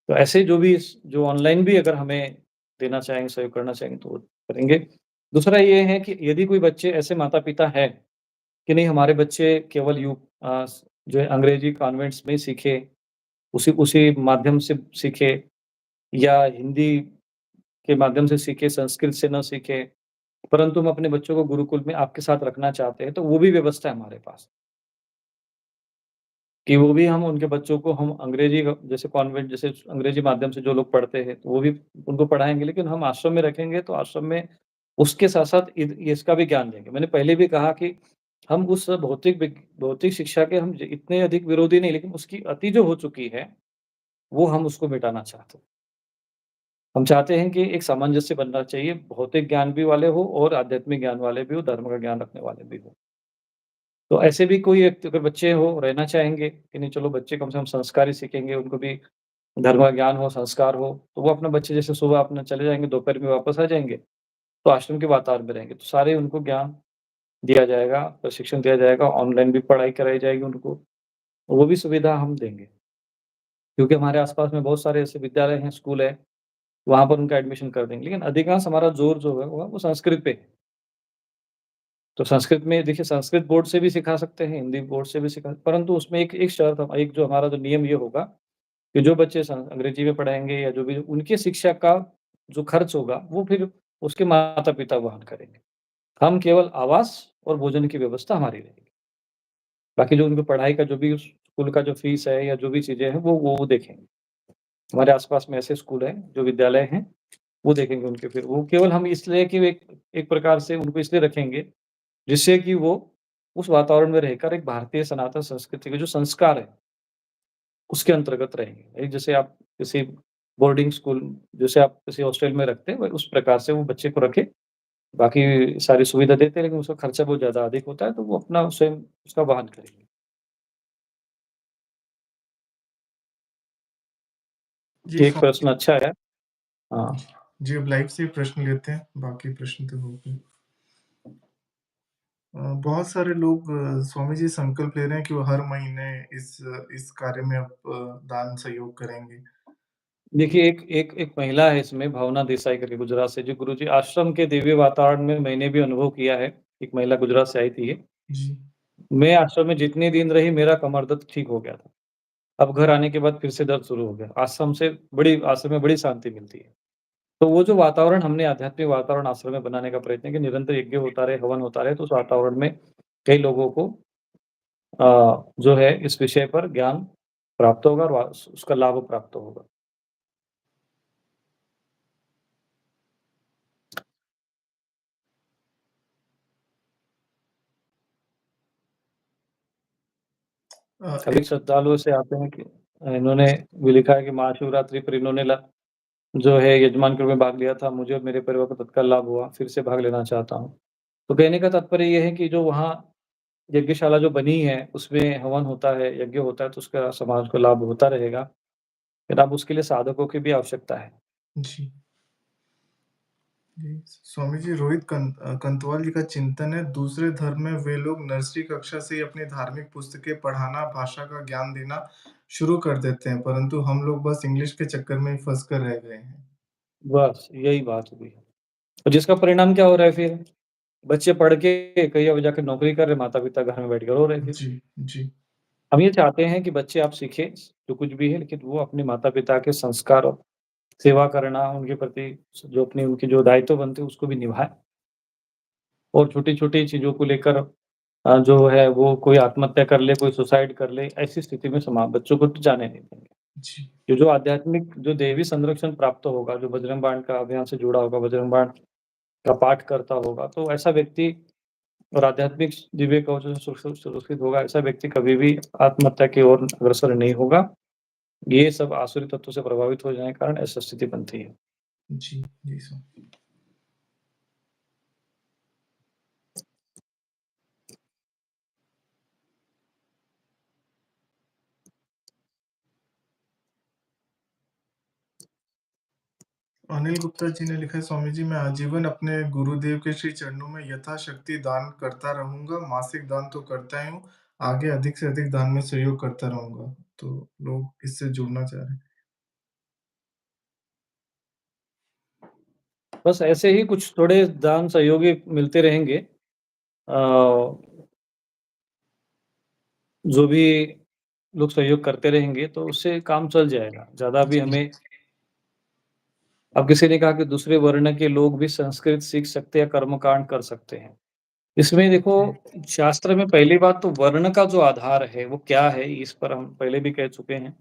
तो ऐसे जो भी जो ऑनलाइन भी अगर हमें देना चाहेंगे, सहयोग करना चाहेंगे तो वो करेंगे। दूसरा ये है कि यदि कोई बच्चे ऐसे माता-पिता हैं कि नहीं हमारे बच्चे केवल जो है अंग्रेजी कॉन्वेंट्स में ही सीखे, उसी उसी माध्यम से सीखे या हिंदी के माध्यम से सीखे, संस्कृत से ना सीखे, परंतु हम अपने बच्चों को गुरुकुल में आपके साथ रखना चाहते हैं, तो वो भी व्यवस्था है हमारे पास। कि वो भी हम उनके बच्चों को हम अंग्रेजी जैसे कॉन्वेंट जैसे अंग्रेजी माध्यम से जो लोग पढ़ते हैं, तो वो भी उनको पढ़ाएँगे, लेकिन हम आश्रम में रखेंगे, तो आश्रम में उसके साथ-साथ इसका भी ज्ञान देंगे। मैंने पहले भी कहा कि हम उस भौतिक शिक्षा के हम ज इतने अधिक विरोधी नहीं, लेकिन उसकी अति जो हो चुकी है, वो हम उसको मिटाना चाहते हैं। हम चाहते हैं कि एक सामंजस्य बनना चाहिए, भौतिक ज्ञान भी वाले हो और आध्यात्मिक ज्ञान वाले भी हो, धर्म का ज्ञान रखने वाले भी हो। तो ऐसे भी कोई एक अगर बच्चे हो, रहना चाहेंगे कि नहीं चलो बच्चे कम से कम संस्कार ही सीखेंगे, उनको भी धर्म का ज्ञान हो, संस्कार हो, तो वो अपना बच्चे जैसे सुबह अपना चले जाएँगे, दोपहर में वापस आ जाएँगे, तो आश्रम के वातावरण में रहेंगे। तो सारे उनको ज्ञान दिया जाएगा, प्रशिक्षण दिया जाएगा, ऑनलाइन भी पढ़ाई कराई जाएगी उनको, वो भी सुविधा हम देंगे। क्योंकि हमारे आस-पास में बहुत सारे ऐसे विद्यालय हैं, स्कूल है, वहाँ पर उनका एडमिशन कर देंगे। लेकिन अधिकांश हमारा ज़ोर जो है वो संस्कृत पे है। तो संस्कृत में देखिए संस्कृत बोर्ड से भी सिखा सकते हैं, हिंदी बोर्ड से भी सिखा परंतु उसमें एक एक शर्त एक जो हमारा जो नियम ये होगा कि जो बच्चे अंग्रेजी में पढ़ाएँगे या जो भी उनकी शिक्षा का जो खर्च होगा, वो फिर उसके माता-पिता वहन करेंगे। हम केवल आवास और भोजन की व्यवस्था हमारी रहेगी। बाकी जो उनकी पढ़ाई का जो भी स्कूल का जो फीस है या जो भी चीज़ें हैं, वो देखेंगे। हमारे आस-पास में ऐसे स्कूल हैं, जो विद्यालय हैं, वो देखेंगे उनके फिर वो केवल हम इसलिए कि एक एक प्रकार से उनको इसलिए रखेंगे, जिससे कि वो उस वातावरण में रहकर एक भारतीय सनातन संस्कृति के जो संस्कार हैं, उसके अंतर्गत रहेंगे। एक जैसे आप किसी बोर्डिंग स्कूल जैसे आप किसी हॉस्टल में रखते हैं, वही उस प्रकार से वो बच्चे को रखें। बाकी सारी सुविधा देते हैं, लेकिन उसका खर्चा बहुत ज़्यादा अधिक होता है, तो वो अपना स्वयं उसका वहन करेंगे। जी, ये एक प्रश्न अच्छा है। हाँ, जी, जी, अब लाइव से प्रश्न लेते हैं, बाकी प्रश्न तो हो गए। बहुत सारे लोग स्वामी जी संकल्प ले रहे हैं कि वो हर महीने इस कार्य में अब दान सहयोग करेंगे। देखिए एक एक एक महिला है इसमें भावना देसाई करके गुजरात से, जो गुरुजी आश्रम के दिव्य वातावरण में मैंने भी अनुभव किया है। एक महिला गुजरात से आई थी ये। जी, मैं आश्रम में जितने दिन रही मेरा कमर दर्द ठीक हो गया था। अब घर आने के बाद फिर से दर्द शुरू हो गया। आश्रम में बड़ी शांति मिलती है। तो वो जो वातावरण हमने आध्यात्मिक वातावरण आश्रम में बनाने का प्रयत्न किया कि निरंतर यज्ञ होता रहे, हवन होता रहे, तो उस वातावरण में कई लोगों को जो है इस विषय पर ज्ञान प्राप्त होगा और वा उसका लाभ प्राप्त होगा। एक कभी श्रद्धालु ऐसे आते हैं कि इन्होंने भी लिखा है कि महाशिवरात्रि पर इन्होंने जो है यजमान के रूप में भाग लिया था, मुझे और मेरे परिवार को तत्काल लाभ हुआ, फिर से भाग लेना चाहता हूँ। तो कहने का तात्पर्य ये है कि जो वहाँ यज्ञशाला जो बनी है, उसमें हवन होता है, यज्ञ होता है, तो उसका समाज को लाभ होता रहेगा। लेकिन अब उसके लिए साधकों की भी आवश्यकता है। जी, जी, स्वामी जी कंतवाल जी का चिंतन है, दूसरे धर्म में वे लोग नर्सरी कक्षा से ही अपनी धार्मिक पुस्तकें पढ़ाना, भाषा का ज्ञान देना शुरू कर देते हैं, परंतु हम लोग बस इंग्लिश के चक्कर में ही फँस कर रह गए हैं। बस यही बात हुई है। और जिसका परिणाम क्या हो रहा है फिर? बच्चे पढ़ के कहीं अब जाके नौकरी कर रहे, माता-पिता घर में बैठ के रो रहे हैं फिर। जी, जी, हम ये चाहते हैं कि बच्चे आप सीखें, जो कुछ भी है, लेकिन वो अपने माता-पिता के संस्कार और सेवा करना, उनके प्रति जो अपनी उनकी जो दायित्व बनते हैं, उसको भी निभाएँ और छोटी-छोटी चीज़ों को लेकर जो है वो कोई आत्महत्या कर ले, कोई सुसाइड कर ले, ऐसी स्थिति में बच्चों को तो जाने नहीं देंगे। जी, ये जो आध्यात्मिक जो दैवी संरक्षण प्राप्त होगा, जो बजरंग बाण का अभियान से जुड़ा होगा, बजरंग बाण का पाठ करता होगा, तो ऐसा व्यक्ति और आध्यात्मिक दिव्य कवच से सुरक्षित होगा, ऐसा व्यक्ति कभी भी आत्महत्या की ओर अग्रसर नहीं होगा। ये सब आसुरी तत्वों से प्रभावित हो जाने के कारण ऐसी स्थिति बनती है। जी, जी, स्वामी। अनिल गुप्ता जी ने लिखा है, स्वामी जी मैं आजीवन अपने गुरुदेव के श्री चरणों में यथाशक्ति दान करता रहूँगा, मासिक दान तो करता ही हूँ, आगे अधिक से अधिक दान में सहयोग करता रहूँगा। तो लोग इससे जुड़ना चाह रहे हैं। बस ऐसे ही कुछ थोड़े दान सहयोगी मिलते रहेंगे। जो भी लोग सहयोग करते रहेंगे तो उससे काम चल जाएगा। ज़्यादा भी जी, हमें अब किसी ने कहा कि दूसरे वर्ण के लोग भी संस्कृत सीख सकते हैं, कर्मकांड कर सकते हैं। इसमें देखो जी, शास्त्र में पहली बात तो वर्ण का जो आधार है वो क्या है, इस पर हम पहले भी कह चुके हैं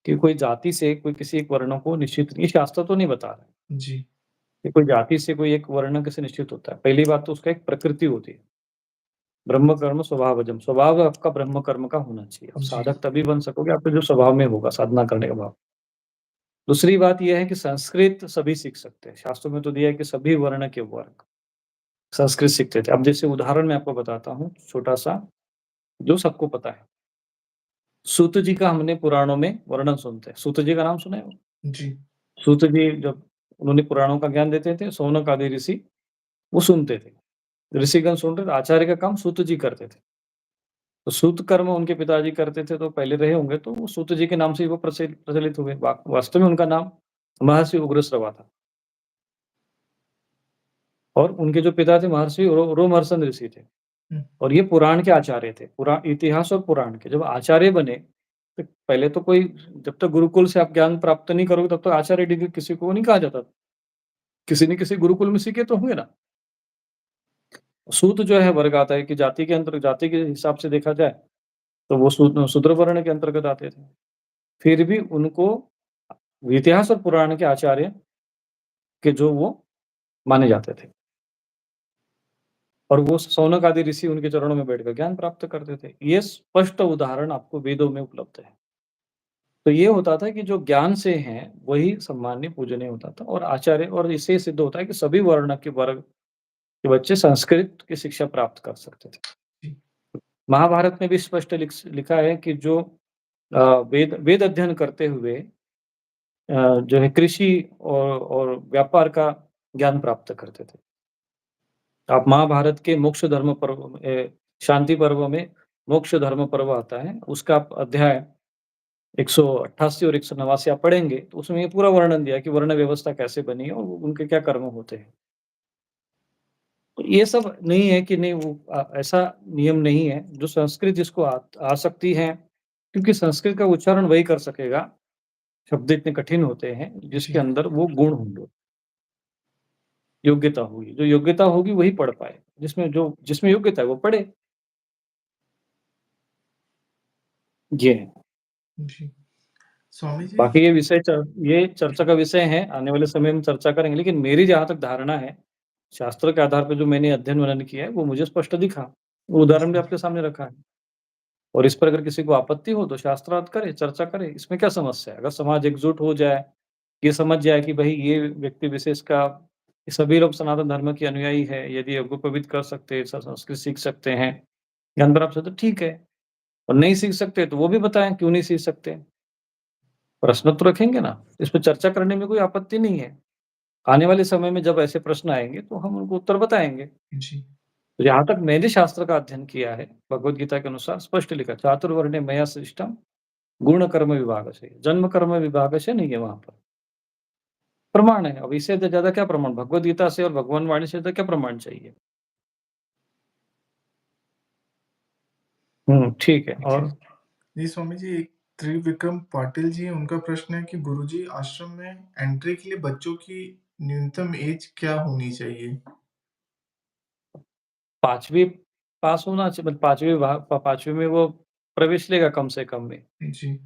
कि कोई जाति से कोई किसी एक वर्ण को निश्चित ये शास्त्र तो नहीं बता रहा है जी, कि कोई जाति से कोई एक वर्ण कैसे निश्चित होता है। पहली बात तो उसका एक प्रकृति होती है। ब्रह्म कर्म स्वभावजम, स्वभाव आपका ब्रह्म कर्म का होना चाहिए। अब जी, साधक तभी बन सकोगे आपके जो स्वभाव में होगा साधना करने का भाव। दूसरी बात ये है कि संस्कृत सभी सीख सकते हैं। शास्त्रों में तो दिया है कि सभी वर्ण के वर्ग संस्कृत सीखते थे। अब जैसे उदाहरण मैं आपको बताता हूँ छोटा-सा, जो सबको पता है। सूत जी का हमने पुराणों में वर्णन सुनते हैं। सूत जी का नाम सुना है? जी, सूत जी जब उन्होंने पुराणों का ज्ञान देते थे, शौनक आदि ऋषि वो सुनते थे। ऋषिगण सुन रहे थे, आचार्य का काम सूत जी करते थे। तो सूत कर्म उनके पिताजी करते थे तो पहले रहे होंगे तो वो सूत जी के नाम से ही वो प्रचलित हुए। वास्तव में उनका नाम महर्षि उग्रश्रवा था और उनके जो पिता थे महर्षि रोमहर्षण ऋषि थे हुँ, और ये पुराण के आचार्य थे। इतिहास और पुराण के। जब आचार्य बने, तो पहले तो कोई जब तक गुरुकुल से आप ज्ञान प्राप्त नहीं करोगे तब तक आचार्य डिग्री किसी को नहीं कहा जाता। किसी न किसी गुरुकुल में सीखे तो होंगे ना। सूत जो है वर्ग आता है कि जाति के हिसाब से देखा जाए, तो वो शूद्र वर्ण के अंतर्गत आते थे। फिर भी उनको इतिहास और पुराण के आचार्य के जो वो माने जाते थे और वो शौनक आदि ऋषि उनके चरणों में बैठकर ज्ञान प्राप्त करते थे। ये स्पष्ट उदाहरण आपको वेदों में उपलब्ध है। तो ये होता था कि जो ज्ञान से हैं, वही सम्मान्य, पूजनीय होता था और आचार्य और इससे सिद्ध होता है कि सभी वर्ण के वर्ग के बच्चे संस्कृत की शिक्षा प्राप्त कर सकते थे। जी, महाभारत में भी स्पष्ट लिखा है कि जो वेद वेद अध्ययन करते हुए जो है कृषि और व्यापार का ज्ञान प्राप्त करते थे। आप महाभारत के मोक्ष धर्म पर्व शांति पर्व में मोक्ष धर्म पर्व आता है, उसका आप अध्याय 188 और 189 आप पढ़ेंगे, तो उसमें ये पूरा वर्णन दिया है कि वर्ण व्यवस्था कैसे बनी है और उनके क्या कर्म होते हैं। तो ये सब नहीं है कि नहीं वो ऐसा नियम नहीं है, जो संस्कृत जिसको आ सकती है, क्योंकि संस्कृत का उच्चारण वही कर सकेगा, शब्द इतने कठिन होते हैं, जिसके जी, अंदर वो गुण होंगे, योग्यता होगी। जो योग्यता होगी वही पढ़ पाए, जिसमें योग्यता है वो पढ़े। ये है। जी। स्वामी जी बाकी ये चर्चा का विषय है, आने वाले समय में चर्चा करेंगे, लेकिन मेरी जहाँ तक धारणा है, शास्त्र के आधार पे जो मैंने अध्ययन-वर्णन किया है, वो मुझे स्पष्ट दिखा। वो उदाहरण भी जी, आपके सामने रखा है और इस पर अगर किसी को आपत्ति हो तो शास्त्रार्थ करे, चर्चा करे, इसमें क्या समस्या है? अगर समाज एकजुट हो जाए, ये समझ जाए कि भई ये व्यक्ति विशेष का सभी लोग सनातन धर्म के अनुयायी हैं, यदि यज्ञोपवीत कर सकते हैं, संस्कृत सीख सकते हैं, ज्ञान प्राप्त हो तो ठीक है और नहीं सीख सकते तो वो भी बताएँ क्यों नहीं सीख सकते? प्रश्न तो रखेंगे ना, इस पे चर्चा करने में कोई आपत्ति नहीं है। आने वाले समय में जब ऐसे प्रश्न आएँगे तो हम उनको उत्तर बताएँगे। जी, तो जहाँ तक मैंने शास्त्र का अध्ययन किया है, भगवद गीता के अनुसार स्पष्ट लिखा है, चातुर्वर्ण्य मया सृष्टम गुण कर्म विभागस्य, जन्म कर्म विभागस्य नहीं है वहाँ पर। प्रमाण है, अब इससे ज़्यादा क्या प्रमाण? भगवद गीता से और भगवान वाणी से ज़्यादा क्या प्रमाण चाहिए? ठीक है जी। और जी, स्वामी जी, एक त्रिविक्रम पाटिल जी हैं, उनका प्रश्न है कि गुरुजी आश्रम में एंट्री के लिए बच्चों की न्यूनतम ऐज क्या होनी चाहिए? 5वीं पास होना चाहिए मतलब 5वीं में वो प्रवेश लेगा कम से कम में। जी,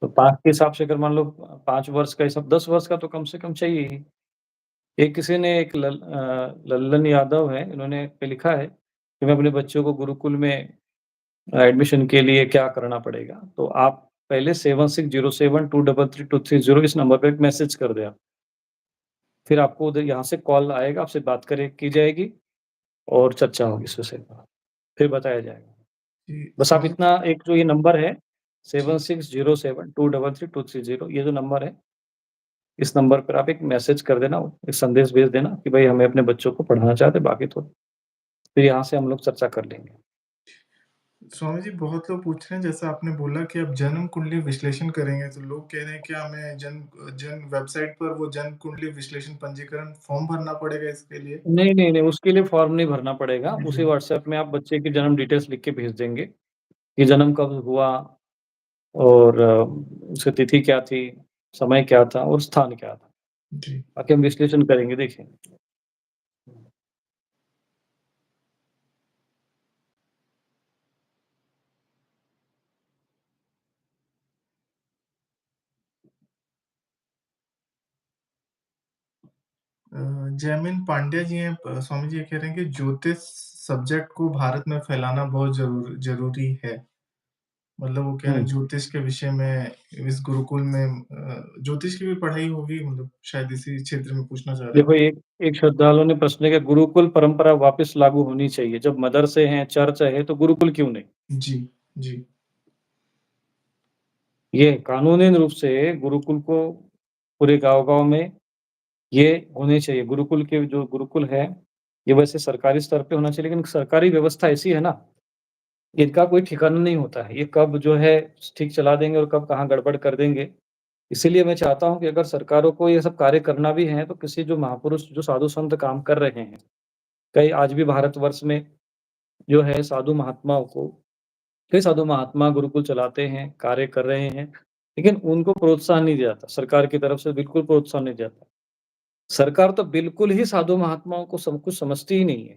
तो 5 के हिसाब से अगर मान लो 5 वर्ष का हिसाब 10 वर्ष का तो कम से कम चाहिए ही। एक किसी ने लल्लन यादव हैं, इन्होंने पे लिखा है कि मैं अपने बच्चों को गुरुकुल में एडमिशन के लिए क्या करना पड़ेगा? तो आप पहले 7607233230 इस नंबर पे एक मैसेज कर दें आप। फिर आपको उधर यहाँ से कॉल आएगा, आपसे बात करे की जाएगी और चर्चा होगी इस विषय पर। फिर बताया जाएगा। जी, बस आप स्वामी इतना एक जो ये नंबर है जी, 7607233230 ये जो नंबर है, इस नंबर पर आप एक मैसेज कर देना, एक संदेश भेज देना कि भई हमें अपने बच्चों को पढ़ाना चाहते हैं, बाकी तो फिर यहाँ से हम लोग चर्चा कर लेंगे। स्वामी जी, बहुत लोग पूछ रहे हैं, जैसा आपने बोला कि आप जन्म कुंडली विश्लेषण करेंगे, तो लोग कह रहे हैं कि हमें जन वेबसाइट पर वो जन्म कुंडली विश्लेषण पंजीकरण फॉर्म भरना पड़ेगा इसके लिए? नहीं, नहीं, नहीं, उसके लिए फॉर्म नहीं भरना पड़ेगा। जी, उसी व्हाट्सएप में आप बच्चे की जन्म डिटेल्स लिख के भेज देंगे कि जन्म कब हुआ, और उसकी तिथि क्या थी, समय क्या था और स्थान क्या था। जी। बाकी हम विश्लेषण करेंगे, देखिए। जयमिन पांड्या जी हैं, स्वामी जी ये कह रहे हैं कि ज्योतिष सब्जेक्ट को भारत में फैलाना बहुत ज़रूरी है। मतलब वो कह रहे हुँ। हैं ज्योतिष के विषय में इस गुरुकुल में ज्योतिष की भी पढ़ाई होगी, मतलब शायद इसी क्षेत्र में पूछना चाह रहे हैं। देखो, एक एक श्रद्धालु ने प्रश्न किया, गुरुकुल परंपरा वापस लागू होनी चाहिए। जब मदरसे हैं, चर्च है, तो गुरुकुल क्यों नहीं? जी, जी। ये कानूनी रूप से गुरुकुल को पूरे गाँव-गाँव में ये होने चाहिए। गुरुकुल के जो गुरुकुल है, ये वैसे सरकारी स्तर पे होना चाहिए, लेकिन सरकारी व्यवस्था ऐसी है ना, इनका कोई ठिकाना नहीं होता है। ये कब जो है ठीक चला देंगे और कब कहाँ गड़बड़ कर देंगे। इसीलिए मैं चाहता हूँ कि अगर सरकारों को ये सब कार्य करना भी है, तो किसी जो महापुरुष, जो साधु-संत काम कर रहे हैं, कई आज भी भारतवर्ष में जो है साधु महात्माओं को, कई साधु महात्मा गुरुकुल चलाते हैं, कार्य कर रहे हैं, लेकिन उनको प्रोत्साहन नहीं दिया जाता। सरकार की तरफ से बिल्कुल प्रोत्साहन नहीं दिया जाता। सरकार तो बिल्कुल ही साधु महात्माओं को सब कुछ समझती ही नहीं है।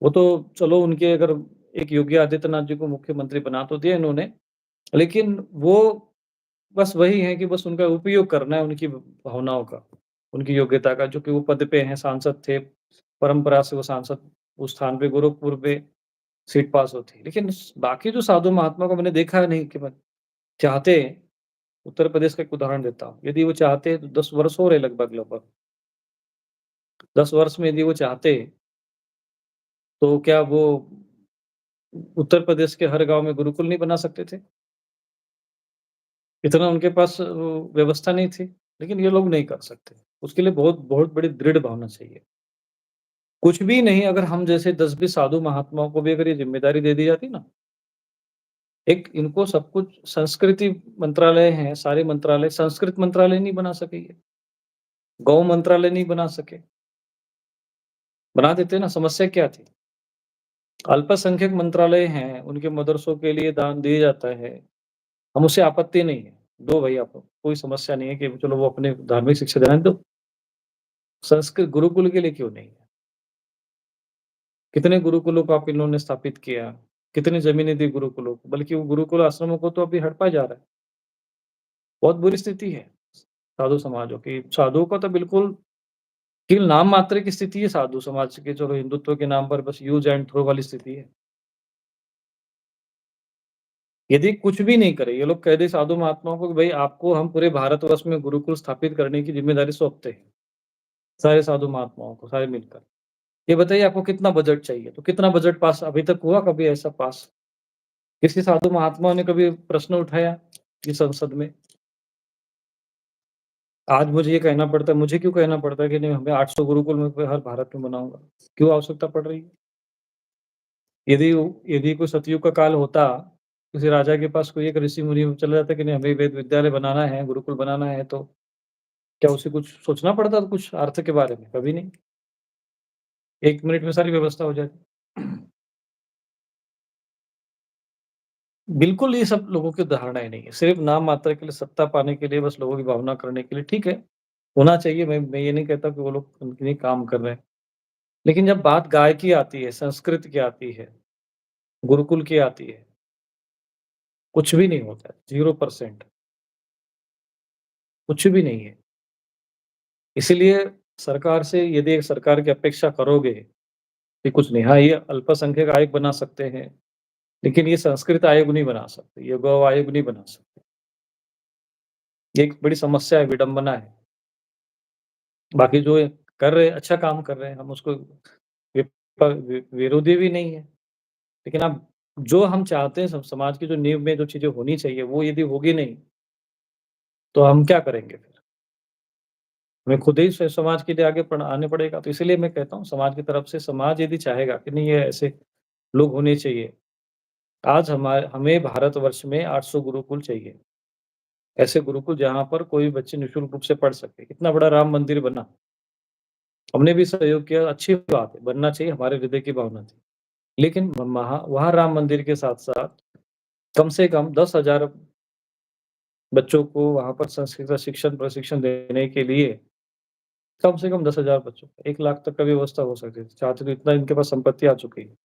वो तो चलो, उनके अगर एक योगी आदित्यनाथ जी को मुख्यमंत्री बना तो दिया इन्होंने, लेकिन वो बस वही है कि बस उनका उपयोग करना है, उनकी भावनाओं का, उनकी योग्यता का, जो कि वो पद पे हैं, सांसद थे, परंपरा से वो सांसद उस स्थान पे गोरखपुर पे सीट पास होती है। लेकिन स बाकी जो साधु महात्मा को मैंने देखा है नहीं कि मैं चाहते, उत्तर प्रदेश का एक उदाहरण देता हूँ, यदि वो चाहते तो 10 वर्ष हो रहे लगभग-लगभग, 10 वर्ष में यदि वो चाहते, तो क्या वो उत्तर प्रदेश के हर गाँव में गुरुकुल नहीं बना सकते थे? इतना उनके पास व्यवस्था नहीं थी, लेकिन ये लोग नहीं कर सकते। उसके लिए बहुत बहुत बड़ी दृढ़ भावना चाहिए। कुछ भी नहीं, अगर हम जैसे 10-20 साधु महात्माओं को भी अगर ये ज़िम्मेदारी दे दी जाती ना, एक इनको सब कुछ संस्कृति मंत्रालय है, सारे मंत्रालय, संस्कृत मंत्रालय नहीं बना सके ये, गौ मंत्रालय नहीं बना सके, बना देते ना, समस्या क्या थी? अल्पसंख्यक मंत्रालय हैं, उनके मदरसों के लिए दान दिया जाता है, हम उससे आपत्ति नहीं है, दो भई आप, कोई समस्या नहीं है कि चलो वो अपने धार्मिक शिक्षा दे रहे हैं, तो संस्कृत गुरुकुल के लिए क्यों नहीं है? कितने गुरुकुलों को आप इन्होंने स्थापित किया, कितनी ज़मीनें दी गुरुकुलों को, बल्कि वो गुरुकुल आश्रमों को तो अभी हड़पा जा रहा है। बहुत बुरी स्थिति है साधु समाजों की। साधुओं का तो बिल्कुल केवल नाम मात्र की स्थिति है साधु समाज की, चलो हिंदुत्व के नाम पर बस यूज़ एंड थ्रो वाली स्थिति है। यदि कुछ भी नहीं करे, ये लोग कह दें साधु महात्माओं को कि भई आपको हम पूरे भारतवर्ष में गुरुकुल स्थापित करने की ज़िम्मेदारी सौंपते हैं, सारे साधु महात्माओं को, सारे मिलकर। ये बताइए आपको कितना बजट चाहिए? तो कितना बजट पास अभी तक हुआ कभी ऐसा पास? किसी साधु महात्मा ने कभी प्रश्न उठाया इस संसद में? आज मुझे ये कहना पड़ता है, मुझे क्यों कहना पड़ता है कि नहीं, हमें 800 गुरुकुल मैं हर भारत में बनाऊँगा? क्यों आवश्यकता पड़ रही है? यदि यदि कोई सतयुग का काल होता, किसी राजा के पास कोई एक ऋषि-मुनि चला जाता कि नहीं हमें वेद विद्यालय बनाना है, गुरुकुल बनाना है, तो क्या उसे कुछ सोचना पड़ता था कुछ अर्थ के बारे में? कभी नहीं। 1 मिनट में सारी व्यवस्था हो जाती। बिल्कुल ये सब लोगों की धारणाएँ नहीं है। सिर्फ़ नाम मात्र के लिए, सत्ता पाने के लिए, बस लोगों की भावना करने के लिए, ठीक है, होना चाहिए, मैं ये नहीं कहता कि वो लोग उनके लिए काम कर रहे हैं। लेकिन जब बात गाय की आती है, संस्कृत की आती है, गुरुकुल की आती है, कुछ भी नहीं होता है, 0% कुछ भी नहीं है। इसीलिए सरकार से यदि एक सरकार की अपेक्षा करोगे कि कुछ नहीं, हाँ, ये अल्पसंख्यक आयोग बना सकते हैं, लेकिन ये संस्कृत आयोग नहीं बना सकते, ये गौ आयोग नहीं बना सकते। ये एक बड़ी समस्या है, विडंबना है। बाकी जो ये कर रहे हैं, अच्छा काम कर रहे हैं, हम उसको विरोधी भी नहीं है। लेकिन अब जो हम चाहते हैं समाज की जो नींव में जो चीज़ें होनी चाहिए, वो यदि होगी नहीं, तो हम क्या करेंगे फिर? हमें खुद ही समाज के लिए आगे आने पड़ेगा। तो इसीलिए मैं कहता हूँ, समाज की तरफ से समाज यदि चाहेगा कि नहीं, ये ऐसे लोग होने चाहिए। आज हमें भारतवर्ष में 800 गुरुकुल चाहिए। ऐसे गुरुकुल जहाँ पर कोई बच्चे निःशुल्क रूप से पढ़ सके। इतना बड़ा राम मंदिर बना, हमने भी सहयोग किया, अच्छी बात है, बनना चाहिए, हमारे हृदय की भावना थी। लेकिन वहाँ वहाँ राम मंदिर के साथ-साथ कम से कम 10,000 बच्चों को वहाँ पर संस्कृत का शिक्षण प्रशिक्षण देने के लिए कम से कम 10,000 बच्चों, 1 लाख तक का भी व्यवस्था हो सकती थी। चाहते तो इतना इनके पास संपत्ति आ चुकी है।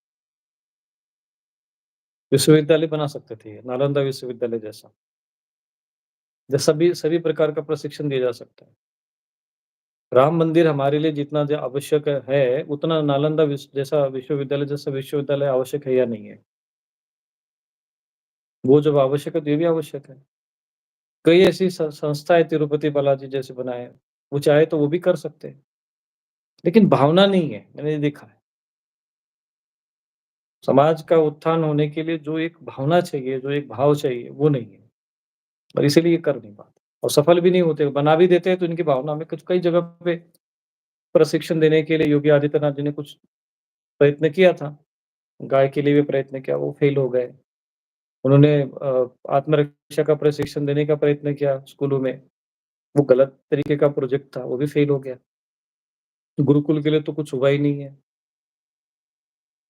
विश्वविद्यालय बना सकते थे ये, नालंदा विश्वविद्यालय जैसा। सभी सभी प्रकार का प्रशिक्षण दिया जा सकता है। राम मंदिर हमारे लिए जितना आवश्यक है, उतना नालंदा जैसा विश्वविद्यालय आवश्यक है या नहीं है? वो जब आवश्यक है तो ये भी आवश्यक है। कई ऐसी संस्थाएँ तिरुपति बालाजी जैसे बनाए हैं, वो चाहे तो वो भी कर सकते हैं। लेकिन भावना नहीं है, मैंने ये देखा है। समाज का उत्थान होने के लिए जो एक भावना चाहिए, जो एक भाव चाहिए, वो नहीं है और इसीलिए ये कर नहीं पाते और सफल भी नहीं होते। बना भी देते हैं तो इनकी भावना में कुछ कई जगह पे प्रशिक्षण देने के लिए योगी आदित्यनाथ जी ने कुछ प्रयत्न किया था। गाय के लिए भी प्रयत्न किया, वो फेल हो गए। उन्होंने आत्मरक्षा का प्रशिक्षण देने का प्रयत्न किया स्कूलों में, वो गलत तरीके का प्रोजेक्ट था, वो भी फेल हो गया। गुरुकुल के लिए तो कुछ हुआ ही नहीं है।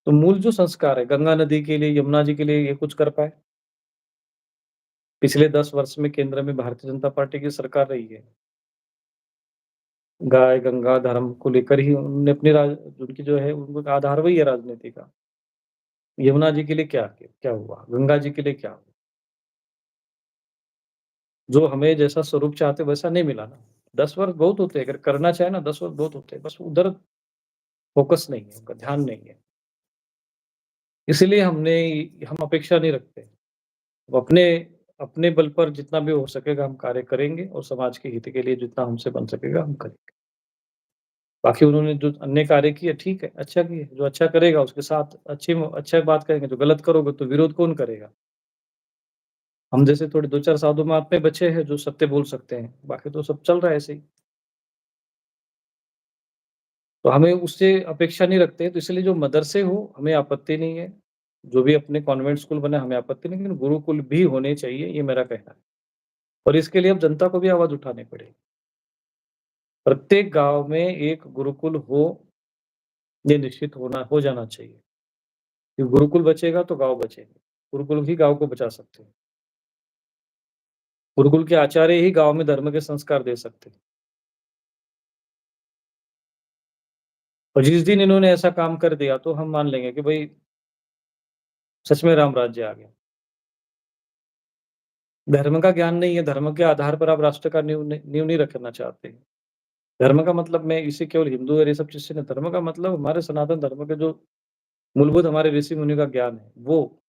तो मूल जो संस्कार है, गंगा नदी के लिए, यमुना जी के लिए ये कुछ कर पाए? पिछले 10 वर्ष में केंद्र में भारतीय जनता पार्टी की सरकार रही है। गाय, गंगा, धर्म को लेकर ही उन्होंने अपनी उनकी जो है उनका आधार वही है राजनीति का। यमुना जी के लिए क्या हुआ? गंगा जी के लिए क्या हुआ? जो हमें जैसा स्वरूप चाहते वैसा नहीं मिला ना। 10 वर्ष बहुत होते हैं, अगर करना चाहे ना 10 वर्ष बहुत होते हैं, बस उधर फ़ोकस नहीं है, उनका ध्यान नहीं है। इसीलिए हम अपेक्षा नहीं रखते। वो अपने अपने बल पर जितना भी हो सकेगा हम कार्य करेंगे और समाज के हित के लिए जितना हमसे बन सकेगा हम करेंगे। बाकी उन्होंने जो अन्य कार्य किए ठीक है, अच्छा किए। जो अच्छा करेगा उसके साथ अच्छा बात करेंगे, जो गलत करोगे तो विरोध कौन करेगा? हम जैसे थोड़े 2-4 साधु महात्मा बचे हैं जो सत्य बोल सकते हैं, बाकी तो सब चल रहा है ऐसे ही। तो हमें उससे अपेक्षा नहीं रखते, तो इसलिए जो मदरसे हो, हमें आपत्ति नहीं है। जो भी अपने कॉन्वेंट स्कूल बने, हमें आपत्ति नहीं है, लेकिन गुरुकुल भी होने चाहिए, ये मेरा कहना है। और इसके लिए अब जनता को भी आवाज़ उठानी पड़ेगी। प्रत्येक गाँव में एक गुरुकुल ये निश्चित हो जाना चाहिए। कि गुरुकुल बचेगा तो गाँव बचेंगे। गुरुकुल ही गाँव को बचा सकते हैं। गुरुकुल के आचार्य ही गाँव में धर्म के संस्कार दे सकते हैं। और जिस दिन इन्होंने ऐसा काम कर दिया, तो हम मान लेंगे कि भई सच में राम राज्य आ गया। धर्म का ज्ञान नहीं है, धर्म के आधार पर आप राष्ट्र का नींव नहीं रखना चाहते। धर्म का मतलब मैं इसे केवल हिंदू और ये सब चीज़ से नहीं, धर्म का मतलब हमारे सनातन धर्म के जो मूलभूत हमारे ऋषि-मुनि का ज्ञान है, वो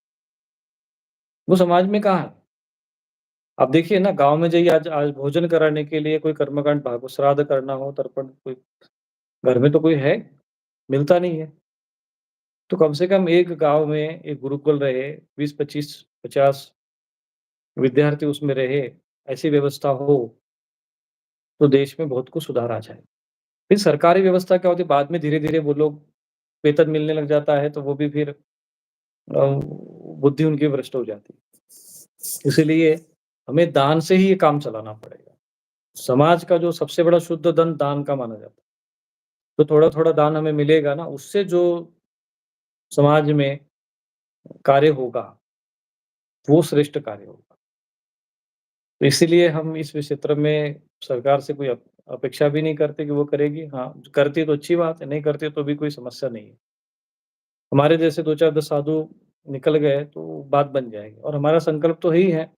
समाज में कहाँ है? आप देखिए ना गाँव में जाइए आज आज भोजन कराने के लिए कोई कर्मकांड भागवत श्राद्ध करना हो, तर्पण कोई घर में तो कोई है, मिलता नहीं है। तो कम से कम एक गाँव में एक गुरुकुल रहे, 20, 25, 50 विद्यार्थी उसमें रहे, ऐसी व्यवस्था हो, तो देश में बहुत कुछ सुधार आ जाए। फिर सरकारी व्यवस्था क्या होती है, बाद में धीरे-धीरे वो लोग वेतन मिलने लग जाता है, तो वो भी फिर बुद्धि उनकी भ्रष्ट हो जाती है। इसीलिए हमें दान से ही ये काम चलाना पड़ेगा। समाज का जो सबसे बड़ा शुद्ध धन दान का माना जाता है। तो थोड़ा-थोड़ा दान हमें मिलेगा ना, उससे जो समाज में कार्य होगा, वो श्रेष्ठ कार्य होगा। तो इसीलिए हम इस क्षेत्र में सरकार से कोई अपेक्षा भी नहीं करते कि वो करेगी। हाँ, करती है तो अच्छी बात है, नहीं करती है तो भी कोई समस्या नहीं है। हमारे जैसे 2-4 10 साधु निकल गए तो बात बन जाएगी और हमारा संकल्प तो यही है,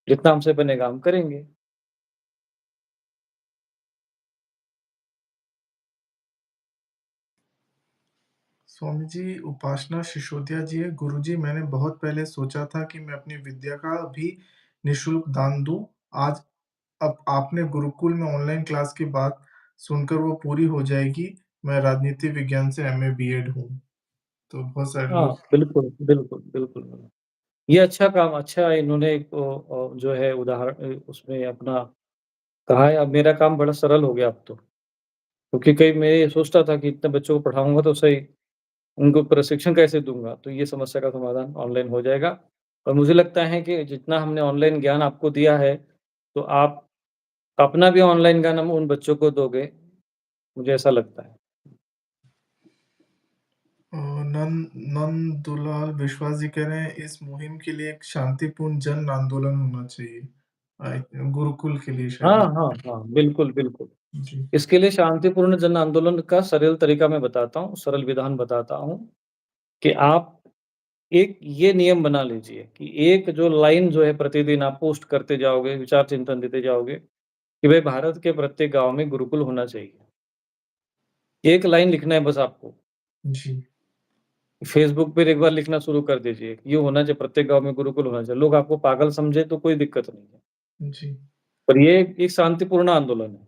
जितना हमसे बनेगा हम करेंगे। स्वामी जी, उपासना सिसोदिया जी है, गुरुजी मैंने बहुत पहले सोचा था कि मैं अपनी विद्या का भी निःशुल्क दान दूँ। आज अब आपने गुरुकुल में ऑनलाइन क्लास की बात सुनकर वो पूरी हो जाएगी। मैं राजनीति विज्ञान से एमए बीएड हूँ। तो बहुत सारे हाँ, लोग बिल्कुल, बिल्कुल, बिल्कुल। ये अच्छा काम अच्छा इन्होंने एक जो है उदाहरण उसमें अपना कहा है, अब मेरा काम बड़ा सरल हो गया अब तो। क्योंकि कई मैं ये सोचता था कि इतने बच्चों को पढ़ाऊँगा तो सही, उनको प्रशिक्षण कैसे दूँगा? तो ये समस्या का समाधान ऑनलाइन हो जाएगा और मुझे लगता है कि जितना हमने ऑनलाइन ज्ञान आपको दिया है, तो आप अपना भी ऑनलाइन ज्ञान हम उन बच्चों को दोगे, मुझे ऐसा लगता है। नंदुलाल विश्वास जी कह रहे हैं इस मुहिम के लिए एक शांतिपूर्ण जन आंदोलन होना चाहिए। गुरुकुल के लिए हाँ, शायद। हाँ, हाँ, बिल्कुल, बिल्कुल। जी, इसके लिए शांतिपूर्ण जन आंदोलन का सरल तरीका मैं बताता हूँ, सरल विधान बताता हूँ कि आप एक ये नियम बना लीजिए कि एक जो लाइन जो है प्रतिदिन आप पोस्ट करते जाओगे, विचार चिंतन देते जाओगे कि भाई भारत के प्रत्येक गाँव में गुरुकुल होना चाहिए। एक लाइन लिखना है बस आपको। जी, फेसबुक पे एक बार लिखना शुरू कर दीजिए, ये होना चाहिए प्रत्येक गाँव में गुरुकुल होना चाहिए। लोग आपको पागल समझे तो कोई दिक्कत नहीं है। जी, पर ये एक शांतिपूर्ण आंदोलन है।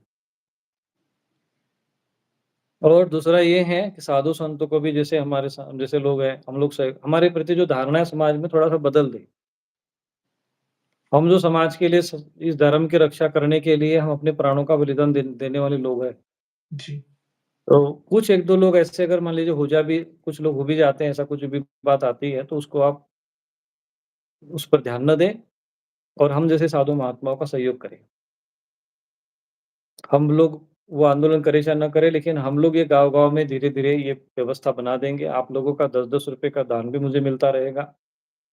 और दूसरा ये है कि साधु संतों को भी जैसे हमारे जैसे लोग हैं, हम लोग स हमारे प्रति जो धारणा है समाज में थोड़ा-सा बदल दें। हम जो समाज के लिए इस धर्म की रक्षा करने के लिए हम अपने प्राणों का बलिदान देने वाले लोग हैं। जी, तो कुछ 1-2 लोग ऐसे अगर मान लीजिए कुछ लोग हो भी जाते हैं, ऐसा कुछ भी बात आती है, तो उसको आप उस पर ध्यान ना दें और हम जैसे साधु महात्माओं का सहयोग करें। हम लोग वो आंदोलन करें चाहे ना करें, लेकिन हम लोग ये गाँव-गाँव में धीरे-धीरे ये व्यवस्था बना देंगे। आप लोगों का ₹10-10 का दान भी मुझे मिलता रहेगा।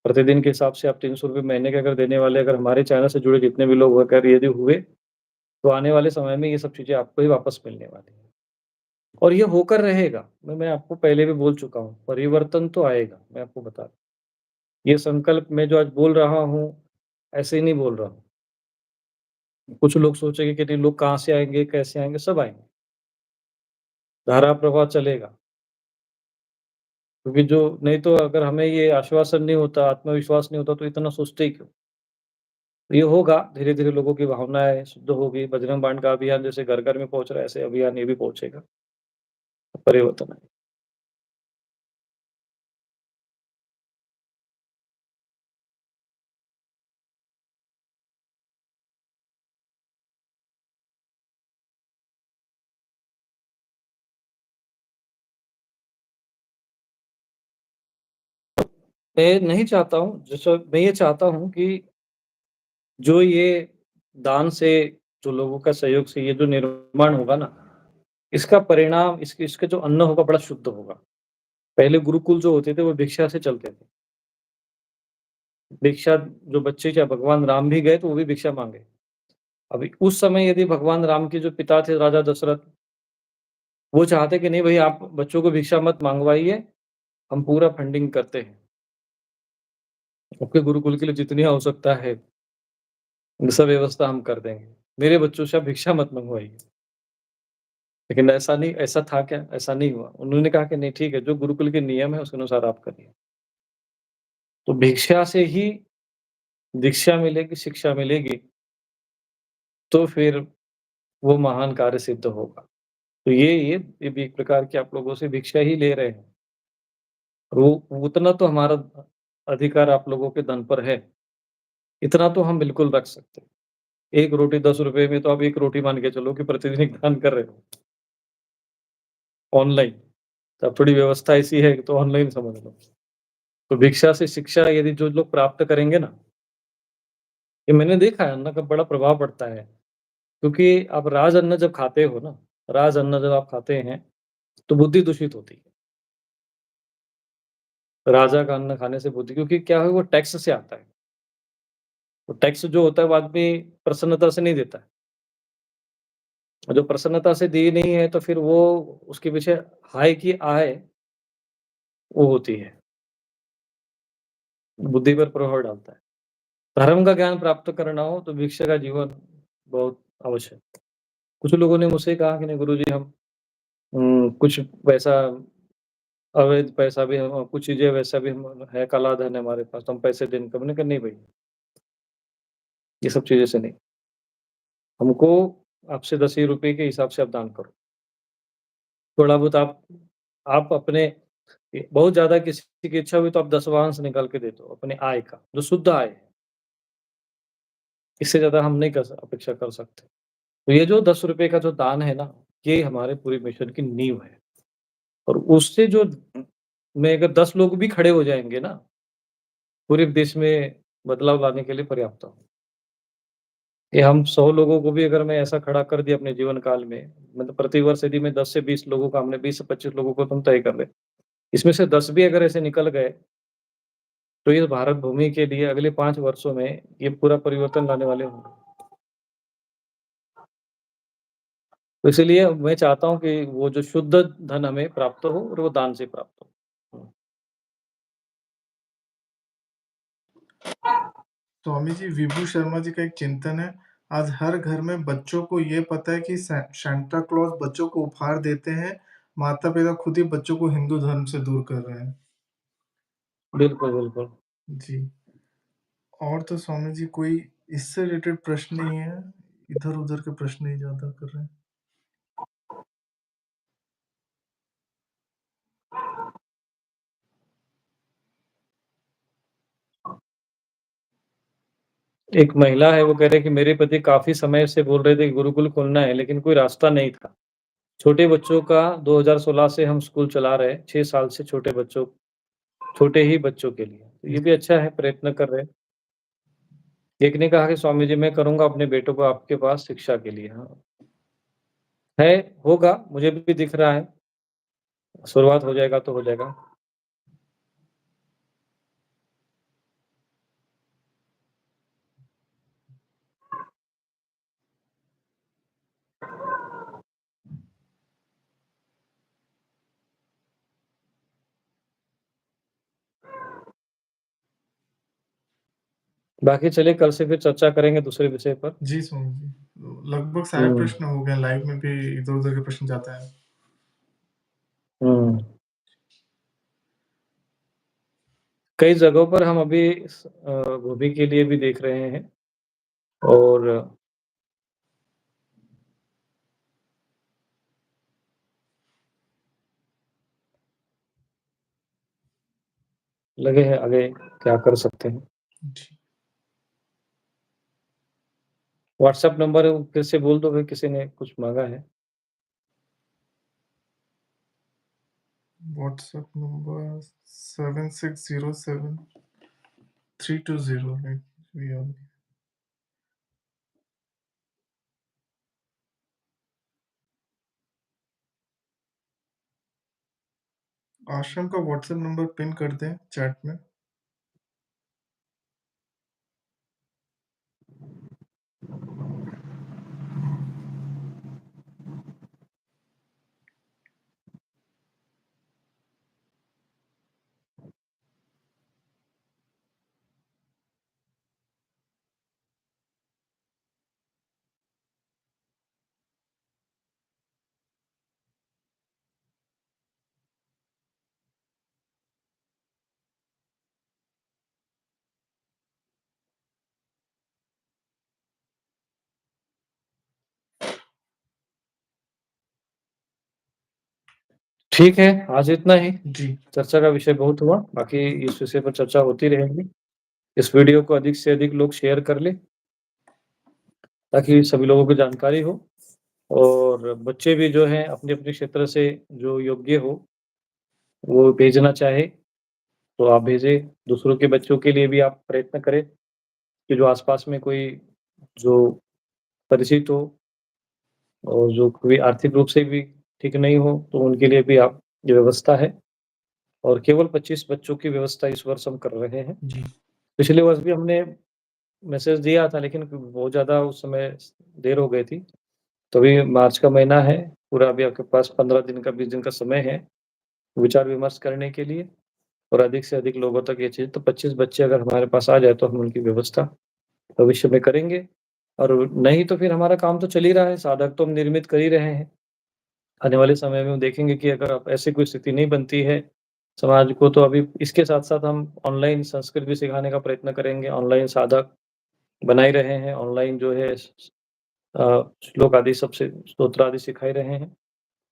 प्रतिदिन के हिसाब से आप ₹300 महीने के अगर देने वाले अगर हमारे चैनल से जुड़े जितने भी लोग अगर यदि हुए, तो आने वाले समय में ये सब चीज़ें आपको ही वापस मिलने वाली हैं। और ये होकर रहेगा। मैं आपको पहले भी बोल चुका हूँ, परिवर्तन तो आएगा, मैं आपको बता दूँ। ये संकल्प मैं जो आज बोल रहा हूँ, ऐसे ही नहीं बोल रहा हूँ। कुछ लोग सोचेंगे कि नहीं लोग कहाँ से आएँगे, कैसे आएँगे, सब आएँगे। धारा प्रवाह चलेगा। क्योंकि जो नहीं तो अगर हमें ये आश्वासन नहीं होता, आत्मविश्वास नहीं होता तो इतना सोचते ही क्यों? तो ये होगा, धीरे-धीरे लोगों की भावनाएँ शुद्ध होगी, बजरंग बाण का अभियान जैसे घर-घर में पहुँच रहा है, ऐसे अभियान ये भी पहुँचेगा, परिवर्तन आए। मैं नहीं चाहता हूँ, जैसा मैं ये चाहता हूँ कि जो ये दान से, जो लोगों का सहयोग से ये जो निर्माण होगा ना, इसका परिणाम इसके जो अन्न होगा बड़ा शुद्ध होगा। पहले गुरुकुल जो होते थे वो भिक्षा से चलते थे। भिक्षा जो बच्चे क्या भगवान राम भी गए तो वो भी भिक्षा माँगे। अभी उस समय यदि भगवान राम के जो पिता थे राजा दशरथ, वो चाहते कि नहीं भई आप बच्चों को भिक्षा मत मँगवाइए, हम पूरा फंडिंग करते हैं। आपके गुरुकुल के लिए जितनी आवश्यकता है, सब व्यवस्था हम कर देंगे। मेरे बच्चों से आप भिक्षा मत मँगवाइए। लेकिन ऐसा नहीं, ऐसा था क्या? ऐसा नहीं हुआ। उन्होंने कहा कि नहीं ठीक है, जो गुरुकुल के नियम है उसके अनुसार आप करिए। तो भिक्षा से ही दीक्षा मिलेगी, शिक्षा मिलेगी, तो फिर वो महान कार्य सिद्ध होगा। तो ये भी एक प्रकार की आप लोगों से भिक्षा ही ले रहे हैं। वो उतना तो हमारा अधिकार आप लोगों के धन पर है, इतना तो हम बिल्कुल रख सकते हैं। 1 रोटी ₹10 में तो आप 1 रोटी मान के चलो कि प्रतिदिन एक दान कर रहे हो, ऑनलाइन। तो अब थोड़ी व्यवस्था ऐसी है कि तो ऑनलाइन समझ लो। तो भिक्षा से शिक्षा यदि जो लोग प्राप्त करेंगे ना, ये मैंने देखा है अन्न का बड़ा प्रभाव पड़ता है। क्योंकि आप राज-अन्न जब खाते हो ना, राज-अन्न जब आप खाते हैं, तो बुद्धि दूषित होती है। राजा का अन्न खाने से बुद्धि, क्योंकि क्या है वो टैक्स से आता है। तो टैक्स जो होता है वो आदमी प्रसन्नता से नहीं देता है। और जो प्रसन्नता से दी नहीं है तो फिर वो उसके पीछे हाय की आय वो होती है, बुद्धि पर प्रभाव डालता है। धर्म का ज्ञान प्राप्त करना हो तो भिक्षा का जीवन बहुत आवश्यक है। कुछ लोगों ने मुझसे कहा कि नहीं गुरुजी हम कुछ पैसा, अवैध पैसा भी हम कुछ चीज़ें वैसा भी हम है, काला धन है हमारे पास, तो हम पैसे देने का, मैंने कहा नहीं भई, ये सब चीज़ें से नहीं। हमको आपसे 10 ही रुपए के हिसाब से आप दान करो। थोड़ा बहुत आप अपने बहुत ज़्यादा किसी की इच्छा हुई तो आप 10वांश निकाल के दे दो, अपने आय का, जो शुद्ध आय है। इससे ज़्यादा हम नहीं अपेक्षा कर सकते। तो ये जो ₹10 का जो दान है ना, ये हमारे पूरे मिशन की नींव है। और उससे जो में अगर 10 लोग भी खड़े हो जाएँगे ना, पूरे देश में बदलाव लाने के लिए पर्याप्त हो। ये हम 100 लोगों को भी अगर मैं ऐसा खड़ा कर दिया अपने जीवन काल में, मतलब प्रति वर्ष यदि मैं 10 से 20 लोगों का, हमने 20 से 25 लोगों को तुम तय कर लें। इसमें से 10 भी अगर ऐसे निकल गए, तो इस भारत भूमि के लिए अगले 5 वर्षों में ये पूरा परिवर्तन लाने वाले होंगे। तो इसीलिए मैं चाहता हूँ कि वो जो शुद्ध धन हमें प्राप्त हो और वो दान से प्राप्त हो। हुँ। स्वामी जी, विभू शर्मा जी का एक चिंतन है, आज हर घर में बच्चों को ये पता है कि सांता क्लॉज बच्चों को उपहार देते हैं, माता-पिता खुद ही बच्चों को हिंदू धर्म से दूर कर रहे हैं। बिल्कुल, बिल्कुल। जी, और तो स्वामी जी कोई इससे रिलेटेड प्रश्न नहीं है, इधर-उधर के प्रश्न ही ज़्यादा कर रहे हैं। एक महिला है, वो कह रहे हैं कि मेरे पति काफ़ी समय से बोल रहे थे कि गुरुकुल खोलना है, लेकिन कोई रास्ता नहीं था। छोटे बच्चों का 2016 से हम स्कूल चला रहे हैं, 6 साल से छोटे ही बच्चों के लिए। तो ये भी जी, अच्छा है, प्रयत्न कर रहे हैं। एक ने कहा कि स्वामी जी मैं करूँगा अपने बेटों को आपके पास शिक्षा के लिए। हाँ, है, होगा, मुझे भी दिख रहा है। शुरुआत हो जाएगा तो हो जाएगा। बाकी चलिए कल से फिर चर्चा करेंगे दूसरे विषय पर। जी स्वामी जी। तो लगभग सारे हुँ, प्रश्न हो गए, लाइव में भी इधर-उधर के प्रश्न जाता है। हुँ। कई जगहों पर हम अभी भूमि के लिए भी देख रहे हैं और लगे हैं आगे क्या कर सकते हैं। जी, व्हाट्सएप नंबर फिर से बोल दो भाई किसी ने कुछ माँगा है। WhatsApp number 7607 320 right? We are आश्रम का व्हाट्सएप नंबर पिन कर दें चैट में। ठीक है, आज इतना ही। जी, चर्चा का विषय बहुत हुआ, बाकी इस विषय पर चर्चा होती रहेगी। इस वीडियो को अधिक से अधिक लोग शेयर कर लें, ताकि सभी लोगों को जानकारी हो और बच्चे भी जो हैं अपने-अपने क्षेत्र से जो योग्य हो, वो भेजना चाहे तो आप भेजें। दूसरों के बच्चों के लिए भी आप प्रयत्न करें कि जो आस-पास में कोई जो परिचित हो और जो कोई आर्थिक रूप से भी ठीक नहीं हो, तो उनके लिए भी आप ये व्यवस्था है और केवल 25 बच्चों की व्यवस्था इस वर्ष हम कर रहे हैं। जी, पिछले वर्ष भी हमने मैसेज दिया था लेकिन बहुत ज़्यादा उस समय देर हो गई थी। तो अभी मार्च का महीना है, पूरा अभी आपके पास 15 दिन का 20 दिन का समय है, विचार-विमर्श करने के लिए और अधिक से अधिक लोगों तक ये चीज़ तो 25 बच्चे अगर हमारे पास आ जाए तो हम उनकी व्यवस्था भविष्य में करेंगे और नहीं तो फिर हमारा काम तो चल ही रहा है, साधक तो हम निर्मित कर ही रहे हैं। आने वाले समय में हम देखेंगे कि अगर अब ऐसी कोई स्थिति नहीं बनती है समाज को तो अभी इसके साथ-साथ हम ऑनलाइन संस्कृत भी सिखाने का प्रयत्न करेंगे, ऑनलाइन साधक बना ही रहे हैं, ऑनलाइन जो है श्लोक आदि सबसे स्तोत्र आदि सिखा ही रहे हैं।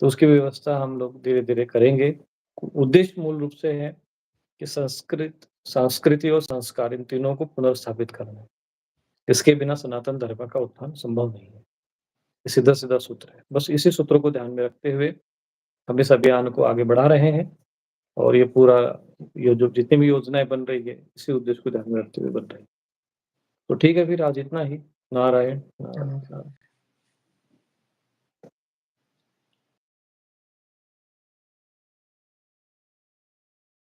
तो उसकी व्यवस्था हम लोग धीरे-धीरे करेंगे। उद्देश्य मूल रूप से है कि संस्कृति और संस्कार इन तीनों को पुनर्स्थापित करना है। इसके बिना सनातन धर्म का उत्थान संभव नहीं है। ये सीधा-सीधा सूत्र है। बस इसी सूत्र को ध्यान में रखते हुए हम इस अभियान को आगे बढ़ा रहे हैं और ये पूरा ये जो जितनी भी योजनाएँ बन रही है, इसी उद्देश्य को ध्यान में रखते हुए बन रही है। तो ठीक है फिर आज इतना ही। नारायण, नारायण, प्रणाम। नारायण।